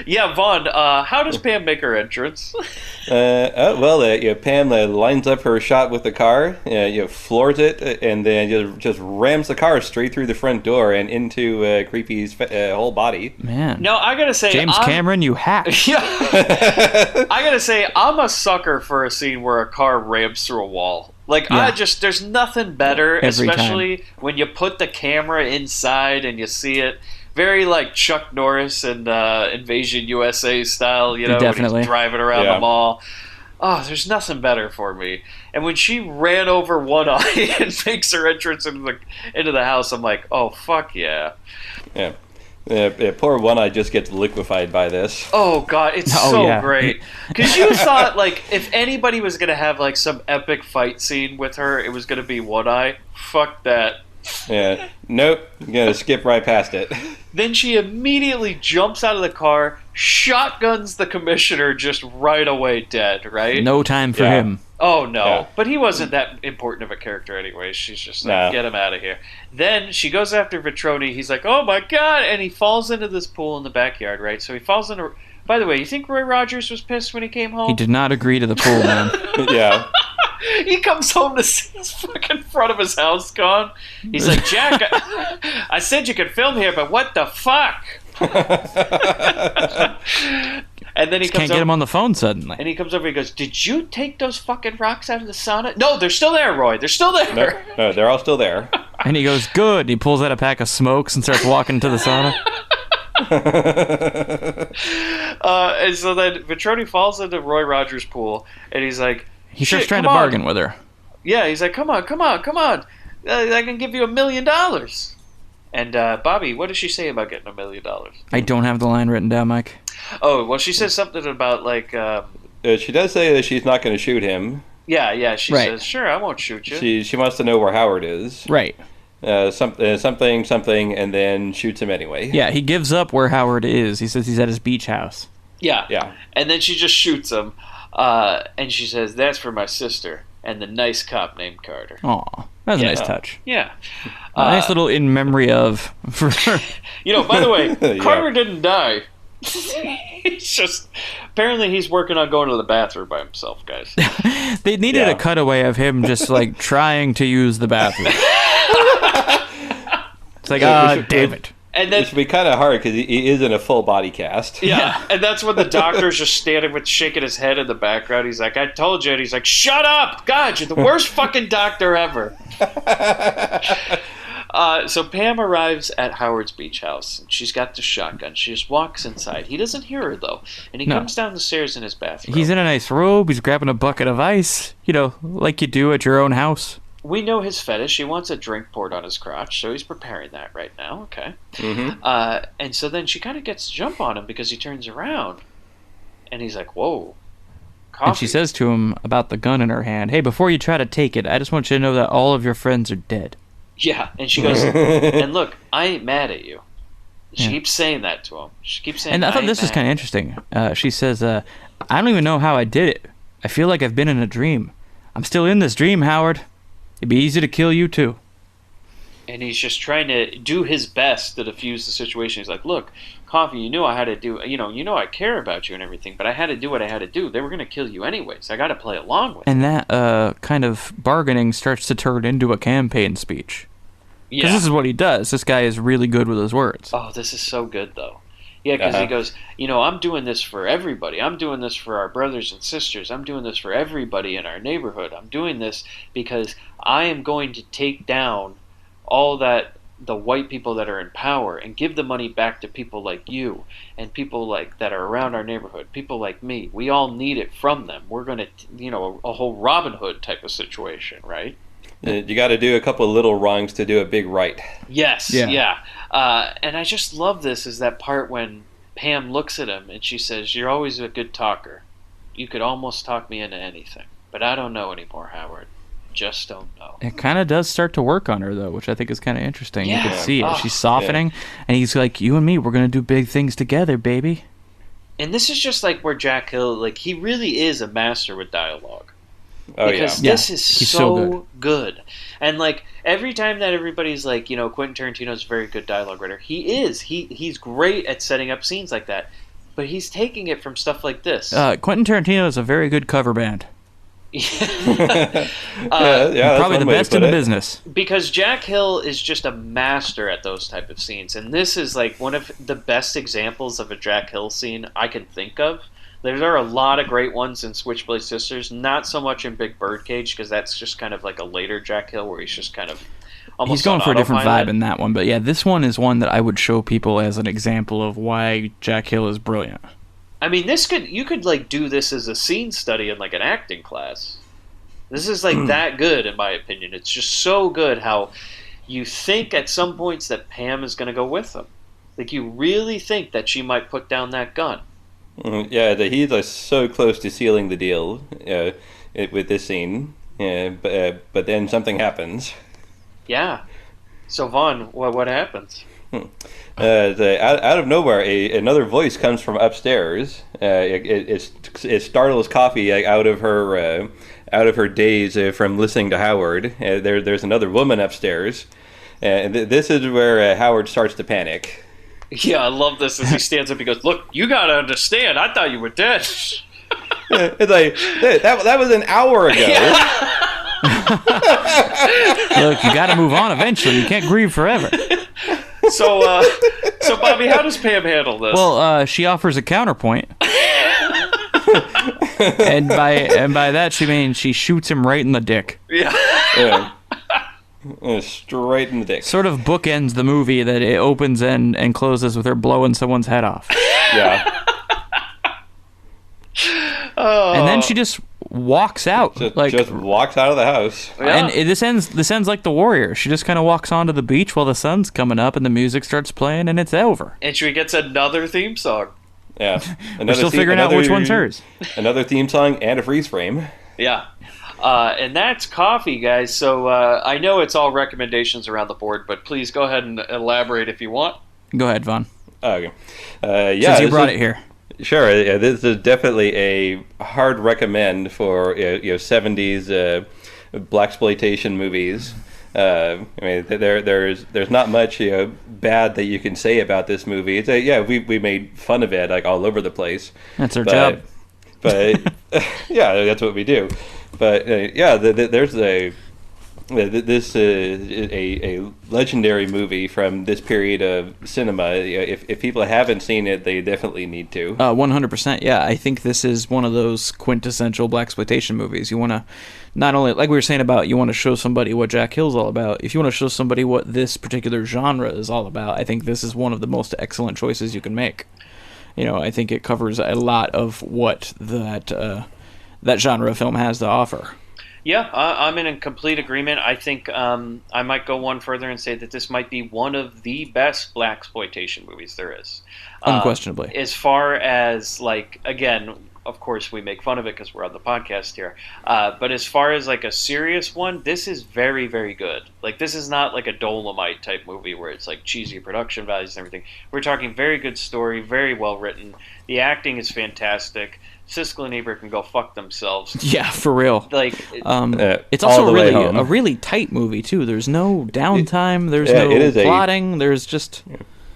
Yeah, Vaughn, how does Pam make her entrance? Pam lines up her shot with the car, floors it, and then just rams the car straight through the front door and into Creepy's whole body. Man. No, I gotta say, James Cameron, you hack. Yeah. I gotta say, I'm a sucker for a scene where a car rams through a wall. Like, there's nothing better, Every especially time. when you put the camera inside and you see it. Very like Chuck Norris and Invasion USA style, when Definitely. he's driving around the mall. oh, there's nothing better for me. And when she ran over One Eye and makes her entrance into the house, I'm like, oh, fuck yeah. Yeah. Poor One Eye just gets liquefied by this. Oh, God, it's great. Because you thought, like, if anybody was going to have, like, some epic fight scene with her, it was going to be One Eye. Fuck that. Yeah. Nope. I'm going to skip right past it. Then she immediately jumps out of the car, shotguns the commissioner just right away dead, right? No time for him. Oh, no. Yeah. But he wasn't that important of a character anyway. She's just like, get him out of here. Then she goes after Vitroni. He's like, oh, my God. And he falls into this pool in the backyard, right? So he falls into... By the way, you think Roy Rogers was pissed when he came home? He did not agree to the pool, man. Yeah. He comes home to see his fucking front of his house gone. He's like, Jack, I said you could film here, but what the fuck? And then he can't get him on the phone suddenly. And he comes over and he goes, did you take those fucking rocks out of the sauna? No, they're still there, Roy. They're still there. No, they're all still there. And he goes, good. He pulls out a pack of smokes and starts walking to the sauna. And so then Vitroni falls into Roy Rogers' pool, and he's like... He starts trying to bargain with her. Yeah, he's like, come on. I can give you $1 million. And Bobby, what does she say about getting $1 million? I don't have the line written down, Mike. Oh, well, she says something about, like... she does say that she's not going to shoot him. Yeah, she says, sure, I won't shoot you. She wants to know where Howard is. Right. Something, and then shoots him anyway. Yeah, he gives up where Howard is. He says he's at his beach house. Yeah. And then she just shoots him, and she says, that's for my sister and the nice cop named Carter. Aw, that was a nice touch. Yeah. A nice little in memory of... You know, by the way, Carter didn't die. He's just... Apparently he's working on going to the bathroom by himself, guys. They needed a cutaway of him just, like, trying to use the bathroom. It's like, damn it. And then, it should be kind of hard because he is in a full body cast. Yeah, and that's when the doctor's just standing with shaking his head in the background. He's like, I told you. And he's like, shut up! God, you're the worst fucking doctor ever. So Pam arrives at Howard's beach house. She's got the shotgun. She just walks inside. He doesn't hear her, though. And he comes down the stairs in his bathrobe. He's in a nice robe. He's grabbing a bucket of ice. You know, like you do at your own house. We know his fetish. He wants a drink poured on his crotch, so he's preparing that right now. Okay. Mm-hmm. And so then she kind of gets to jump on him because he turns around. And he's like, whoa. Coffee. And she says to him about the gun in her hand, hey, before you try to take it, I just want you to know that all of your friends are dead. Yeah, and she goes, and look, I ain't mad at you. She keeps saying that to him. She keeps saying, and I thought this was kind of interesting. She says, I don't even know how I did it. I feel like I've been in a dream. I'm still in this dream, Howard. It'd be easy to kill you, too. And he's just trying to do his best to defuse the situation. He's like, look, Coffy, you knew I had to do, you know I care about you and everything, but I had to do what I had to do. They were going to kill you anyways. I got to play along with it. And that kind of bargaining starts to turn into a campaign speech. Because this is what he does. This guy is really good with his words. Oh, this is so good, though. Yeah, because he goes, I'm doing this for everybody. I'm doing this for our brothers and sisters. I'm doing this for everybody in our neighborhood. I'm doing this because I am going to take down all the white people that are in power and give the money back to people like you and people like that are around our neighborhood, people like me. We all need it from them. We're going to, a whole Robin Hood type of situation, right? You got to do a couple of little wrongs to do a big right. Yes, yeah. And I just love this, is that part when Pam looks at him and she says, you're always a good talker. You could almost talk me into anything. But I don't know anymore, Howard. Just don't know. It kind of does start to work on her, though, which I think is kind of interesting. Yeah. You can see it. She's softening, and he's like, you and me, we're going to do big things together, baby. And this is just like where Jack Hill, like, he really is a master with dialogue. Oh, because this is He's so good. And, like, every time that everybody's like, Quentin Tarantino's a very good dialogue writer, he is. He's great at setting up scenes like that. But he's taking it from stuff like this. Quentin Tarantino is a very good cover band. Probably Probably the best in the business. Because Jack Hill is just a master at those type of scenes. And this is, like, one of the best examples of a Jack Hill scene I can think of. There are a lot of great ones in Switchblade Sisters, not so much in Big Birdcage, because that's just kind of like a later Jack Hill where he's just kind of almost he's going for a different vibe in that one. But yeah, this one is one that I would show people as an example of why Jack Hill is brilliant. I mean, you could like do this as a scene study in like an acting class. This is like that good, in my opinion. It's just so good how you think at some points that Pam is going to go with him. Like, you really think that she might put down that gun. Yeah, he's like so close to sealing the deal with this scene. But then something happens. Yeah. So Vaughn, what happens? Out of nowhere, another voice comes from upstairs. It startles Coffy out of her daze from listening to Howard. There's another woman upstairs, and this is where Howard starts to panic. Yeah, I love this as he stands up. He goes, "Look, you gotta understand. I thought you were dead." It's like that was an hour ago. Look, you got to move on eventually. You can't grieve forever. So Bobby, how does Pam handle this? Well, she offers a counterpoint. and by that she means she shoots him right in the dick. Yeah. Straight in the dick. Sort of bookends the movie that it opens and closes with her blowing someone's head off. Yeah. And then she just walks out. Just walks out of the house. Yeah. And this ends like The Warrior. She just kind of walks onto the beach while the sun's coming up and the music starts playing and it's over. And she gets another theme song. Yeah. We're still figuring out which one's hers. Another theme song and a freeze frame. Yeah. And that's Coffy, guys. So I know it's all recommendations around the board, but please go ahead and elaborate if you want. Go ahead, Vaughn. Okay. Since you brought it here. Sure. This is definitely a hard recommend for 70s blaxploitation movies. I mean, there's not much bad that you can say about this movie. It's we made fun of it like all over the place. That's our job. But yeah, that's what we do. But there's this is a legendary movie from this period of cinema. If people haven't seen it, they definitely need to. 100%. Yeah, I think this is one of those quintessential blaxploitation movies. You want to not only, like we were saying about, you want to show somebody what Jack Hill's all about. If you want to show somebody what this particular genre is all about, I think this is one of the most excellent choices you can make. I think it covers a lot of what that genre of film has to offer. Yeah, I'm in complete agreement. I think I might go one further and say that this might be one of the best blaxploitation movies there is. Unquestionably. As far as, like, again, of course we make fun of it because we're on the podcast here. But as far as, like, a serious one, this is very, very good. Like, this is not like a Dolomite type movie where it's, like, cheesy production values and everything. We're talking very good story, very well written. The acting is fantastic. Siskel and Ebert can go fuck themselves. Yeah, for real. Like, it's also a really tight movie too. There's no downtime. There's no plotting. There's just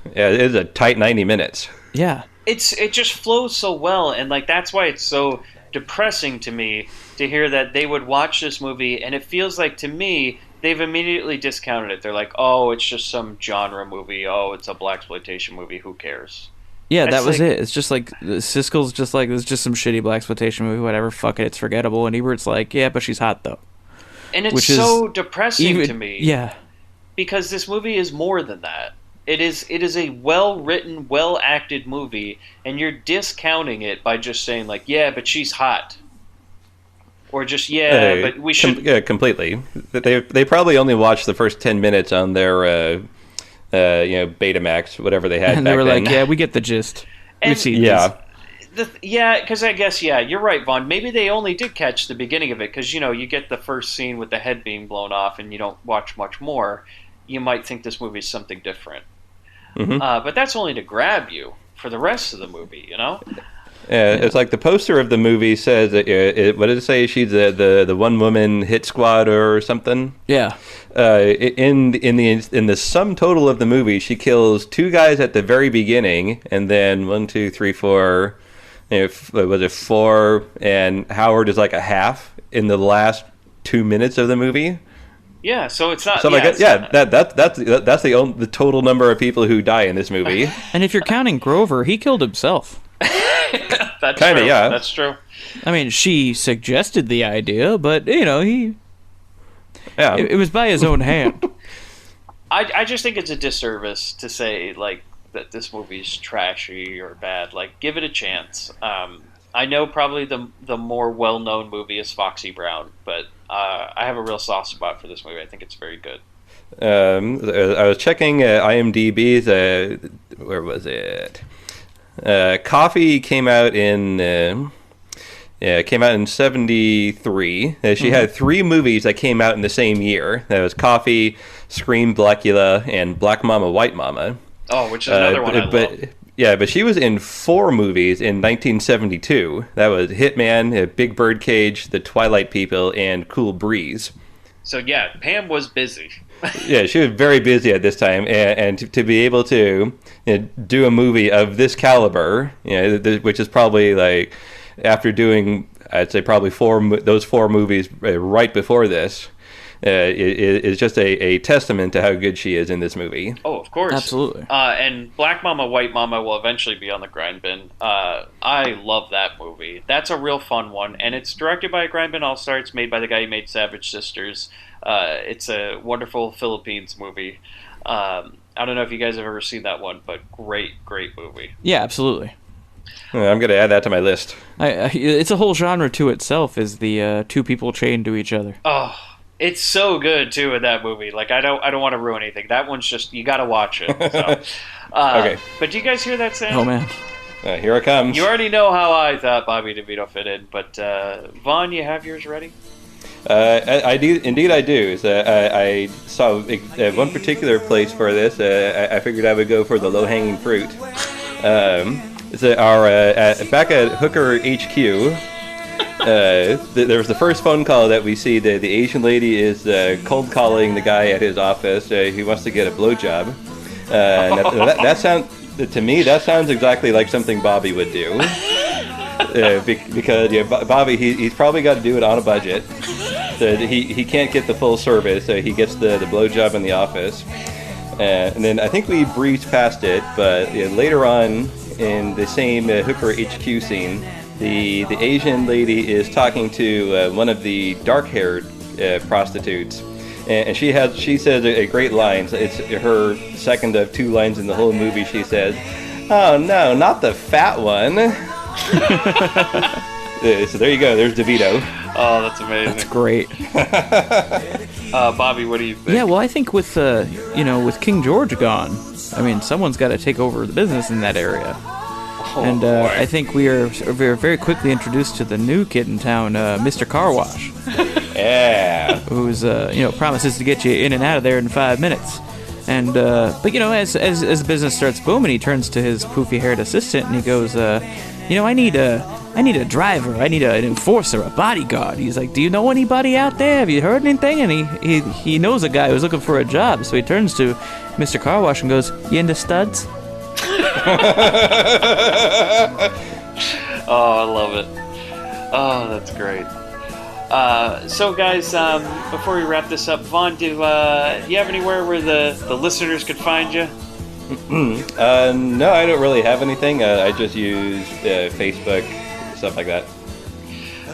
it is a tight 90 minutes. Yeah, it just flows so well, and like that's why it's so depressing to me to hear that they would watch this movie, and it feels like to me they've immediately discounted it. They're like, oh, it's just some genre movie. Oh, it's a blaxploitation movie. Who cares? Yeah, that was it. It's just like Siskel's just like, it's just some shitty blaxploitation movie, whatever, fuck it, it's forgettable. And Ebert's like, yeah, but she's hot though. And it's so depressing to me. Yeah. Because this movie is more than that. It is a well-written, well-acted movie, and you're discounting it by just saying like, yeah, but she's hot. Or just, but we should... Yeah, completely. They probably only watched the first 10 minutes on their... Betamax, whatever they had. And they back were then. like, yeah, we get the gist. We've seen this. Because I guess, you're right, Vaughn. Maybe they only did catch the beginning of it, because, you get the first scene with the head being blown off and you don't watch much more. You might think this movie is something different. Mm-hmm. But that's only to grab you for the rest of the movie, It's like the poster of the movie says that, what did it say? She's the one woman hit squad or something. Yeah. In the sum total of the movie, she kills 2 guys at the very beginning, and then 1, 2, 3, 4. Was it 4? And Howard is like a half in the last 2 minutes of the movie. Yeah, so it's not. So that's the total number of people who die in this movie. And if you're counting Grover, he killed himself. That's Kinda, true. yeah. That's true. I mean, she suggested the idea, but it was by his own hand. I just think it's a disservice to say like that this movie's trashy or bad. Like, give it a chance. I know probably the more well-known movie is Foxy Brown, but I have a real soft spot for this movie. I think it's very good. I was checking IMDb's. Where was it? Coffy came out in. It came out in 73. She had 3 movies that came out in the same year. That was Coffy, Scream, Blackula, and Black Mama, White Mama. Oh, which is another one I love. Yeah, but she was in 4 movies in 1972. That was Hitman, Big Birdcage, The Twilight People, and Cool Breeze. So yeah, Pam was busy. Yeah, she was very busy at this time, and to be able to do a movie of this caliber, which is probably like after doing, I'd say probably those 4 movies right before this, is just a testament to how good she is in this movie. Oh, of course. Absolutely. And Black Mama, White Mama will eventually be on the Grindbin. I love that movie. That's a real fun one, and it's directed by Grindbin All-Star. It's made by the guy who made Savage Sisters. It's a wonderful Philippines movie. I don't know if you guys have ever seen that one, but great movie. Yeah, absolutely. I'm going to add that to my list. It's a whole genre to itself, is the 2 people chained to each other. Oh, it's so good too in that movie. Like I don't want to ruin anything. That one's just, you got to watch it. So. Okay. But do you guys hear that sound? Oh man. Here it comes. You already know how I thought Bobby DeVito fit in, but Vaughn, you have yours ready? I do. Indeed, I do. I saw one particular place for this. I figured I would go for the low-hanging fruit. Back at Hooker HQ, there was the first phone call that we see. The Asian lady is cold calling the guy at his office who wants to get a blowjob. That sounds, to me, that sounds exactly like something Bobby would do. Because Bobby, he's probably got to do it on a budget. So he can't get the full service, so he gets the blowjob in the office. And then I think we breezed past it, but later on in the same Hooker HQ scene, the Asian lady is talking to one of the dark-haired prostitutes, and she says a great line. It's her second of 2 lines in the whole movie. She says, "Oh no, not the fat one." So there you go. There's DeVito. Oh, that's amazing. That's great. Bobby, what do you think? Yeah, well, I think with with King George gone, I mean, someone's got to take over the business in that area. And I think we are very quickly introduced to the new kid in town, Mr. Car Wash. Yeah. Who's promises to get you in and out of there in 5 minutes. And but as the business starts booming, he turns to his poofy-haired assistant and he goes, I need a driver, I need an enforcer, a bodyguard. He's like, do you know anybody out there? Have you heard anything? And he knows a guy who's looking for a job, so he turns to Mr. Car Wash and goes, you into studs? Oh, I love it. Oh, that's great. So guys, before we wrap this up, Vaughn, do you have anywhere where the listeners could find you? No, I don't really have anything. I just use Facebook, stuff like that.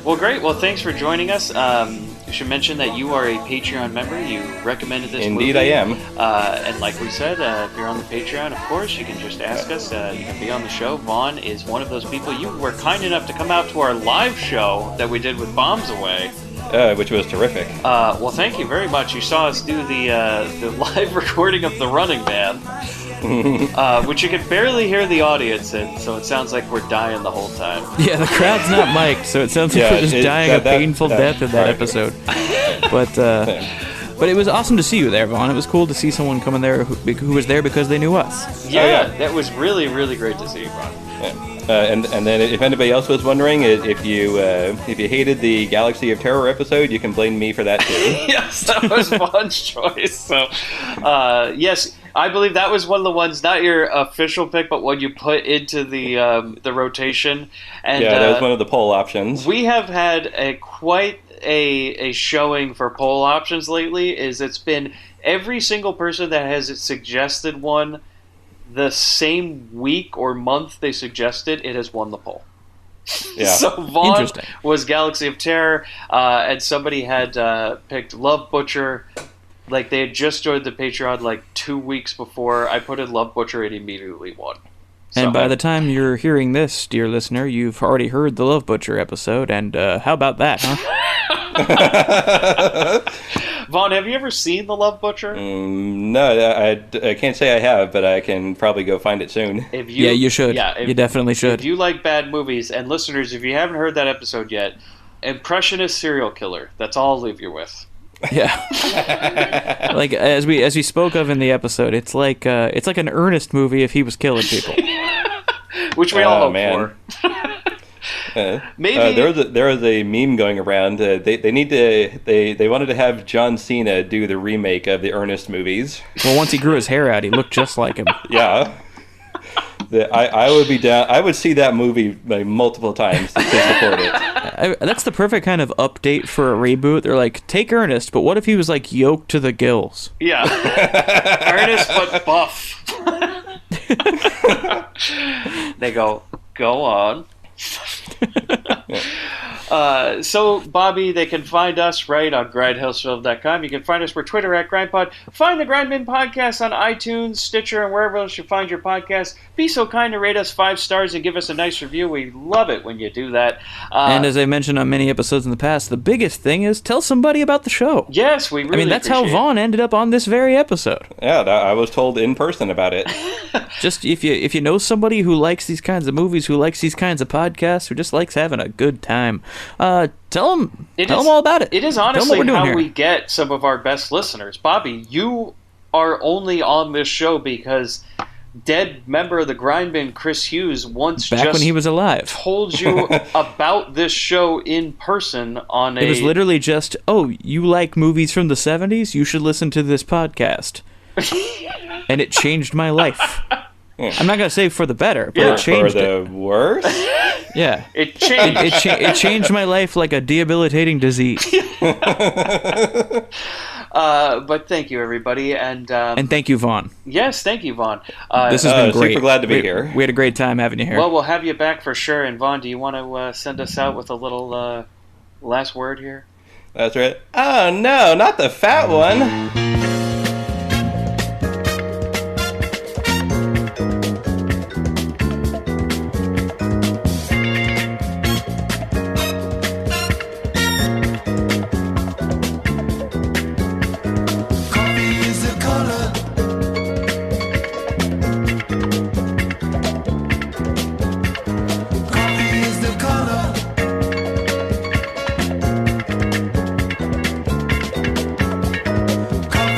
Well, great. Well, thanks for joining us. I should mention that you are a Patreon member. You recommended this movie. Indeed, I am. And like we said, if you're on the Patreon, of course, you can just ask us. You can be on the show. Vaughn is one of those people. You were kind enough to come out to our live show that we did with Bombs Away. Which was terrific. Well, thank you very much. You saw us do the live recording of The Running Man, which you can barely hear the audience in, so it sounds like we're dying the whole time. Yeah, the crowd's not mic'd, so it sounds like we're just dying a painful death in that episode. But it was awesome to see you there, Vaughn. It was cool to see someone coming there who was there because they knew us. Yeah, that was really, really great to see you, Vaughn. Yeah. And then if anybody else was wondering, if you hated the Galaxy of Terror episode, you can blame me for that too. Yes, that was Vaughn's choice. So, yes, I believe that was one of the ones, not your official pick, but one you put into the rotation. And yeah, that was one of the poll options. We have had quite a showing for poll options lately. It's been every single person that has suggested one the same week or month they suggested, it has won the poll. Yeah. So Vaughn was Galaxy of Terror, and somebody had picked Love Butcher. Like, they had just joined the Patreon like 2 weeks before. I put in Love Butcher and immediately won. So, And by the time you're hearing this, dear listener, you've already heard the Love Butcher episode, and how about that, huh? Vaughn, have you ever seen The Love Butcher? No, I can't say I have, but I can probably go find it soon. If you, Yeah, you should. Yeah, You definitely should. If you like bad movies, and listeners, if you haven't heard that episode yet, Impressionist Serial Killer. That's all I'll leave you with. Yeah. Like as we spoke of in the episode, it's like an Ernest movie if he was killing people. Which we all hope man. for. Maybe there was a meme going around. They wanted to have John Cena do the remake of the Ernest movies. Well, once he grew his hair out, he looked just like him. Yeah. I would be down. I would see that movie like multiple times to support it. That's the perfect kind of update for a reboot. They're like, take Ernest, but what if he was like yoked to the gills? Yeah. Ernest but buff. They go on. So, Bobby, they can find us right on grindhillsfilm.com. You can find us for Twitter at GrindPod. Find the Grindbin podcast on iTunes, Stitcher, and wherever else you find your podcast. Be so kind to rate us 5 stars and give us a nice review. We love it when you do that. And as I mentioned on many episodes in the past, the biggest thing is tell somebody about the show. Yes, we really that's how appreciate Vaughn ended up on this very episode. Yeah, I was told in person about it. Just if you know somebody who likes these kinds of movies, who likes these kinds of podcasts, who just likes having a good time, tell them all about it. It is honestly how we get some of our best listeners. Bobby, you are only on this show because dead member of the Grindbin, Chris Hughes, once back when he was alive, told you about this show in person on It was literally just, oh, you like movies from the 70s? You should listen to this podcast. And it changed my life. I'm not going to say for the better, but it changed it. For the worse? Yeah. It changed. It changed my life like a debilitating disease. But thank you, everybody. And thank you, Vaughn. Yes, thank you, Vaughn. This has been great. Super glad to be here. We had a great time having you here. Well, we'll have you back for sure. And Vaughn, do you want to send us out with a little last word here? That's right. Oh, no, not the fat one. Coffee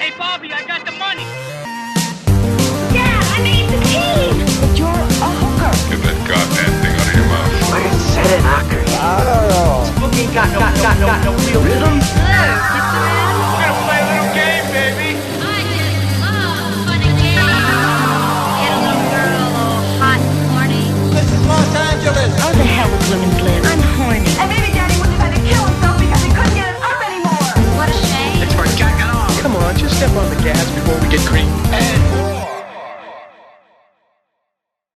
Hey, Bobby, I got the money.